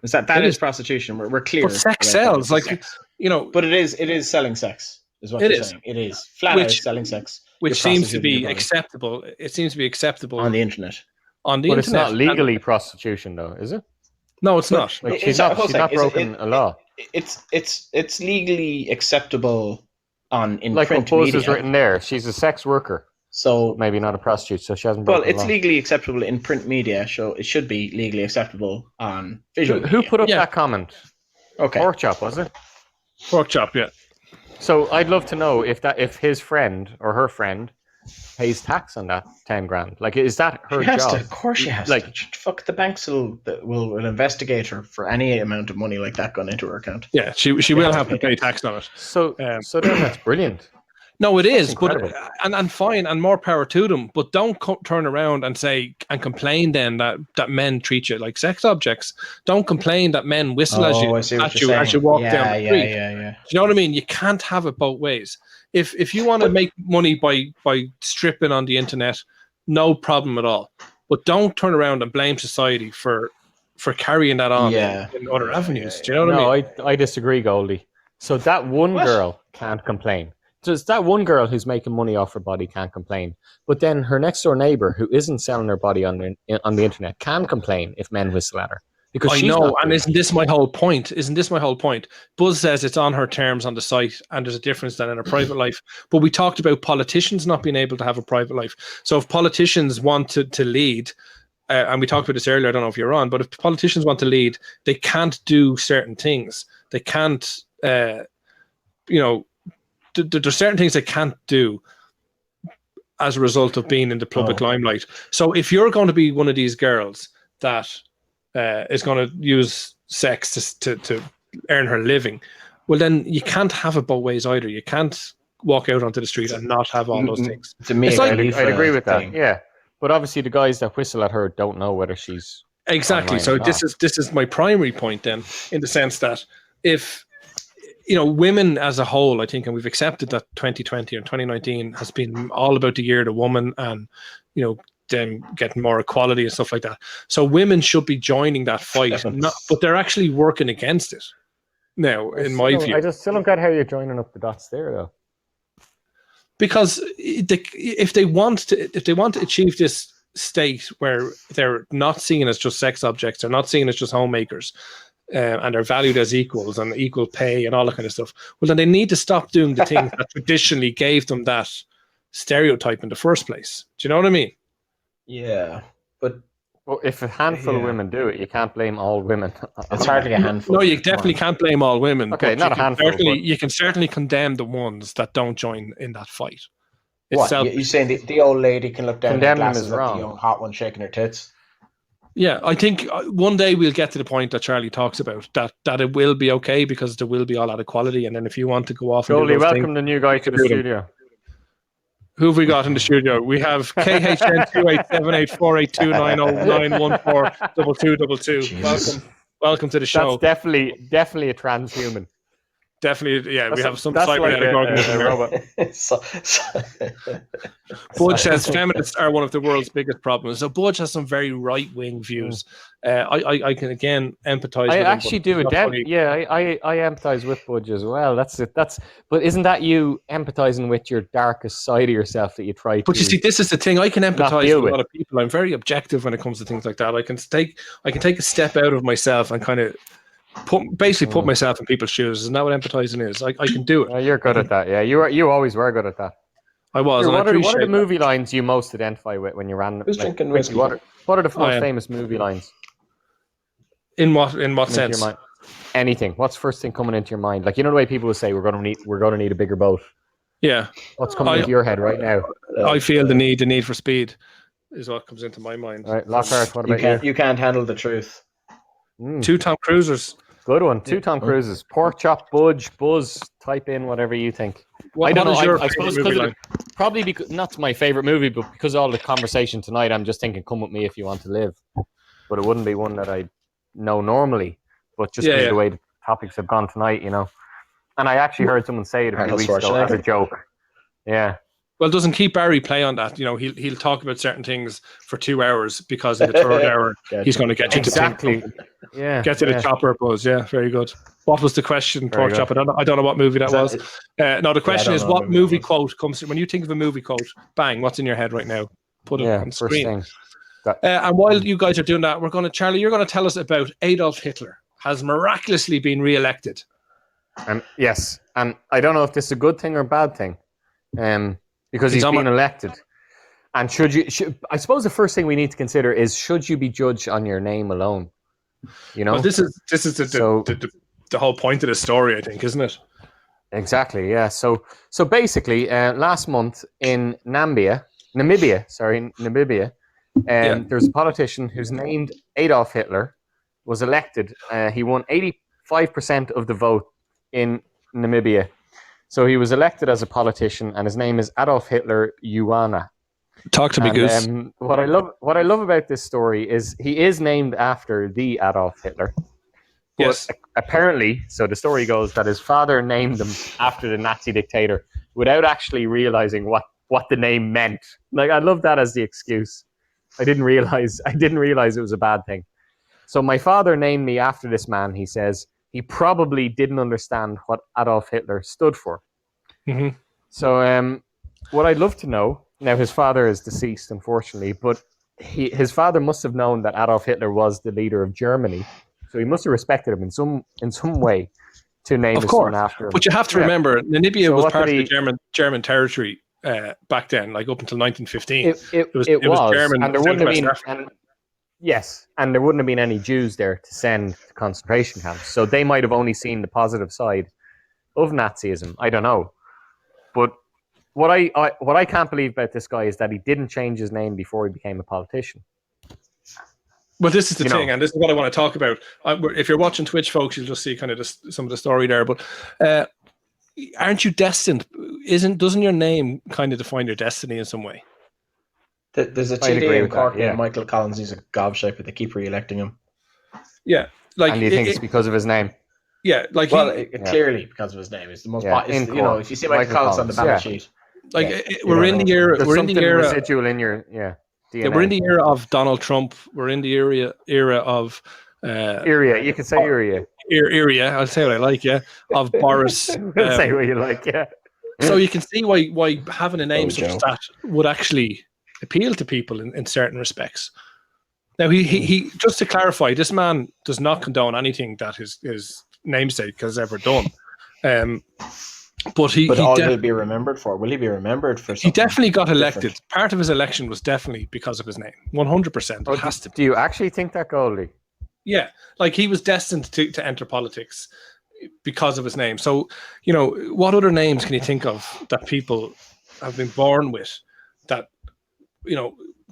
Is that is prostitution? We're clear. But sex sells, But it is selling sex. Is what you're saying. It is flat out selling sex. Which seems to be acceptable. It seems to be acceptable on the internet. But it's not legally prostitution, though, is it? No, it's not. She's not broken a law. It's legally acceptable in print media. Like what is written there. She's a sex worker. So maybe not a prostitute. So she hasn't. Well, it's legally acceptable in print media. So it should be legally acceptable on visual. Who put up that comment? Okay. Pork chop, was it? Pork chop, yeah. So I'd love to know if his friend or her friend pays tax on that 10 grand. Like, is that her She has job? to. Of course, she has Like, to. Fuck, the banks will investigate her for any amount of money like that going into her account. Yeah, she will have to pay tax on it. so then that's brilliant. No, it is, but incredible. and fine, and more power to them. But don't turn around and say and complain then that men treat you like sex objects. Don't complain that men whistle I see what you're as you saying. walk down the street. Yeah. Do you know what I mean? You can't have it both ways. If you want to make money by stripping on the internet, no problem at all. But don't turn around and blame society for carrying that on in other avenues. Do you know what I mean? No, I disagree, Goldie. So that one girl can't complain. Just that one girl who's making money off her body can't complain. But then her next door neighbor who isn't selling her body on the internet can complain if men whistle at her. Because I know, and isn't this my whole point? Buzz says it's on her terms on the site, and there's a difference than in her private life. But we talked about politicians not being able to have a private life. So if politicians want to lead, and we talked about this earlier, I don't know if you're on, but if politicians want to lead, they can't do certain things. They can't, there's certain things they can't do as a result of being in the public limelight. So if you're going to be one of these girls that is going to use sex to earn her living, well, then you can't have it both ways either. You can't walk out onto the street and not have all those things. To me, I'd agree with that. Yeah, but obviously the guys that whistle at her don't know whether she's exactly. So this is my primary point then, in the sense that if women as a whole, I think, and we've accepted that 2020 and 2019 has been all about the year of the woman, and them getting more equality and stuff like that. So women should be joining that fight, but they're actually working against it now, in my view. I just still don't get how you're joining up the dots there, though. Because if they want to achieve this state where they're not seen as just sex objects, they're not seen as just homemakers, and they're valued as equals and equal pay and all that kind of stuff, well, then they need to stop doing the things that traditionally gave them that stereotype in the first place. Do you know what I mean? Yeah, but if a handful of women do it, you can't blame all women. It's hardly a handful. No, you definitely can't blame all women. Okay, not a handful. You can certainly condemn the ones that don't join in that fight. What? You're saying the old lady can look down the glasses at the young hot one shaking her tits? Yeah, I think one day we'll get to the point that Charlie talks about, that it will be okay because there will be all that equality. And then if you want to go off and Goldie, welcome the new guy to the studio. Who have we got in the studio? We have KHN 2878482901422222. Welcome to the show. That's definitely a transhuman. Definitely, yeah. We have some cybernetic organism. Robot. Budge says feminists are one of the world's biggest problems. So Budge has some very right-wing views. I can again empathize. I with actually him, do it. I empathize with Budge as well. That's it. But isn't that you empathizing with your darkest side of yourself that you try to? But you see, this is the thing. I can empathize with a lot of people. I'm very objective when it comes to things like that. I can take a step out of myself and kind of put myself in people's shoes. Isn't that what empathizing is? I can do it. You're good at that. Yeah, you always were good at that. I was. What are the movie lines you most identify with when you ran? Who's drinking whiskey? What are the most famous movie lines? In what sense? Anything. What's first thing coming into your mind? Like, the way people will say we're going to need a bigger boat. Yeah. What's coming into your head right now? I feel the need for speed is what comes into my mind. All right, Lockhart, what about you? You can't handle the truth. 2 Tom Cruisers. Good one. 2 Tom Cruises. Pork chop, Budge, Buzz. Type in whatever you think. I don't know. I suppose probably because not my favorite movie, but because of all the conversation tonight, I'm just thinking, "Come with me if you want to live." But it wouldn't be one that I know normally. But just because of the way the topics have gone tonight, And I actually heard someone say it a few weeks ago as a joke. Yeah. Well, doesn't Keith Barry play on that? He'll talk about certain things for 2 hours because in the third hour he's going to get you to think. Get to the chopper, Buzz. Yeah, very good. What was the question? Pork chop. I don't know what movie that was. No, the question is what movie quote comes to, when you think of a movie quote? Bang! What's in your head right now? Put it on the screen. And while you guys are doing that, Charlie, you're going to tell us about Adolf Hitler has miraculously been re-elected. Yes, and I don't know if this is a good thing or a bad thing. Because he's been elected. And I suppose the first thing we need to consider is, should you be judged on your name alone? Well, this is the the whole point of the story, I think, isn't it? Exactly, yeah. So basically, last month in Namibia, there's a politician who's named Adolf Hitler, was elected. He won 85% of the vote in Namibia. So he was elected as a politician, and his name is Adolf Hitler Yuana. Talk to me, Goose. What I love about this story is he is named after the Adolf Hitler. But Yes. apparently, so the story goes that his father named him after the Nazi dictator without actually realizing what the name meant. Like, I love that as the excuse. I didn't realize it was a bad thing. So my father named me after this man, he says. He probably didn't understand what Adolf Hitler stood for. Mm-hmm. So what I'd love to know, now his father is deceased, unfortunately, but his father must have known that Adolf Hitler was the leader of Germany. So he must have respected him in some way to name his son after him. But you have to remember, Namibia was part of the German territory back then, like up until 1915. It was German, and there wouldn't have been. And there wouldn't have been any Jews there to send to concentration camps. So they might have only seen the positive side of Nazism. I don't know, but what I can't believe about this guy is that he didn't change his name before he became a politician. Well, this is the thing, and this is what I want to talk about. If you're watching Twitch, folks, you'll just see kind of some of the story there. But aren't you destined? Doesn't your name kind of define your destiny in some way? There's a TD in Cork named Michael Collins. He's a gobshite, but they keep re-electing him. Yeah, and do you think it's because of his name? Yeah, like clearly because of his name. It's the most. If you see Michael Collins on the ballot sheet, we're in the era. We're in the era residual in your DNA. Yeah, we're in the era of Donald Trump. We're in the era of area. You can say area. Area. I'll say what I like. Yeah, of Boris. Say what you like. Yeah. So you can see why having a name such as that would actually appeal to people in certain respects. Now, he just to clarify, this man does not condone anything that his namesake has ever done. But he'll be remembered for. Will he be remembered for something? He definitely got elected. Different? Part of his election was definitely because of his name. 100%. It has to be. Do you actually think that, Goldie? Yeah, like he was destined to enter politics because of his name. So, what other names can you think of that people have been born with that,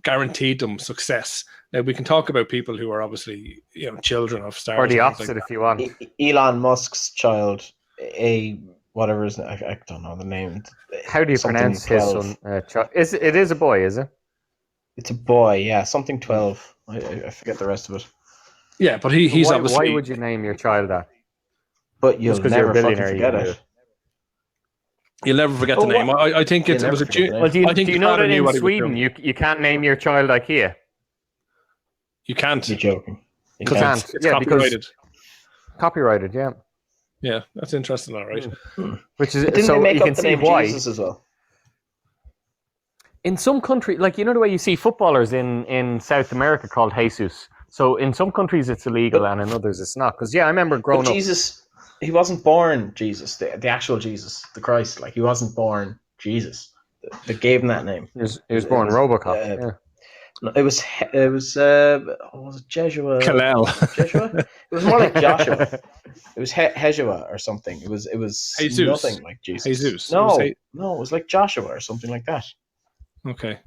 guaranteed them success? Now, we can talk about people who are obviously, children of stars. Or the opposite, if you want. Elon Musk's child, whatever is, I don't know the name. How do you pronounce 12. His son? It is a boy, is it? It's a boy, yeah. Something 12. I forget the rest of it. Yeah, but he's obviously. Why would you name your child that? But you'll never fucking forget it. You'll never forget the name. I think it was a. Well, do you know that in Sweden you can't name your child IKEA? You can't. You're joking. You can't. It's copyrighted. Copyrighted, yeah. Yeah, that's interesting, all right. Which is so you can see why. Jesus as well. In some countries, like the way you see footballers in South America called Jesus. So in some countries it's illegal and in others it's not. Because I remember growing up. Jesus, he wasn't born Jesus, the actual Jesus, the Christ. Like he wasn't born Jesus. They gave him that name. He was born RoboCop. Yeah. It was was it Jeshua? Kalel. Jeshua? It was more like Joshua. It was Heshua or something. It was Jesus. Nothing like Jesus. Jesus. No, it was like Joshua or something like that. Okay.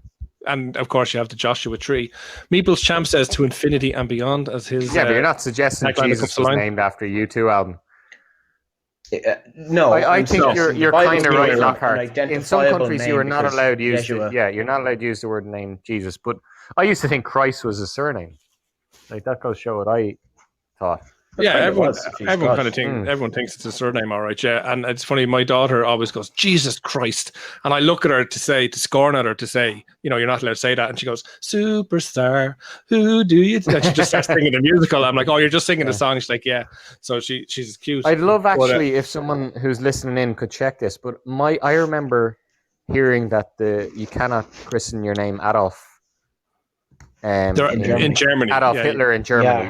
And of course you have the Joshua tree. Meeple's Champ says to infinity and beyond as his. Yeah, but you're not suggesting Jesus was named after U2 album. No, I think you're kind of right, Lockhart. In some countries, you are not allowed to use. You're not allowed to use the word name Jesus. But I used to think Christ was a surname. Like that goes to show what I thought. Yeah, everyone kind of thinks everyone thinks it's a surname, all right. Yeah, and it's funny. My daughter always goes Jesus Christ, and I look at her to scorn at her to say, you're not allowed to say that, and she goes superstar. Who do you? And she just starts singing the musical. I'm like, oh, you're just singing the song. She's like, yeah. So she's cute. I'd love actually if someone who's listening in could check this, but I remember hearing that you cannot christen your name Adolf. In Germany. Adolf Hitler in Germany,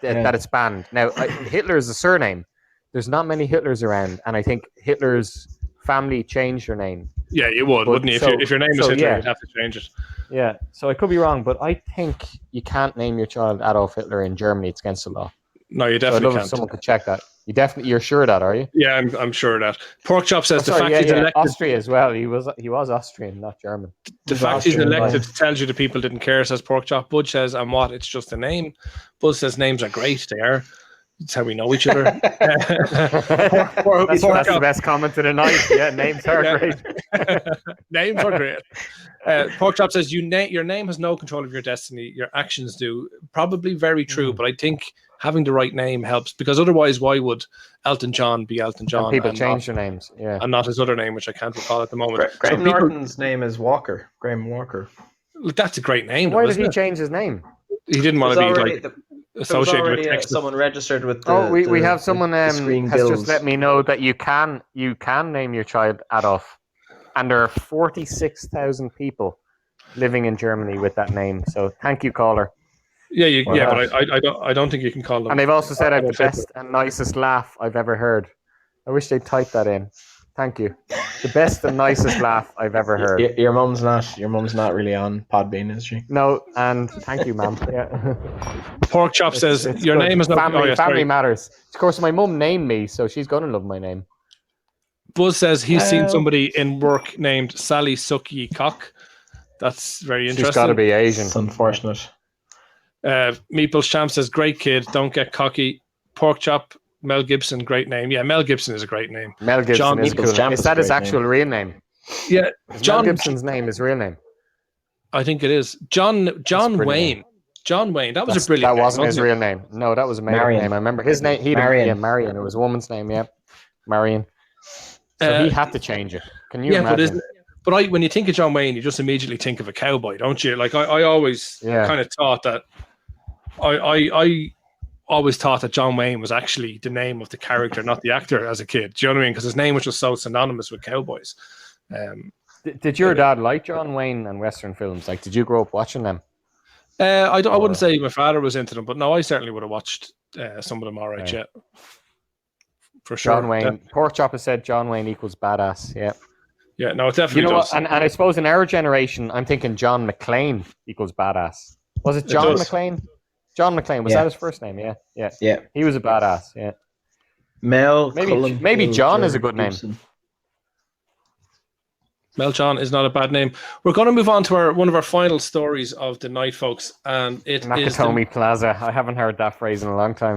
that it's banned. Now, Hitler is a surname. There's not many Hitlers around, and I think Hitler's family changed their name. Yeah, you would, wouldn't you? If your name is Hitler, you'd have to change it. Yeah, so I could be wrong, but I think you can't name your child Adolf Hitler in Germany. It's against the law. No, you So I'd definitely love if can't. someone could check that. You're sure of that, are you? Yeah, I'm sure of that. Pork Chop says He's elected. Austria as well. He was Austrian, not German. The fact he's elected tells you the people didn't care, says Pork Chop. Budge says, and what? It's just a name. Buzz says names are great. They are. That's how we know each other. That's the best comment of the night. Yeah, names are great. Names are great. Pork Chop says, your name has no control of your destiny. Your actions do. Probably very true, but I think having the right name helps, because otherwise, why would Elton John be Elton John? And people change their names, and not his other name, which I can't recall at the moment. Graham Norton's name is Walker. Graham Walker. Look, that's a great name. Why did he change his name? He didn't want to be associated with someone registered with. We have someone has Guilds. just let me know that you can name your child Adolf, and there are 46,000 people living in Germany with that name. So thank you, caller. Yeah, but I don't think you can call them. And they've also said I have the best and nicest laugh I've ever heard. I wish they'd type that in. Thank you. The best and nicest laugh I've ever heard. Your mum's not really on Podbean, is she? No, and thank you, ma'am. Yeah. Pork Chop says your good. name is not family matters. Of course, my mum named me, so she's gonna love my name. Buzz says he's seen somebody in work named Sally Sucky Cock. That's very interesting. She's got to be Asian. It's unfortunate. Meeple Champ says great kid, don't get cocky. Pork Chop, Mel Gibson, great name. Yeah, Mel Gibson is a great name. Mel Gibson is cool. Is that his actual real name? Yeah, Mel Gibson's name is real name. I think it is. John Wayne. John Wayne. That was a brilliant name. That wasn't his real name. No, that was a made-up name. I remember his name. Marion. Marion. It was a woman's name. Yeah, Marion. So he had to change it. Can you imagine? But when you think of John Wayne, you just immediately think of a cowboy, don't you? Like I always kind of thought that. I always thought that John Wayne was actually the name of the character, not the actor, as a kid. Do you know what I mean? Because his name was just so synonymous with cowboys. Did your dad like John Wayne and Western films? Like, did you grow up watching them? I wouldn't say my father was into them, but no, I certainly would have watched some of them. All right, yeah, for sure. John Wayne. Pork Chop has said John Wayne equals badass. Yeah. Yeah, no, it definitely you know does. What? And I suppose in our generation, I'm thinking John McClane equals badass. Was it John McClane? John McClane, was that his first name? Yeah. He was a badass, yeah. Maybe John is a good name. Mel John is not a bad name. We're going to move on to one of our final stories of the night, folks, and it Nakatomi Plaza. I haven't heard that phrase in a long time.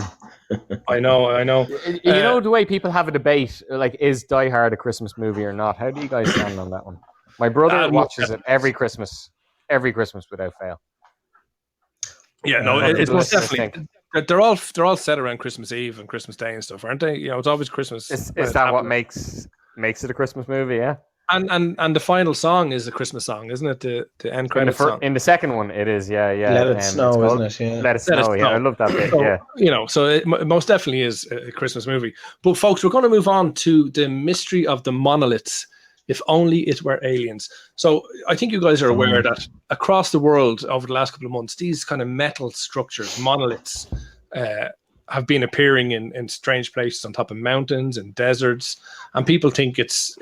I know. You know the way people have a debate, like, is Die Hard a Christmas movie or not? How do you guys stand on that one? My brother watches it every Christmas without fail. Yeah, no, it's most definitely. They're all set around Christmas Eve and Christmas Day and stuff, aren't they? You know, it's always Christmas. Is that what makes it a Christmas movie? Yeah. And the final song is a Christmas song, isn't it? The end credit song. In the second one, it is. Yeah. Let it snow, isn't it? Yeah. Let it snow. Yeah, I love that bit. So, yeah. You know, so it most definitely is a Christmas movie. But folks, we're going to move on to the mystery of the monoliths. If only it were aliens. So I think you guys are aware that across the world over the last couple of months, these kind of metal structures, monoliths, have been appearing in strange places on top of mountains and deserts, and people think it's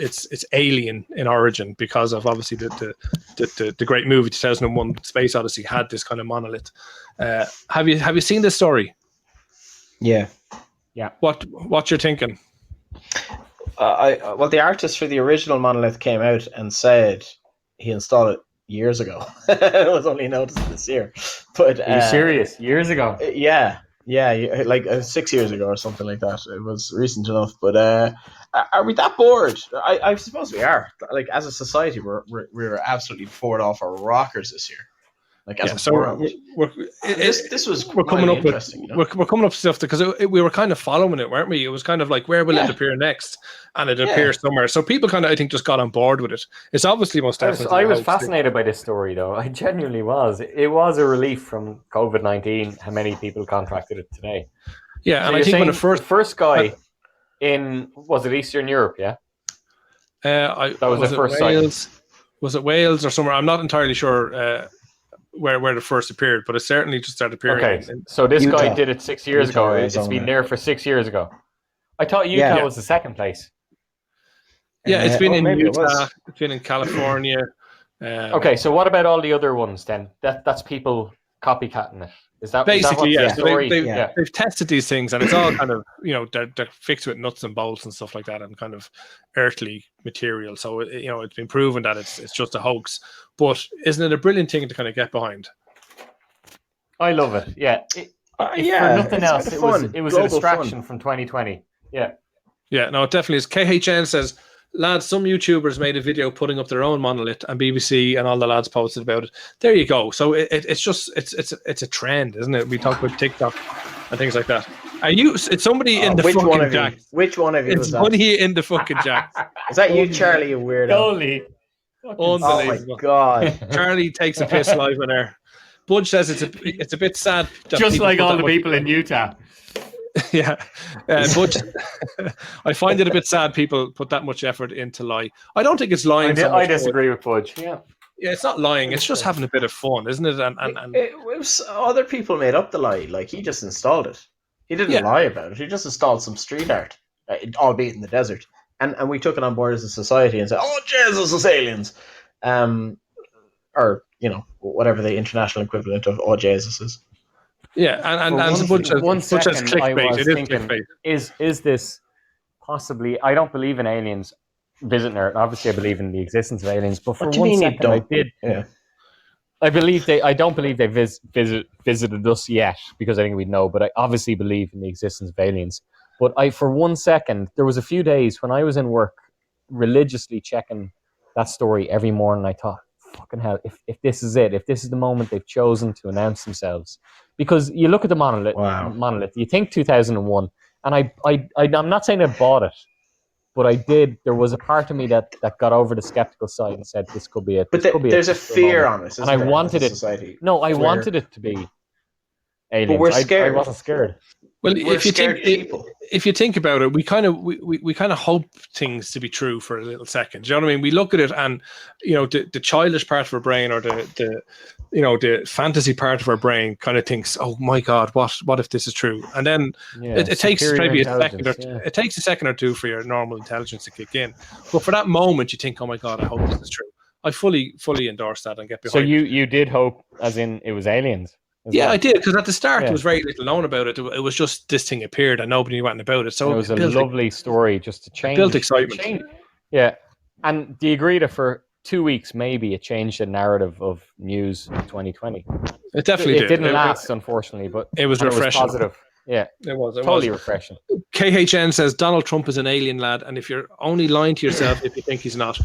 alien in origin because of obviously the great movie 2001 Space Odyssey had this kind of monolith. Have you seen this story? Yeah. What you're thinking? Well, the artist for the original monolith came out and said he installed it years ago. It was only noticed this year. But are you serious? Years ago? Yeah, like 6 years ago or something like that. It was recent enough. But are we that bored? I suppose we are. Like, as a society, we're absolutely bored off our rockers this year. Like, as a world. We're coming up with we're coming up with stuff because we were kind of following it, weren't we? It was kind of like, where will it appear next? And it appears somewhere. So people kind of, I think, just got on board with it. It's obviously most definitely. I was fascinated by this story, though. I genuinely was. It was a relief from COVID-19 how many people contracted it today. Yeah, so and I think when the first guy was it Eastern Europe? Yeah. That was the first Wales. Was it Wales or somewhere? I'm not entirely sure. Where the first appeared, but it certainly just started appearing. Okay, so this guy did it 6 years ago. It's been there for 6 years ago. I thought Utah was the second place. Yeah, it's been in Utah. It's been in California. Okay, so what about all the other ones then? That's people copycatting it. Basically, yeah. So story? they've tested these things, and it's all kind of, they're fixed with nuts and bolts and stuff like that, and kind of earthly material. So it's been proven that it's just a hoax. But isn't it a brilliant thing to kind of get behind? I love it. Yeah. For nothing else, it was a distraction from 2020. Yeah. Yeah. No, it definitely is. KHN says, lads, some YouTubers made a video putting up their own monolith, and BBC and all the lads posted about it. There you go. So it's just it's a trend, isn't it? We talk about TikTok and things like that. It's somebody in the fucking jack. Which one of you? It's somebody in the fucking jack. Is that you, Charlie? You weirdo. Goldie. Oh my god. Charlie takes a piss live on air. Budge says it's a bit sad. Just like all the people in Utah. Yeah, but I find it a bit sad people put that much effort into lie. I don't think it's lying. I disagree with Budge. Yeah, it's not lying. It's just having a bit of fun, isn't it? And it was other people made up the lie. Like, he just installed it. He didn't lie about it. He just installed some street art, albeit in the desert. And we took it on board as a society and said, "Oh Jesus, it's aliens," or whatever the international equivalent of "Oh Jesus" is. Yeah, and one second clickbait. I was thinking, clickbait. Is this possibly? I don't believe in aliens visiting Earth. Obviously, I believe in the existence of aliens. But for one second, I did. Yeah. I don't believe they visited us yet, because I think we'd know. But I obviously believe in the existence of aliens. But for one second, there was a few days when I was in work, religiously checking that story every morning. I thought, fucking hell, if this is it, if this is the moment they've chosen to announce themselves. Because you look at the monolith, you think 2001, and I'm not saying I bought it, but I did. There was a part of me that got over the skeptical side and said, this could be it. But there's a fear on it, and I wanted it. Society. No, I wanted it to be aliens. But we're scared. I wasn't scared. Well, if you think about it, we kind of hope things to be true for a little second. Do you know what I mean? We look at it, and the childish part of our brain, or the fantasy part of our brain, kind of thinks, "Oh my God, what if this is true?" And then it takes maybe a second, it takes a second or two for your normal intelligence to kick in. But for that moment, you think, "Oh my God, I hope this is true." I fully endorse that and get behind. So you did hope, as in it was aliens. Yeah, I did, because at the start there was very little known about it. It was just this thing appeared and nobody knew anything about it. So it was a lovely story just to change. Built excitement. Yeah. And do you agree that for 2 weeks, maybe it changed the narrative of news in 2020? It definitely did. It didn't last, unfortunately, but it was refreshing. It was positive. Yeah, it was totally refreshing. KHN says Donald Trump is an alien, lad, and if you're only lying to yourself if you think he's not.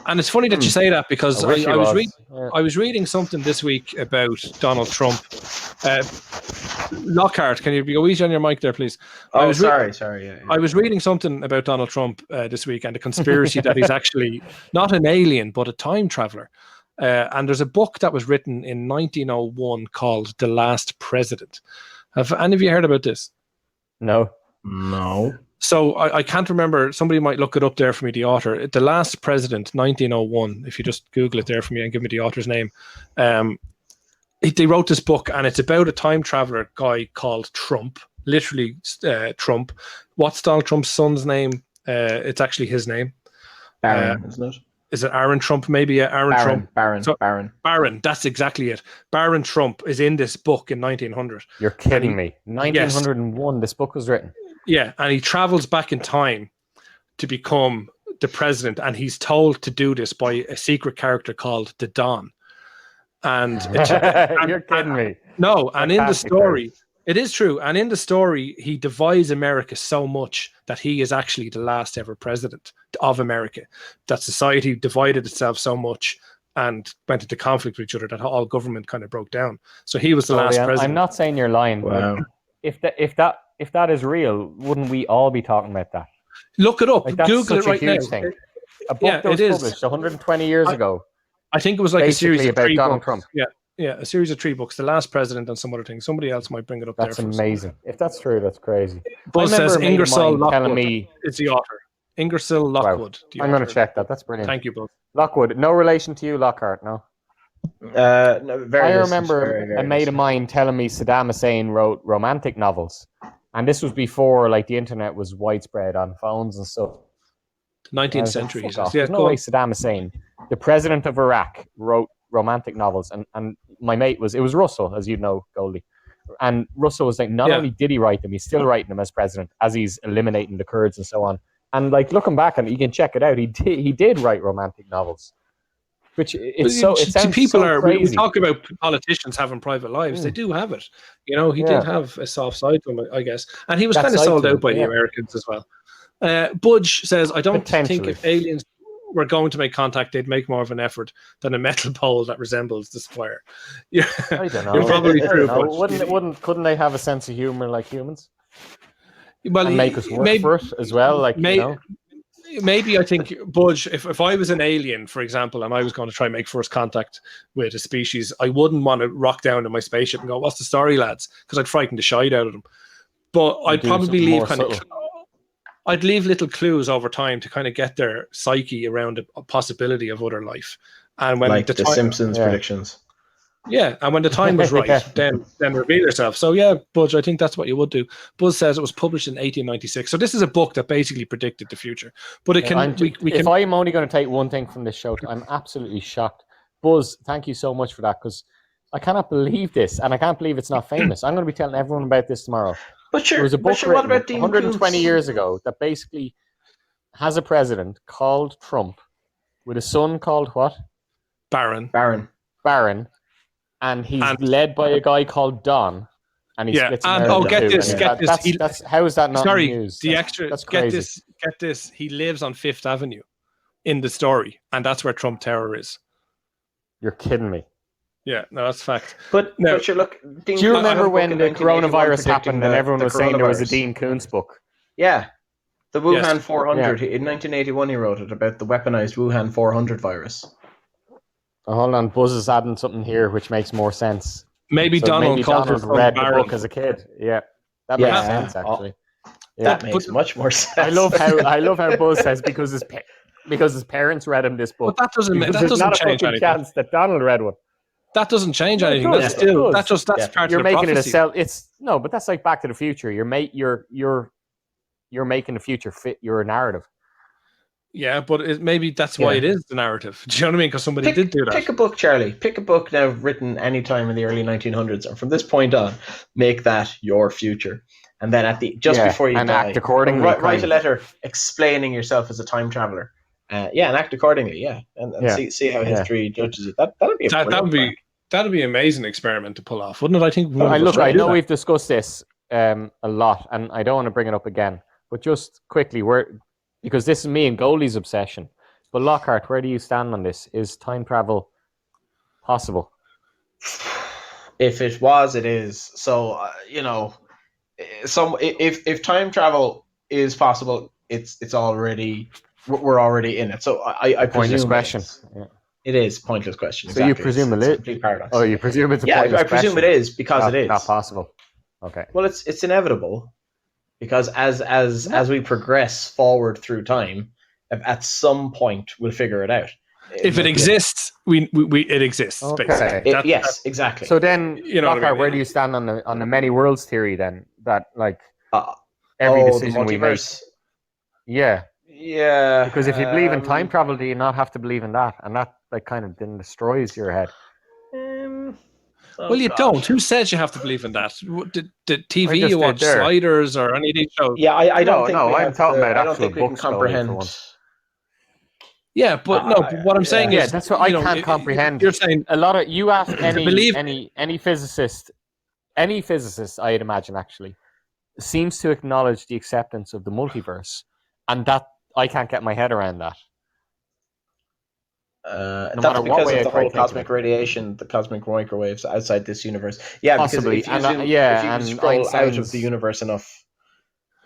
And it's funny that you say that, because I was reading something this week about Donald Trump. Lockhart, can you go easy on your mic there, please? Sorry. Yeah. I was reading something about Donald Trump this week, and the conspiracy that he's actually not an alien but a time traveler. And there's a book that was written in 1901 called The Last President. Have any of you heard about this? No. So I can't remember. Somebody might look it up there for me, the author. The Last President, 1901. If you just Google it there for me and give me the author's name. They wrote this book, and it's about a time traveler guy called Trump. Literally Trump. What's Donald Trump's son's name? It's actually his name. Barron, isn't it? Is it Aaron Trump? Maybe Aaron Trump. Barron. That's exactly it. Barron Trump is in this book in 1900. You're kidding me. 1901, this book was written. Yeah, and he travels back in time to become the president, and he's told to do this by a secret character called the Don. And you're kidding me. No, and in the story, it is true. And in the story, he divides America so much that he is actually the last ever president of America. That society divided itself so much and went into conflict with each other that all government kind of broke down. So he was the last president. I'm not saying you're lying. Wow. But if that is real, wouldn't we all be talking about that? Look it up. Like, that's Google such it right a huge now. thing. A book that was published 120 years ago. I think it was like a series of about 3 Donald books. Trump. Yeah, a series of 3 books. The Last President and some other things. Somebody else might bring it up. That's there. That's amazing. If that's true, that's crazy. Buzz says Ingersoll Lockwood telling me is the author. Ingersoll Lockwood. Wow. I'm going to check that. That's brilliant. Thank you, Buzz. Lockwood. No relation to you, Lockhart, no? No, I remember a mate of mine telling me Saddam Hussein wrote romantic novels. And this was before like the internet was widespread on phones and stuff. 19th century. There's no way Saddam Hussein, the president of Iraq, wrote romantic novels. And my mate it was Russell, as you know, Goldie. And Russell was like, not only did he write them, he's still writing them as president, as he's eliminating the Kurds and so on. And like looking back on it, you can check it out. He did write romantic novels, which it sounds people so are. crazy. We talk about politicians having private lives. They do have it. You know, he did have a soft side to him, I guess, and he was kind of sold out by the Americans as well. Budge says, "I don't think if aliens were going to make contact, they'd make more of an effort than a metal pole that resembles the Spire." Yeah, I don't know. You're probably true. Couldn't they have a sense of humor like humans? Well, and make us work for it as well, like maybe I think Budge, if I was an alien, for example, and I was going to try and make first contact with a species, I wouldn't want to rock down to my spaceship and go, "What's the story, lads?" Because I'd frighten the shite out of them. But I'd probably leave I'd leave little clues over time to kind of get their psyche around a possibility of other life. And when like the Simpsons predictions. Yeah, and when the time was right, then reveal yourself. So yeah, Budge, I think that's what you would do. Buzz says it was published in 1896. So this is a book that basically predicted the future. But it can. If I'm only going to take one thing from this show, I'm absolutely shocked. Buzz, thank you so much for that, because I cannot believe this, and I can't believe it's not famous. I'm going to be telling everyone about this tomorrow. But sure, there was a book written what about 120 years ago that basically has a president called Trump with a son called what? Barron. And he's led by a guy called Don, and he splits and get this. That's how is that not news? The extra. That's crazy. Get this. He lives on Fifth Avenue, in the story, and that's where Trump Tower is. You're kidding me. Yeah, no, that's fact. But sure, look. Do you remember when the coronavirus happened and everyone was saying there was a Dean Koontz book? Yeah, the Wuhan 400 in 1981. He wrote it about the weaponized Wuhan 400 virus. Oh, hold on, Buzz is adding something here which makes more sense. Maybe Donald read the book as a kid. Yeah, that makes sense actually. That makes much more sense. I love how Buzz says because his parents read him this book. But that doesn't change anything. Chance that Donald read one. That doesn't change anything. That's part you're of the making prophecy. But that's like Back to the Future. You're making the future fit your narrative. Yeah, but maybe that's why it is the narrative. Do you know what I mean? Because somebody did do that. Pick a book, Charlie. Pick a book now written any time in the early 1900s, and from this point on, make that your future. And then before you die, act accordingly. Write a letter explaining yourself as a time traveler. And act accordingly. Yeah, and see how history judges it. That'd be that'd be an amazing experiment to pull off, wouldn't it? I think. I know we've discussed this a lot, and I don't want to bring it up again. But just quickly, because this is me and Goldie's obsession. But Lockhart, where do you stand on this? Is time travel possible? If it was, it is. So if time travel is possible, it's already we're already in it. So I pointless presume question. It is pointless question. So you presume it is complete paradox. Oh, you presume it's a pointless I presume question. It is because it is not possible. Okay. Well, it's inevitable. Because as we progress forward through time, at some point we'll figure it out. If it exists, it exists. Okay. Basically. Yes, exactly. So then, Lockhart, where do you stand on the many worlds theory? Then that every decision we make. Yeah. Because if you believe in time travel, do you not have to believe in that? And that kind of then destroys your head. Well, you don't. Who says you have to believe in that? Did TV you watch Sliders or any of these shows? Yeah, I don't think I'm talking about I don't think we can comprehend. Yeah, but what I'm saying is that's what I can't comprehend. You're saying a lot of you ask any physicist, I'd imagine actually seems to acknowledge the acceptance of the multiverse, and that I can't get my head around that. That's because of the whole cosmic radiation, the cosmic microwaves outside this universe. Yeah, possibly. Because if you scroll out of the universe enough.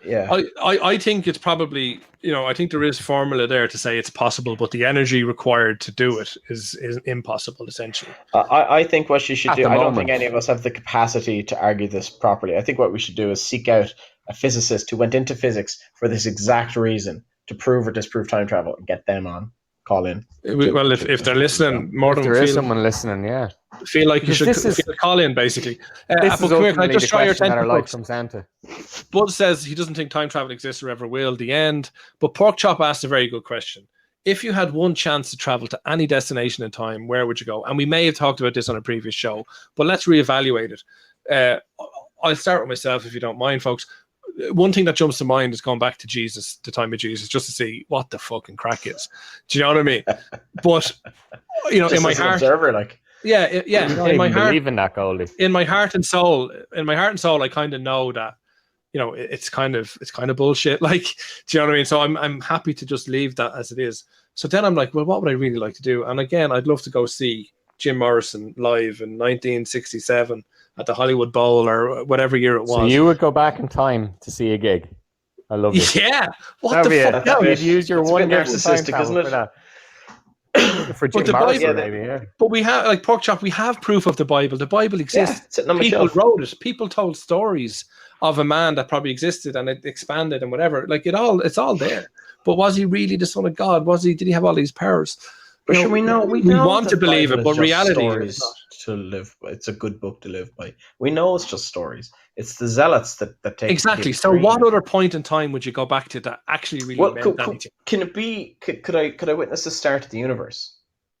Yeah, I think it's probably, I think there is formula there to say it's possible, but the energy required to do it is impossible, essentially. I think what you should do, I don't think any of us have the capacity to argue this properly. I think what we should do is seek out a physicist who went into physics for this exact reason, to prove or disprove time travel, and get them on. Call in. Well, if they're listening, more than there is someone listening, yeah. Feel like you should call in, basically. Apple, come here, can I just draw your attention? Bud says he doesn't think time travel exists or ever will. The end. But Pork Chop asked a very good question. If you had one chance to travel to any destination in time, where would you go? And we may have talked about this on a previous show, but let's reevaluate it. I'll start with myself if you don't mind, folks. One thing that jumps to mind is going back to Jesus, the time of Jesus, just to see what the fucking crack is. Do you know what I mean? But just in my as an heart, observer, like yeah, in my heart, believe in that, Goldie. In my heart and soul, I kind of know that it's kind of bullshit. Like, do you know what I mean? So I'm happy to just leave that as it is. So then I'm like, well, what would I really like to do? And again, I'd love to go see Jim Morrison live in 1967 at the Hollywood Bowl or whatever year it was. So you would go back in time to see a gig. I love it. Yeah. What the fuck? No, you'd use your one gift of time narcissistic, isn't it? for that. For Jim Morrison, maybe, yeah. But we have, like Pork Chop, we have proof of the Bible. The Bible exists. Yeah, people wrote it. People told stories of a man that probably existed and it expanded and whatever. Like it's all there. But was he really the son of God? Did he have all these powers? But we want to believe it, but reality is not to live. It's a good book to live by. We know it's just stories. It's the zealots that take exactly. So, what other point in time would you go back to that actually really meant anything? Can it be? Could I witness the start of the universe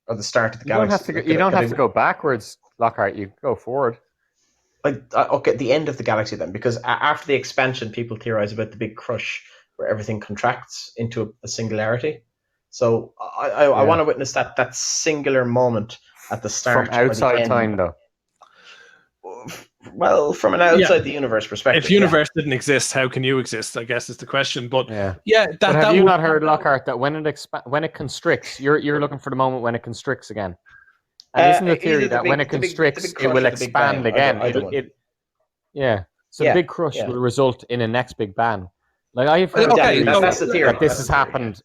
or the start of the galaxy? You don't have to go backwards, Lockhart. You go forward. Okay, the end of the galaxy then, because after the expansion, people theorize about the big crush where everything contracts into a singularity. So I want to witness that singular moment at the start. From outside time, though. Well, from an outside the universe perspective. If universe didn't exist, how can you exist? I guess is the question. But but have you not heard, Lockhart, that when it constricts, you're looking for the moment when it constricts again? And isn't the theory that when it constricts, it will expand again? So the big crush will result in a next big bang. Like I've heard that's the theory. That this has happened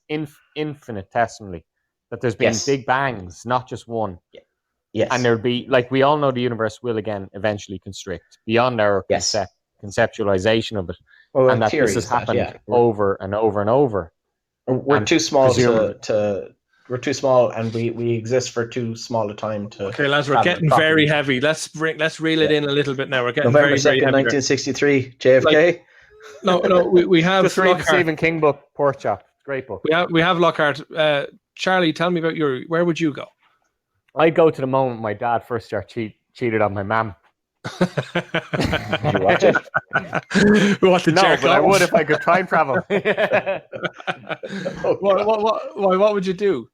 infinitesimally. That there's been big bangs, not just one. Yes. And there'll be, like, we all know the universe will again eventually constrict beyond our conceptualization of it. Well, and that this has happened over and over and over. We're too small we're too small, and we exist for too small a time to. Okay, lads, we're getting very heavy. Let's reel it in a little bit now. We're getting November very 2nd, 1963, JFK. We have just read the Stephen King book, Pork Chop. Great book. We have Lockhart. Charlie, tell me about where would you go? I'd go to the moment my dad first cheated on my mum. You watch it? But I would if I could time travel. What would you do?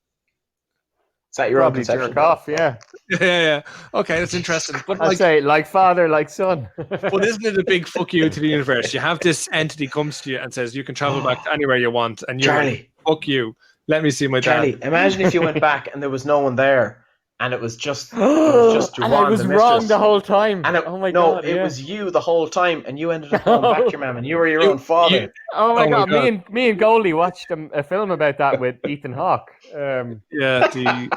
Is that your own conception? Jerk off, yeah. Yeah. Okay, that's interesting. But I'd say like father, like son. But isn't it a big fuck you to the universe? You have this entity comes to you and says you can travel back to anywhere you want, and you're like, fuck you. Let me see my Charlie, dad. Imagine if you went back and there was no one there. And it was just and I was wrong the whole time. And it was you the whole time, and you ended up going back to your mum, and you were your own father. Oh my god! Me and Goldie watched a film about that with Ethan Hawke. The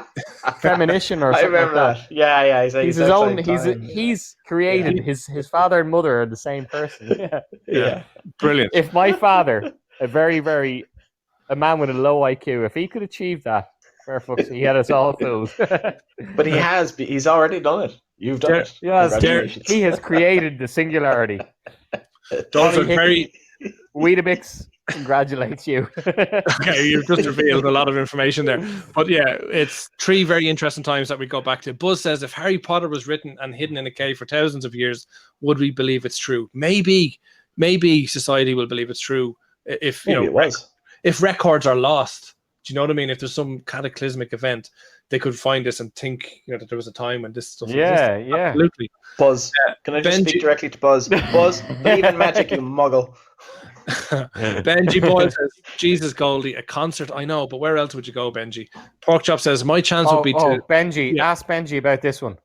Premonition or something. I remember like that. Yeah. He's his own. He's created his father and mother are the same person. Yeah. Brilliant. If my father, a man with a low IQ, if he could achieve that. He had us all fooled. But he's already done it. You've done it. Yes, he has created the singularity. Those are very... Weetabix congratulates you. Okay, you've just revealed a lot of information there. But yeah, it's 3 very interesting times that we go back to. Buzz says, if Harry Potter was written and hidden in a cave for thousands of years, would we believe it's true? Maybe society will believe it's true if if records are lost. Do you know what I mean? If there's some cataclysmic event, they could find this and think that there was a time when this stuff existed. Yeah. Absolutely. Buzz, can I just speak directly to Buzz? Buzz, believe in magic, you muggle. Benji Boyle says, Jesus, Goldie, a concert. I know, but where else would you go, Benji? Pork Chop says, my chance would be to... Benji, ask Benji about this one.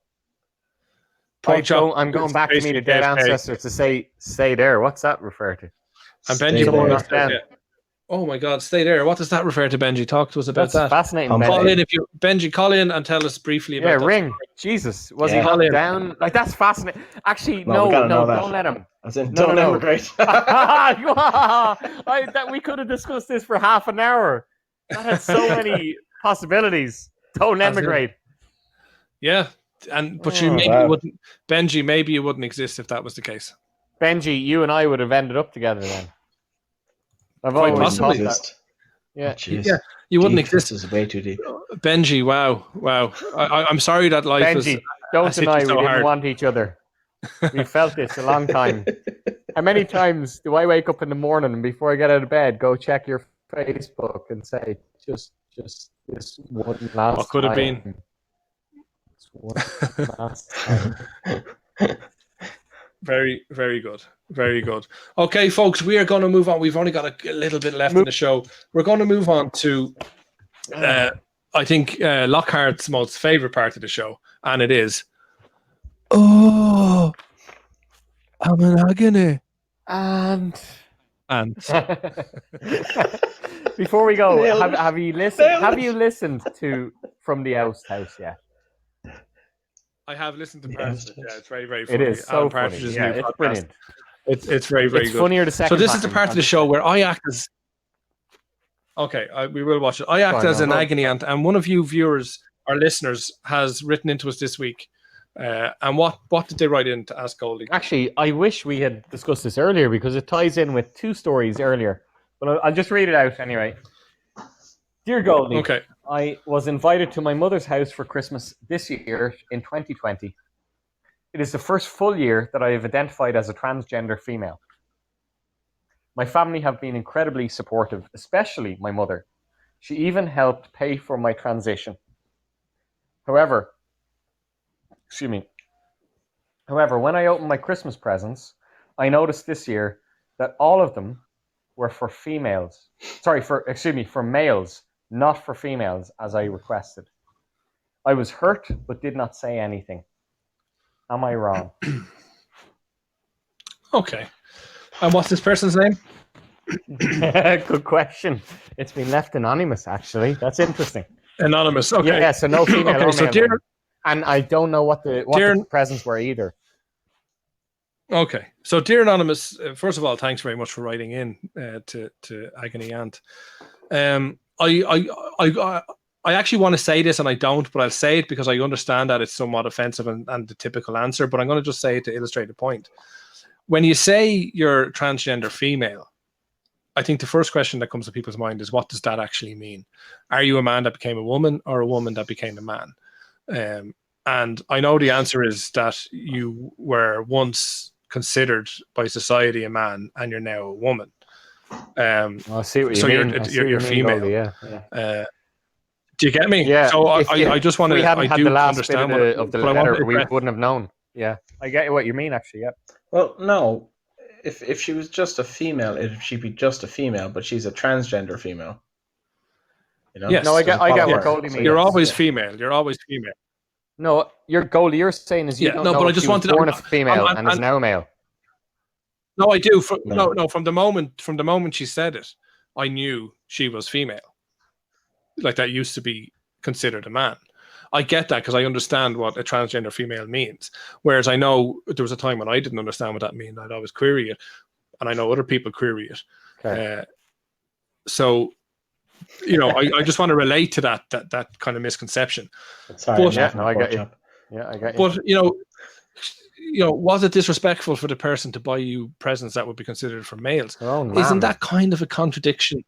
I'm going back to meet a dead ancestor to stay there. What's that refer to? And Benji Boyle says, oh my God, stay there. What does that refer to, Benji? Talk to us about that. Fascinating. Benji, call in and tell us briefly about that. Ring. Jesus. Was he down? Like, that's fascinating. Actually, no, don't let him. As in, don't emigrate. We could have discussed this for half an hour. That had so many possibilities. Don't emigrate. Yeah. But you wouldn't, Benji, maybe you wouldn't exist if that was the case. Benji, you and I would have ended up together then. I've quite always possibly. That. Yeah. You wouldn't exist. This is way too deep. Benji, wow. I'm sorry that life Benji, don't deny we didn't want each other. We felt this a long time. How many times do I wake up in the morning and before I get out of bed, go check your Facebook and say, just this one last What could have time. been? Just one last time. Very, very good. Very good. Okay, folks, we are going to move on. We've only got a little bit left in the show. We're going to move on to, I think, Lockhart's most favourite part of the show, and it is, oh, I'm an agony. And before we go, have you listened? Have you listened to From the Oust House yet? I have listened to parts of it. Yeah, it's very, very It funny. is so funny. Partridge's Yeah, new it's podcast. brilliant. It's very, very It's good. funnier the second So this is the time. part of the show where I act as... Okay, we will watch it. I act as an agony aunt, and one of you viewers, our listeners, has written into us this week. And what did they write in to ask Goldie? Actually, I wish we had discussed this earlier because it ties in with two stories earlier. But I'll just read it out anyway. Dear Goldie, Okay. I was invited to my mother's house for Christmas this year in 2020. It is the first full year that I have identified as a transgender female. My family have been incredibly supportive, especially my mother. She even helped pay for my transition. However, when I opened my Christmas presents, I noticed this year that all of them were for females. For males, not for females, as I requested. I was hurt, but did not say anything. Am I wrong? Okay. And what's this person's name? Good question. It's been left anonymous, actually. That's interesting. Anonymous. Okay. Yeah, so no female Okay, or so male dear, one. And I don't know what the presents were either. Okay, so dear Anonymous, first of all, thanks very much for writing in to Agony Aunt. I actually want to say this, and I don't, but I'll say it because I understand that it's somewhat offensive and the typical answer, but I'm going to just say it to illustrate the point. When you say you're transgender female, I think the first question that comes to people's mind is, what does that actually mean? Are you a man that became a woman or a woman that became a man? And I know the answer is that you were once considered by society a man and you're now a woman. I see what you so mean. You're female. Goldie, yeah. Do you get me? Yeah. So I just want to. We hadn't had the last understand bit of the letter, we address. wouldn't have known. Yeah, I get what you mean. Actually, yeah. Well, no. If she was just a female, she'd be just a female, but she's a transgender female. You know? Yes. No, I get what Goldie means. You're always female. You're always female. No, your Goldie, you're saying is you don't know but I if just she was wanted born a female and is now male. No, I do. From the moment she said it, I knew she was female. Like, that used to be considered a man. I get that because I understand what a transgender female means. Whereas I know there was a time when I didn't understand what that meant. I'd always query it, and I know other people query it. Okay. So, I just want to relate to that kind of misconception. Sorry, I get you. Yeah, I get you. But was it disrespectful for the person to buy you presents that would be considered for males? Oh, Isn't that kind of a contradiction?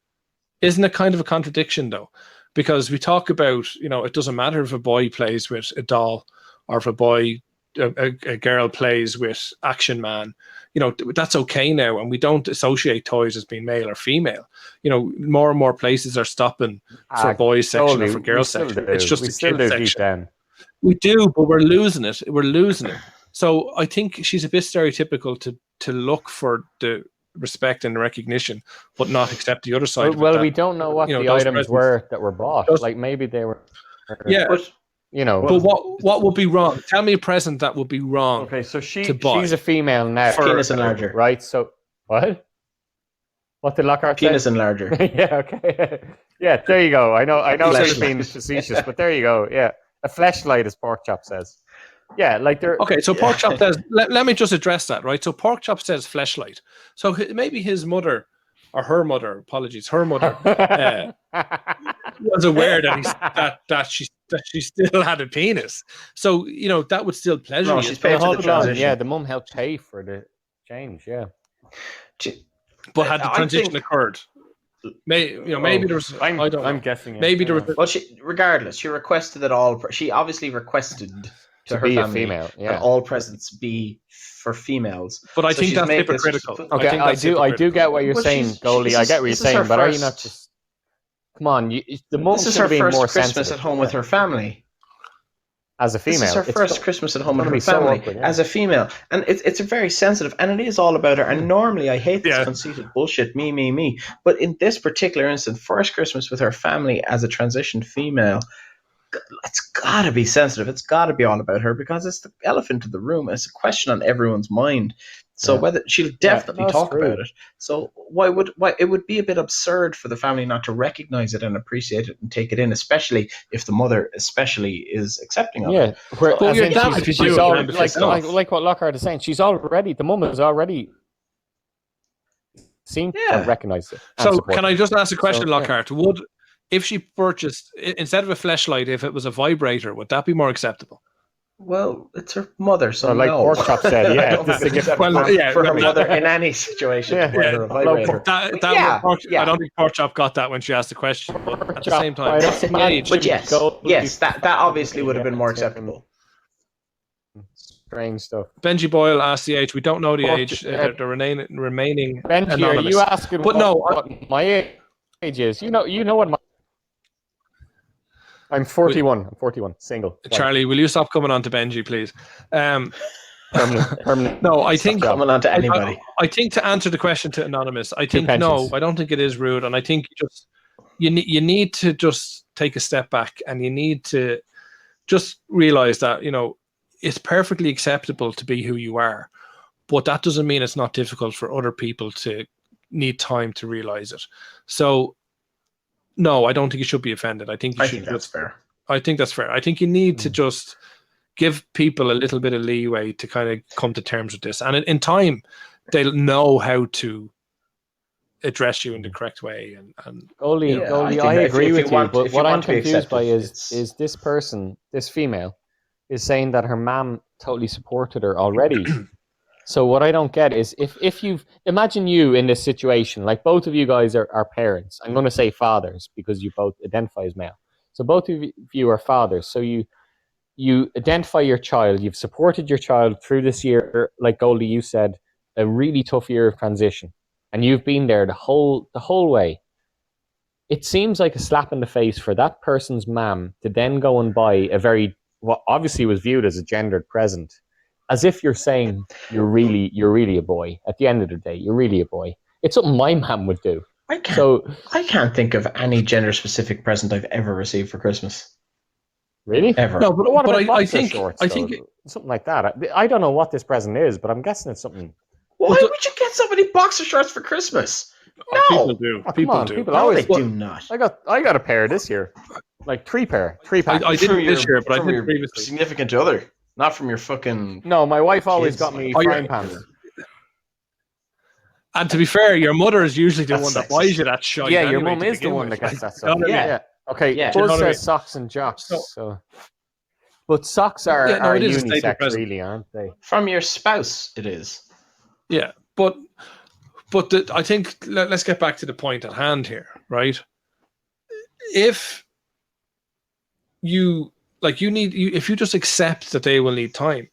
Isn't it kind of a contradiction, though? Because we talk about, it doesn't matter if a boy plays with a doll or if a girl plays with Action Man. That's okay now, and we don't associate toys as being male or female. More and more places are stopping for boys section or for girls section. It's just a kid section. We do, but we're losing it. So I think she's a bit stereotypical to look for the respect and recognition, but not accept the other side. Well, we don't know what the items were that were bought. Like, maybe they were. Yeah. But what would be wrong? Tell me a present that would be wrong. Okay, so she's a female now. Penis enlarger. Right. So what? What did Lockhart say? Penis enlarger. Yeah. Okay. Yeah. There you go. I know. It's being facetious, but there you go. Yeah. A fleshlight, as Porkchop says. Yeah, like they're... Okay, so Porkchop says, let me just address that, right? So Porkchop says fleshlight. So maybe his mother, or her mother, was aware that she still had a penis. So, that would still pleasure you. She's paid for the transition. Yeah, the mum helped pay for the change, yeah. But had the transition occurred? Maybe there was... I don't know. I'm guessing it. Maybe there was... Well, regardless, she requested it all. She obviously requested to her be a family, female, and all presents be for females. But I So think she's that's made this- hypocritical. Okay, think I that's do hypocritical. get what you're But saying, Goldie. I get what you're this is her saying, but are you not first- just? Come on, the mum This is should her have been first more Christmas sensitive at home with her family. as a female. This is her It's first go- Christmas at it's home with gonna her be so family awkward, yeah. as a female, and it's very sensitive, and it is all about her. And normally, I hate this Yeah. conceited bullshit, me. But in this particular instance, first Christmas with her family as a transitioned female, it's got to be sensitive. It's got to be all about her because it's the elephant in the room. It's a question on everyone's mind. So Yeah. whether she'll definitely that's talk true. about it. So why it would be a bit absurd for the family not to recognize it and appreciate it and take it in, especially if the mother especially is accepting of it. Yeah, where, Well, as you're in damned she's, if you she's do it, all, man, because like what Lockhart is saying. She's already the mum is already seemed to have recognized it. and So supported can I it. just ask a question, So, yeah. Lockhart? Would, if she purchased, instead of a fleshlight, if it was a vibrator, would that be more acceptable? Well, it's her mother, so Well, like no. Porkchop said, I yeah, don't this is think a it's gift acceptable for her yeah, mother in any situation Yeah. to buy her a vibrator. I don't think Porkchop got that when she asked the question. But at the same time, Porkchop, what's the I age? But yes, that obviously would have been more acceptable. Strange stuff. Benji Boyle asked the age. We don't know the Pork- age. The remaining Benji, anonymous. are you asking But what my age is? You know what my... I'm 41. I'm 41, single. white, Charlie, will you stop coming on to Benji, please? permanent. No, I think job. Coming on to anybody. I think to answer the question to anonymous, I think pensions. no, I don't think it is rude, and I think you need to just take a step back, and you need to just realize that it's perfectly acceptable to be who you are, but that doesn't mean it's not difficult for other people to need time to realize it. So, no, I don't think you should be offended. I think that's fair. I think that's fair. I think you need to just give people a little bit of leeway to kind of come to terms with this, and in time, they'll know how to address you in the correct way. And Goldie, Yeah, Goldie, I I think agree if you with want- you, but if you what I'm want to be confused by accepted, is this person, this female, is saying that her mom totally supported her already. So what I don't get is if you've imagine you in this situation, like both of you guys are parents. I'm going to say fathers because you both identify as male. So both of you are fathers. So you identify your child. You've supported your child through this year, like Goldie, you said, a really tough year of transition, and you've been there the whole way. It seems like a slap in the face for that person's mom to then go and buy a very what obviously was viewed as a gendered present, as if you're saying you're really a boy. At the end of the day, you're really a boy. It's something my mom would do. I can't think of any gender specific present I've ever received for Christmas. Really? Ever. No, but what about I boxer think shorts, I think though? Something like that. I don't know what this present is, but I'm guessing it's something. Why would you get somebody boxer shorts for Christmas? No. People do. Oh, People come on, do. people No, always they do not. I got a pair this year, like three pack. I didn't this year, but I from did your previously. significant other, not from your fucking. No, my wife always Kids. got me Oh, frying pans. And to be fair, your mother is usually the That's one that sexist. buys you that shite. Yeah, your anyway, mum to is the begin one with. that gets that You stuff. know what I mean? Yeah. Okay. Yeah. Buzz You know what I mean? says socks and jocks. So, but socks are it is a statement unisex, present. really, aren't they? From your spouse, it is. Yeah, but I think let's get back to the point at hand here, right? If you if you just accept that they will need time,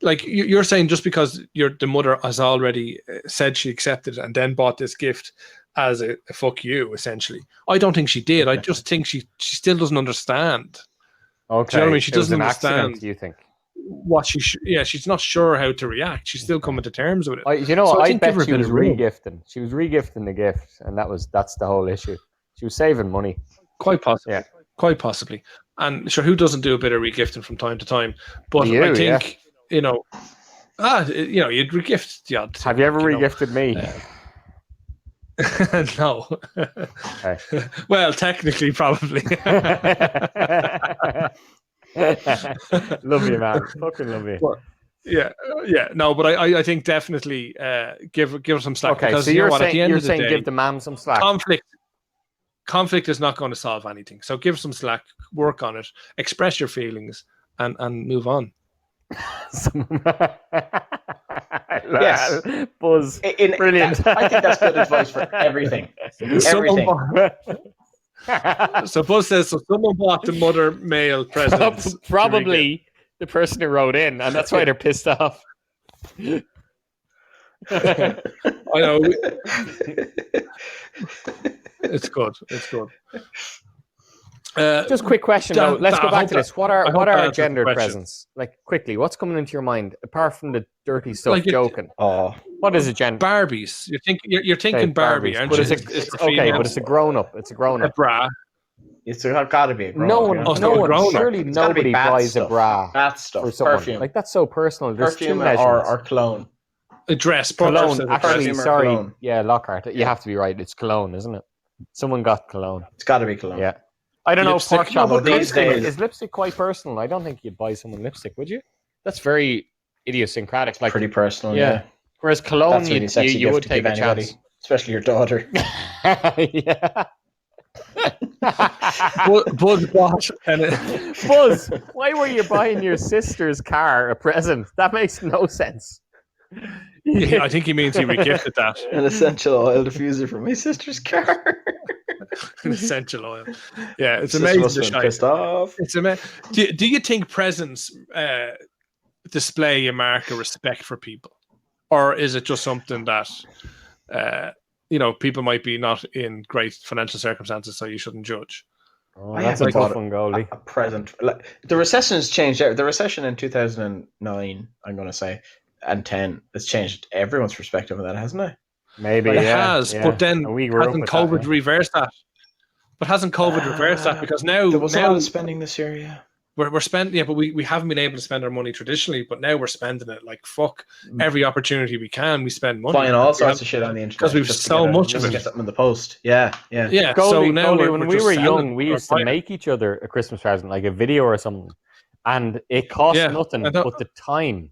like you're saying, just because the mother has already said she accepted and then bought this gift as a fuck you, essentially. I don't think she did. I just think she still doesn't understand. Okay. Do you know what I mean? She It was doesn't an accident, understand. do you think? What she's not sure how to react. She's still coming to terms with it. So I I think give her bet a she bit was of room. regifting. She was regifting the gift, and that's the whole issue. She was saving money. Quite possibly. Yeah. Quite possibly. And sure, who doesn't do a bit of regifting from time to time? But You, I think, you'd regift the odd. Have you ever regifted me? No. Okay. Well, technically, probably. Love you, man. Fucking love you. But, yeah. No, but I think definitely give her some slack. Okay, because so you know you're what, at saying the end of the day, give the man some slack. conflict is not going to solve anything. So give some slack, work on it, express your feelings, and move on. Yes. Buzz. Brilliant. I think that's good advice for everything. Everything. So Buzz says, so someone bought the mother male presents. Probably the person who wrote in, and that's why they're pissed off. I know. It's good. It's good. Just quick question though. Let's go back to this. What are our gendered question. presents? Like quickly, what's coming into your mind apart from the dirty stuff? Like joking. What is a gender? Barbies. You're thinking Barbie, aren't but you? It's okay, but it's a grown up. It's a grown A up. bra. It's got to be a grown No up. one, yeah. Oh, no so one. grown up. Surely It's gotta be nobody bath buys stuff. a bra Bath for stuff. someone. Perfume. Like that's so personal. There's two Perfume measurements. or cologne. A dress. Cologne. Actually, perfume or sorry. cologne. Yeah, Lockhart. You Yeah. have to be right. It's cologne, isn't it? Someone got cologne. It's got to be cologne. Yeah. I don't know. Lipstick. Pork chop. No, but these days- Is lipstick quite personal? I don't think you'd buy someone lipstick, would you? That's very idiosyncratic. Like Pretty personal. yeah. Yeah. Whereas cologne, That's really sexy you gift would to take give a anybody, chance. especially your daughter. Yeah. Buzz bought Buzz, why were you buying your sister's car a present? That makes no sense. I think he means he regifted that. An essential oil diffuser for my sister's car. Essential oil. Yeah, it's Sister amazing. must The have been shite. pissed off. It's amazing. Do you think presents display a mark of respect for people, or is it just something that people might be not in great financial circumstances, so you shouldn't judge? Oh, I that's a haven't tough bought one, Goldie. A present. Like, the recession has changed. The recession in 2009, I'm going to say, and 10 has changed everyone's perspective on that, hasn't it? Maybe It yeah, has, yeah. but then And we grew up hasn't with COVID that, reversed that? But hasn't COVID reversed that? Because now There was a lot of spending this year, yeah. we're spending, but we haven't been able to spend our money traditionally, but now we're spending it like fuck every opportunity we can. We spend money Buying all sorts of shit on the internet because we've just to so get much just of to it. get something in the post. Yeah. Yeah, Goldie, so now Goldie, we're when we just were selling young, we or used to buying. make each other a Christmas present, like a video or something, and it cost Yeah, nothing I know. but the time.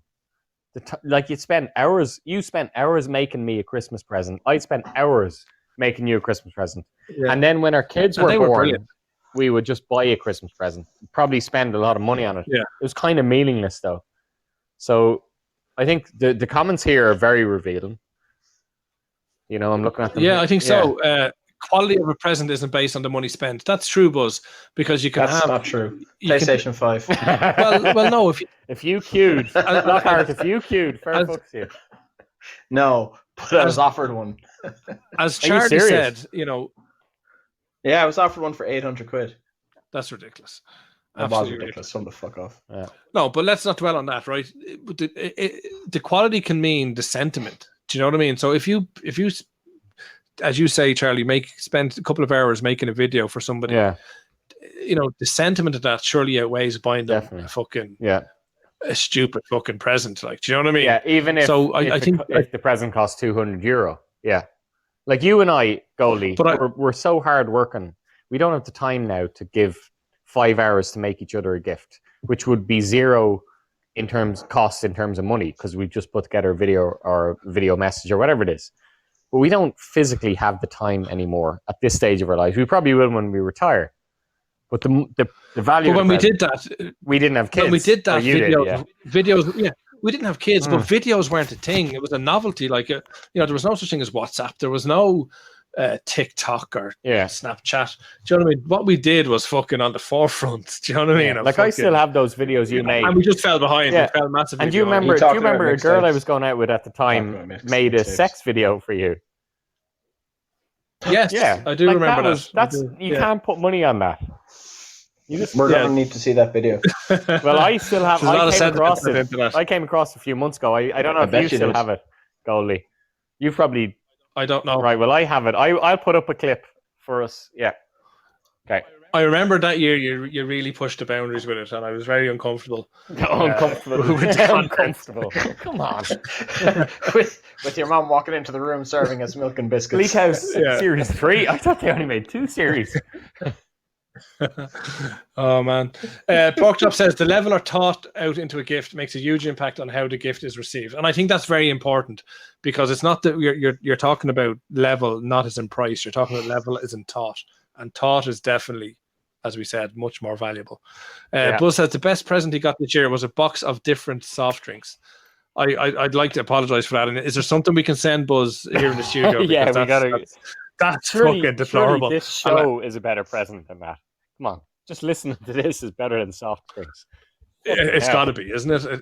Like you spent hours making me a Christmas present. I spent hours making you a Christmas present, Yeah. and then when our kids And were they were born, brilliant. we would just buy a Christmas present. Probably spend a lot of money on it. Yeah. It was kind of meaningless though. So I think the comments here are very revealing. You know, I'm looking at them. Yeah, here. I think so. Quality of a present isn't based on the money spent. That's true, Buzz, because you can That's have. not true. you can- PlayStation 5. well, no. If you, if you queued, Lockhart, if you queued, fair As- fucks you. No, but I was offered one. as Are you Charlie serious? said, Yeah, I was offered one for 800 quid. that's ridiculous. That was Absolutely ridiculous. Some the fuck off. No, but let's not dwell on that, right? The quality can mean the sentiment. Do you know what I mean? So if you, as you say, Charlie, spend a couple of hours making a video for somebody, Yeah, the sentiment of that surely outweighs buying them Definitely. a stupid fucking present. Like, do you know what I mean? yeah. Even if So I think if the present costs €200, yeah. Like you and I, Goldie, But we're so hard working. We don't have the time now to give 5 hours to make each other a gift, which would be zero in terms of money because we just put together a video or video message or whatever it is. But we don't physically have the time anymore at this stage of our life. We probably will when we retire. But the value. But when of we present- did that, we didn't have kids. when we did Or that you did, videos, yeah, we didn't have kids, but videos weren't a thing. It was a novelty. Like, there was no such thing as WhatsApp. There was no TikTok or Yeah. Snapchat. Do you know what I mean? What we did was fucking on the forefront. Do you know what I mean? Yeah. Like I still have those videos you made. and we just fell behind. Yeah. We fell massively. And do you behind. remember? Do talked you about remember a girl I mixtapes. was going out with at the time Talked about made a mixtapes. sex video for you? Yes, Yeah, I do like remember that. That's I do, you yeah. can't put money on that. You just We're going to need to see that video. Well, I still have. There's a lot I of came sentiment across put it. into that. I came across a few months ago. I don't know I if bet you you still did. have it, Goldie. You probably I don't know. right. Well, I have it. I'll put up a clip for us. Yeah. Okay. I remember that year you really pushed the boundaries with it, and I was very uncomfortable. Uncomfortable. with the content. Uncomfortable. Come on. with your mom walking into the room serving us milk and biscuits. Bleak House Yeah. Series 3. I thought they only made 2 series. Oh man, Pork Chop says the level or thought out into a gift makes a huge impact on how the gift is received, and I think that's very important because it's not that you're talking about level, not as in price. You're talking about level as in thought, and thought is definitely, as we said, much more valuable. Buzz says the best present he got this year was a box of different soft drinks. I'd like to apologize for that. And is there something we can send Buzz here in the studio? Yeah, Because we gotta. That's Surely, fucking deplorable. surely this show is a better present than that. Come on, just listening to this is better than soft drinks. It's got to be, isn't it?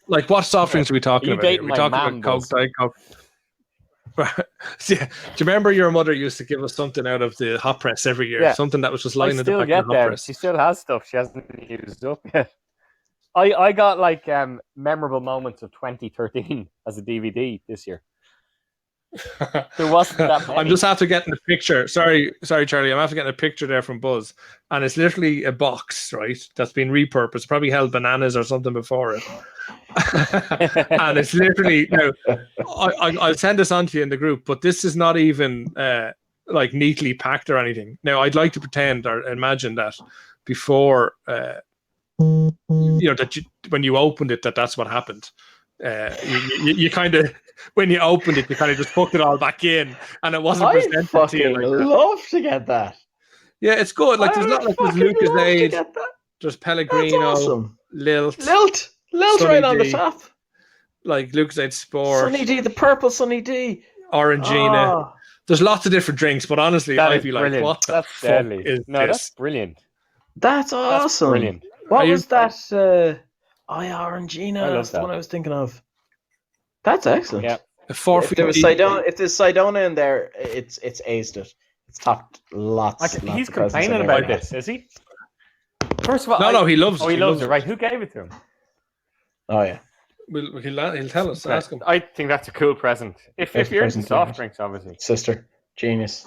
Like, what soft drinks are we talking about? Are we talking about Coke, Diet Coke? Yeah. Do you remember your mother used to give us something out of the hot press every year? Yeah. Something that was just lying I in the still back get of the hot them. press. She still has stuff she hasn't used up yet. I got like memorable moments of 2013 as a DVD this year. There wasn't that many. I'm just after getting a picture. Sorry, Charlie. I'm after getting a picture there from Buzz, and it's literally a box, right? That's been repurposed. Probably held bananas or something before it, and it's literally now. I'll send this on to you in the group, but this is not even like neatly packed or anything. Now, I'd like to pretend or imagine that before, that when you opened it, that's what happened. You kind of, when you opened it, you kind of just hooked it all back in, and it wasn't presented I'd fucking to you like that. love to get that. Yeah, it's good. Like, there's not like there's Lucasade, there's Pellegrino, That's awesome. Lilt Sunny right on the D, top. like Lucasade Sport, Sunny D, the purple Sunny D, Orangina. Oh. There's lots of different drinks, but honestly, I'd be like, what the that's fuck deadly. is No, this? that's brilliant. That's awesome. That's brilliant. What was that? Orangina. That's the one I was thinking of. That's excellent. Yeah. If there was Sidona, if there's Sidona in there, it's aced it. It's topped lots. He's complaining about this, is he? First of all, no, he loves it. Oh, he loves it, right? Who gave it to him? Oh yeah. He'll tell us. Ask him. I think that's a cool present. If you're into soft drinks, obviously. Sister, genius.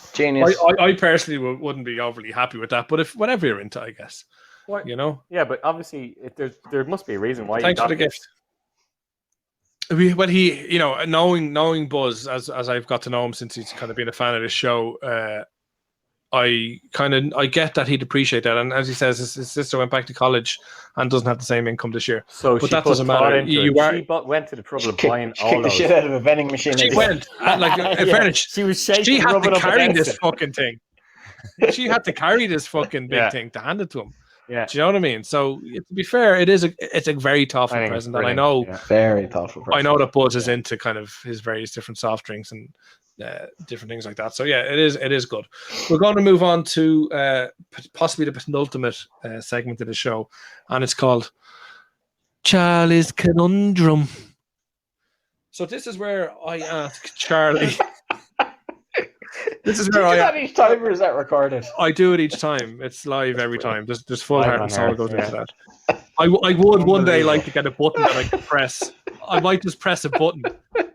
I personally wouldn't be overly happy with that, but if whatever you're into, I guess. What? Yeah, but obviously there must be a reason why. Thanks for the gift. Well, he, knowing Buzz as I've got to know him since he's kind of been a fan of this show, I get that he'd appreciate that. And as he says, his sister went back to college and doesn't have the same income this year. So but that doesn't matter. She went to the trouble of buying all kicked the those. shit out of a vending machine. She went. And in fairness, she was shaking. She had to carry this it. fucking thing. She had to carry this fucking big thing to hand it to him. Yeah. Do you know what I mean? So to be fair, it's a very thoughtful present, and I know very thoughtful present. I know that Buzz is into kind of his various different soft drinks and different things like that. So yeah, it is good. We're going to move on to possibly the penultimate segment of the show, and it's called Charlie's Conundrum. So this is where I ask Charlie. This is where I that each time, or is that recorded? I do it each time. It's live every time. There's full heart and soul goes into that. I would one day like to get a button that I can press. I might just press a button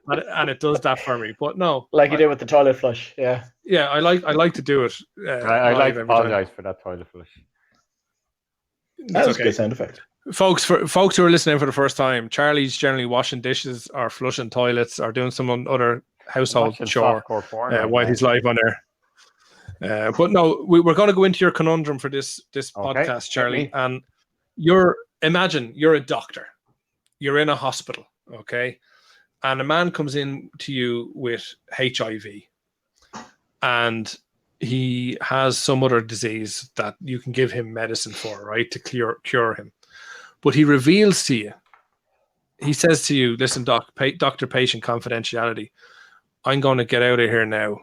and it does that for me. But no, like you did with the toilet flush. Yeah. Yeah, I like to do it. I like to apologize for that toilet flush. That was a good sound effect. Folks who are listening for the first time, Charlie's generally washing dishes or flushing toilets or doing some other household chore while he's live on there. But no, we're going to go into your conundrum for this podcast, Charlie. And imagine you're a doctor. You're in a hospital, okay? And a man comes in to you with HIV. And he has some other disease that you can give him medicine for, right? To cure him. But he reveals to you, he says to you, listen, doctor-patient confidentiality. I'm going to get out of here now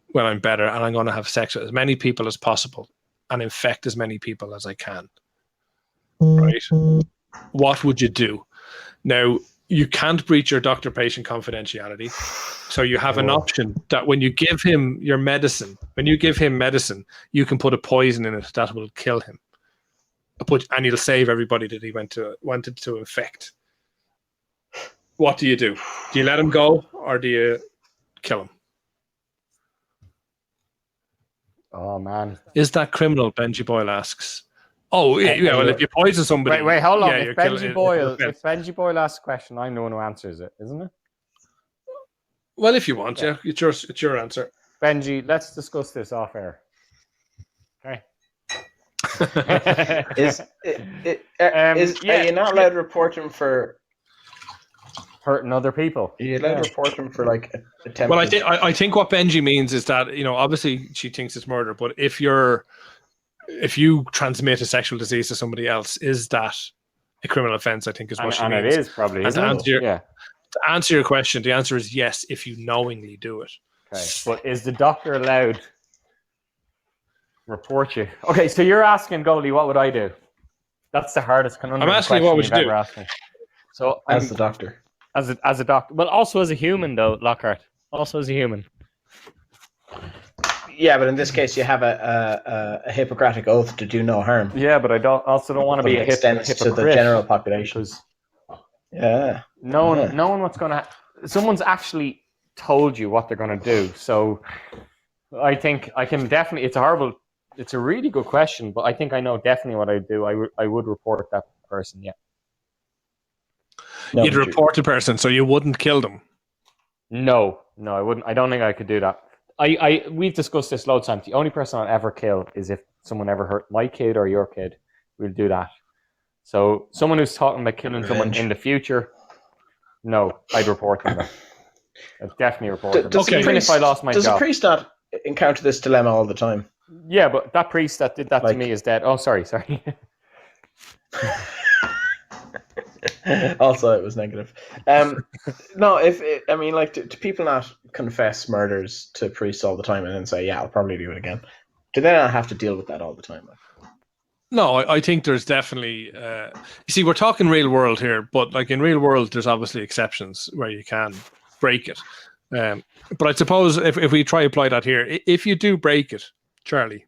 when I'm better, and I'm going to have sex with as many people as possible and infect as many people as I can. Right? What would you do? Now, you can't breach your doctor-patient confidentiality, so you have an option that when you give him your medicine, you can put a poison in it that will kill him. And you'll save everybody that he wanted to infect. What do you do? Do you let him go, or do you kill him? Oh man, is that criminal? Benji Boyle asks. Oh yeah, well if you poison somebody, wait, hold on. If Benji Boyle asks a question, I'm the one who answers it, isn't it? Well, if you want, yeah, it's your answer. Benji, let's discuss this off air. Okay. Are you not allowed to report him for hurting other people? Are you allowed to report him for like attempted? Well, I think what Benji means is that obviously she thinks it's murder, but if you transmit a sexual disease to somebody else, is that a criminal offense? I think is what she means. And it is probably. To answer your question, the answer is yes if you knowingly do it. Okay, but is the doctor allowed report you? Okay, so you're asking Goldie, what would I do? That's the hardest conundrum I'm asking you, question what would you've you ever do? asked me. So As the doctor. as a doctor, but also as a human, though, Lockhart. Also as a human. Yeah, but in this case, you have a Hippocratic oath to do no harm. Yeah, but I don't want to But be it a extends hypocrite to the general population. because Yeah. knowing what's going to someone's actually told you what they're going to do. So I think I can definitely. It's a really good question, but I think I know definitely what I'd do. I would report that person. Yeah. No, You'd report the person, so you wouldn't kill them. No, I wouldn't. I don't think I could do that. We've discussed this loads of times. The only person I'd ever kill is if someone ever hurt my kid or your kid. We'll do that. So someone who's talking about killing someone in the future, no, I'd report them. I'd definitely report them. Even if I lost my job. Does a priest not encounter this dilemma all the time? Yeah, but that priest that did that to me is dead. Oh, sorry. Also, it was negative. No, do people not confess murders to priests all the time and then say, "Yeah, I'll probably do it again"? Do they not have to deal with that all the time? No, I think there's definitely. You see, we're talking real world here, but like in real world, there's obviously exceptions where you can break it. But I suppose if we try apply that here, if you do break it, Charlie,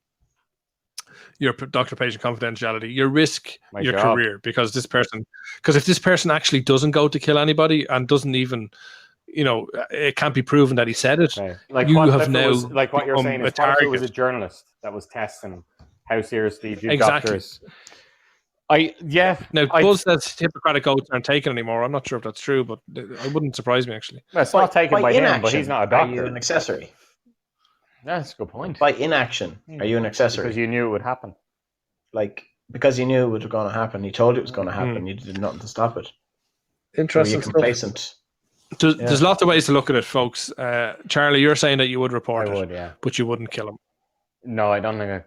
your doctor-patient confidentiality, you risk your career because if this person actually doesn't go to kill anybody and doesn't even, it can't be proven that he said it. Okay. Like you what, have now like what you're saying is, what if it was a journalist that was testing how seriously do doctors? Now, Buzz says Hippocratic oaths aren't taken anymore. I'm not sure if that's true, but it wouldn't surprise me actually. Well, it's not taken by him, but he's not a doctor. Are you an accessory? That's a good point. By inaction, are you an accessory? Because you knew it would happen. Like, because you knew it was going to happen, you told it was going to happen, you did nothing to stop it. Interesting. Were you complacent? There's lots of ways to look at it, folks. Charlie, you're saying that you would report I would, yeah. But you wouldn't kill him. No, I don't think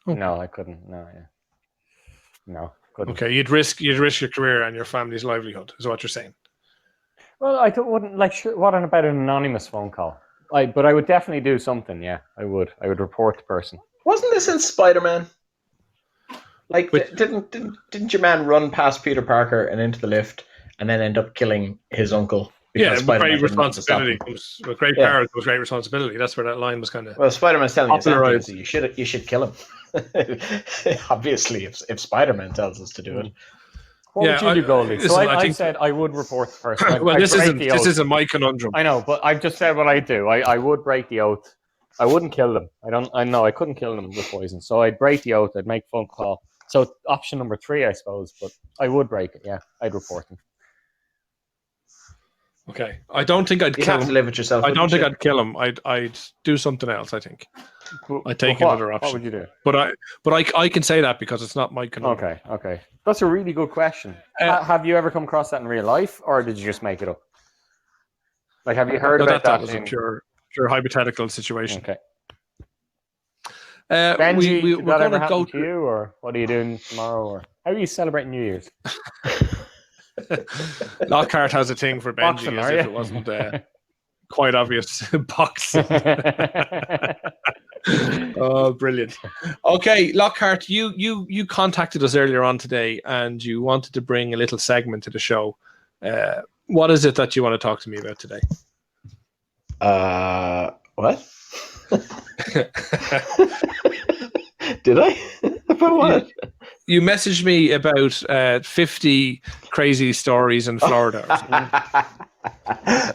No, I couldn't. No, yeah. No, couldn't. Okay, you'd risk your career and your family's livelihood, is what you're saying. Well, I wouldn't what about an anonymous phone call? But I would definitely do something. Yeah, I would. I would report the person. Wasn't this in Spider-Man? Like, didn't your man run past Peter Parker and into the lift, and then end up killing his uncle? Yeah, with great responsibility. With great power comes great responsibility. That's where that line was kind of. Well, Spider-Man's telling you you should kill him. Obviously, if Spider-Man tells us to do it. What would you do, Goldie? So I said I would report the person. Well, this isn't my conundrum. I know, but I've just said what I do. I would break the oath. I wouldn't kill them. I couldn't kill them with poison. So I'd break the oath. I'd make a phone call. So option number 3, I suppose, but I would break it. Yeah, I'd report them. Okay, I don't think I'd kill him. You have to live with yourself. I don't think I'd kill him. I'd do something else. I think I'd take another option. What would you do? But I can say that because it's not my conundrum. Okay. That's a really good question. Have you ever come across that in real life, or did you just make it up? Like, have you heard about that? That was a pure hypothetical situation. Okay. Benji, did that ever happen to you, or what are you doing tomorrow, or how are you celebrating New Year's? Lockhart has a thing for Benji, boxing, as if it wasn't quite obvious. Boxing. Oh, brilliant. Okay, Lockhart, you contacted us earlier on today, and you wanted to bring a little segment to the show. What is it that you want to talk to me about today? What? Did I? About what? You messaged me about 50 crazy stories in Florida.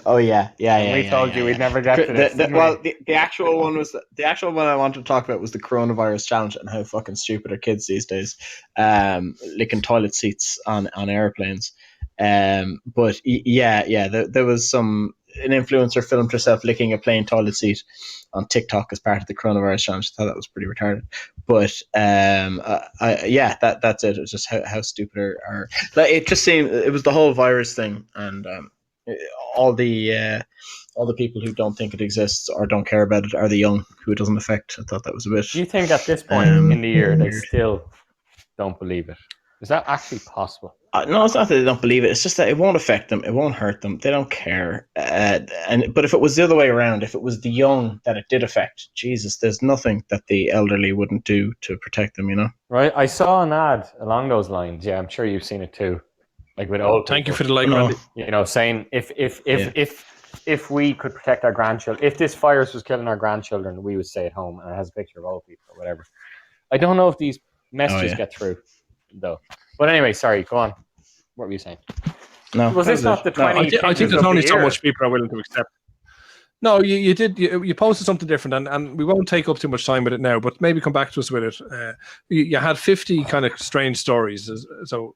Oh yeah. We told you we'd never get to this. The actual one I wanted to talk about was the coronavirus challenge and how fucking stupid are kids these days, licking toilet seats on airplanes. But there was an influencer filmed herself licking a plain toilet seat on TikTok as part of the coronavirus challenge. I thought that was pretty retarded. But that's it. It was just how stupid are like, it just seemed it was the whole virus thing, and all the people who don't think it exists or don't care about it are the young who it doesn't affect. I thought that was a bit. Do you think at this point in the year they still don't believe it? Is that actually possible? No, it's not that they don't believe it. It's just that it won't affect them. It won't hurt them. They don't care. But if it was the other way around, if it was the young that it did affect, Jesus, there's nothing that the elderly wouldn't do to protect them. Right. I saw an ad along those lines. Yeah, I'm sure you've seen it too. Like with old Thank you people, for the like, No. Randy. saying if we could protect our grandchildren, if this virus was killing our grandchildren, we would stay at home. And it has a picture of old people or whatever. I don't know if these messages get through, though. But anyway, sorry, go on. What were you saying? No, Was this not the 20? I think there's only so much people are willing to accept. No, you did. You posted something different, and we won't take up too much time with it now. But maybe come back to us with it. You had 50 kind of strange stories, so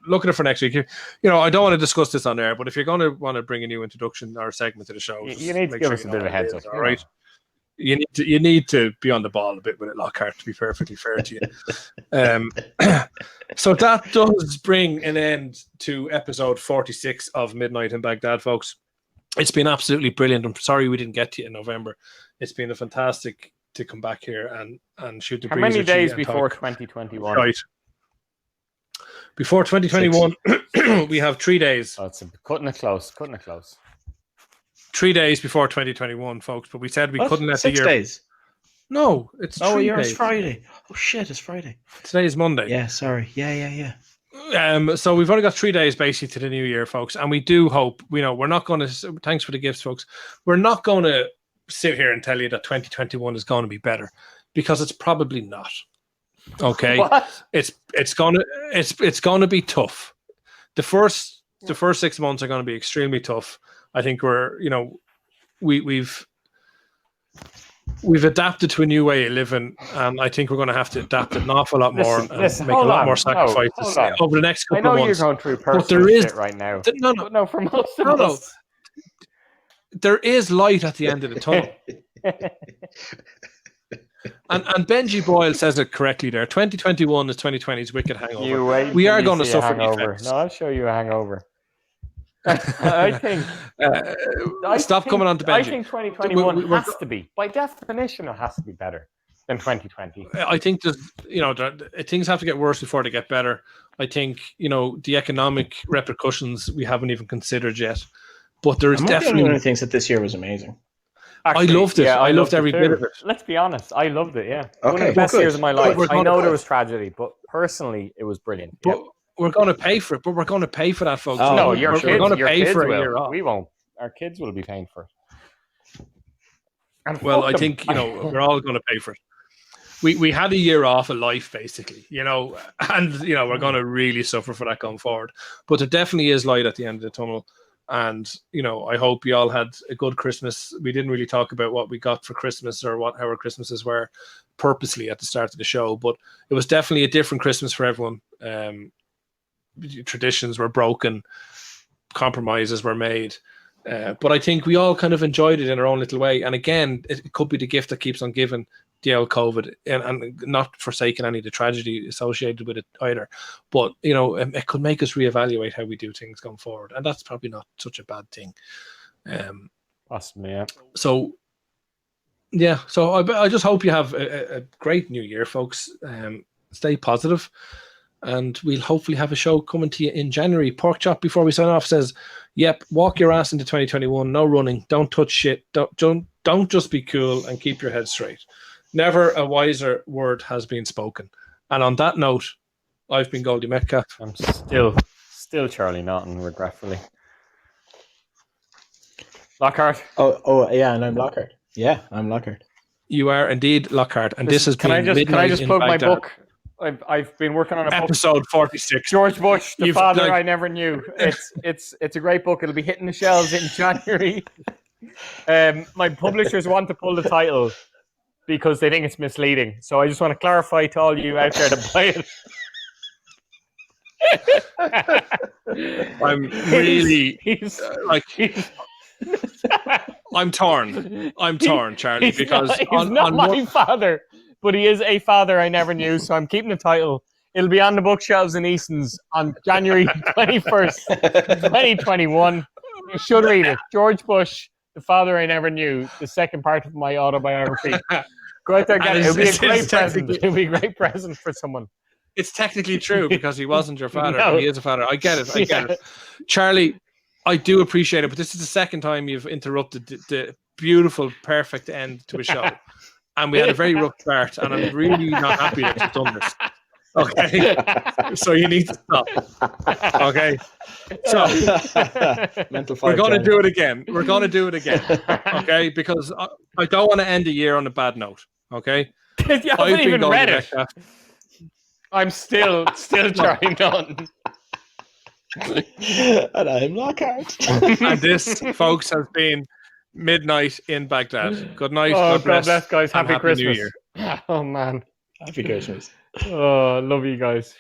look at it for next week. I don't want to discuss this on air, but if you're going to want to bring a new introduction or segment to the show, you need to give us a bit of a heads up, all right? You need to be on the ball a bit with it, Lockhart, to be perfectly fair to you. So that does bring an end to episode 46 of Midnight in Baghdad, folks. It's been absolutely brilliant. I'm sorry we didn't get to you in November. It's been fantastic to come back here and shoot the breeze. How many days before 2021? Right. Before 2021, we have 3 days. Oh, it's cutting it close. 3 days before 2021, folks. But we said we couldn't let 6 the year. days. No, it's 3 days. It's Friday. Oh shit, it's Friday. Today is Monday. Yeah, sorry. Yeah. So we've only got 3 days basically to the new year, folks, and we do hope. We're not going to. Thanks for the gifts, folks. We're not going to sit here and tell you that 2021 is going to be better, because it's probably not. Okay, What? It's gonna be tough. The first 6 months are going to be extremely tough. I think we've adapted to a new way of living, and I think we're going to have to adapt an awful lot more and make a lot more sacrifices over the next couple of months. I know you're going through personal shit right now. No, for most of us. There is light at the end of the tunnel. And Benji Boyle says it correctly there. 2021 is 2020's wicked hangover. We are going to suffer the effects. No, I'll show you a hangover. I think. Stop coming on to Benji. I think 2021 has to be, by definition, it has to be better than 2020. I think things have to get worse before they get better. I think the economic repercussions we haven't even considered yet. But there is definitely one of the things that this year was amazing. Actually, I loved it. Yeah, I loved every bit of it. Let's be honest. I loved it, yeah. Okay, one of the best years of my life. I know there was good. tragedy, but personally, it was brilliant. But we're going to pay for it. But we're going to pay for that, folks. Oh, no, we're going to pay for a year will. off. We won't. Our kids will be paying for it. And well, I think, we're all going to pay for it. We had a year off of life, basically, and, we're going to really suffer for that going forward. But there definitely is light at the end of the tunnel. And, I hope you all had a good Christmas. We didn't really talk about what we got for Christmas or what our Christmases were purposely at the start of the show, but it was definitely a different Christmas for everyone. Traditions were broken, compromises were made. But I think we all kind of enjoyed it in our own little way. And again, it could be the gift that keeps on giving, the old COVID, and not forsaking any of the tragedy associated with it either. But, it could make us reevaluate how we do things going forward. And that's probably not such a bad thing. Possibly, yeah. So I just hope you have a great new year, folks. Stay positive. And we'll hopefully have a show coming to you in January. Pork Chop, before we sign off, says, yep, walk your ass into 2021. No running. Don't touch shit. Don't just be cool and keep your head straight. Never a wiser word has been spoken. And on that note, I've been Goldie Metcalf. I'm still Charlie Naughton, regretfully. Lockhart. Oh, yeah, and I'm Lockhart. Yeah, I'm Lockhart. You are indeed Lockhart. And this has been Can I just plug my book? I've been working on a episode 46. George Bush, the father I never knew. It's a great book. It'll be hitting the shelves in January. My publishers want to pull the title because they think it's misleading. So I just want to clarify to all you out there to buy it. I'm really I'm torn, Charlie, because he's not my father. But he is a father I never knew, so I'm keeping the title. It'll be on the bookshelves in Easton's on January 21st, 2021. You should read it. George Bush, the father I never knew, the second part of my autobiography. Go out there and get it. It'll be a great present. It'll be a great present for someone. it's technically true because he wasn't your father. No. But he is a father. I get it. Charlie, I do appreciate it, but this is the second time you've interrupted the beautiful, perfect end to a show. And we had a very rough start, and I'm really not happy that you've done this. Okay? So you need to stop. Okay? So Mental we're fight, going to Charlie. do it again. We're going to do it again. Okay? Because I don't want to end the year on a bad note. Okay? You haven't even Goldie read it. Metcalf. I'm still trying on. And I'm Lockhart. And this, folks, has been Midnight in Baghdad. Good night. Oh, God bless, guys. and Happy Happy New Christmas. Year. Oh, man. Happy Christmas. Oh, love you guys.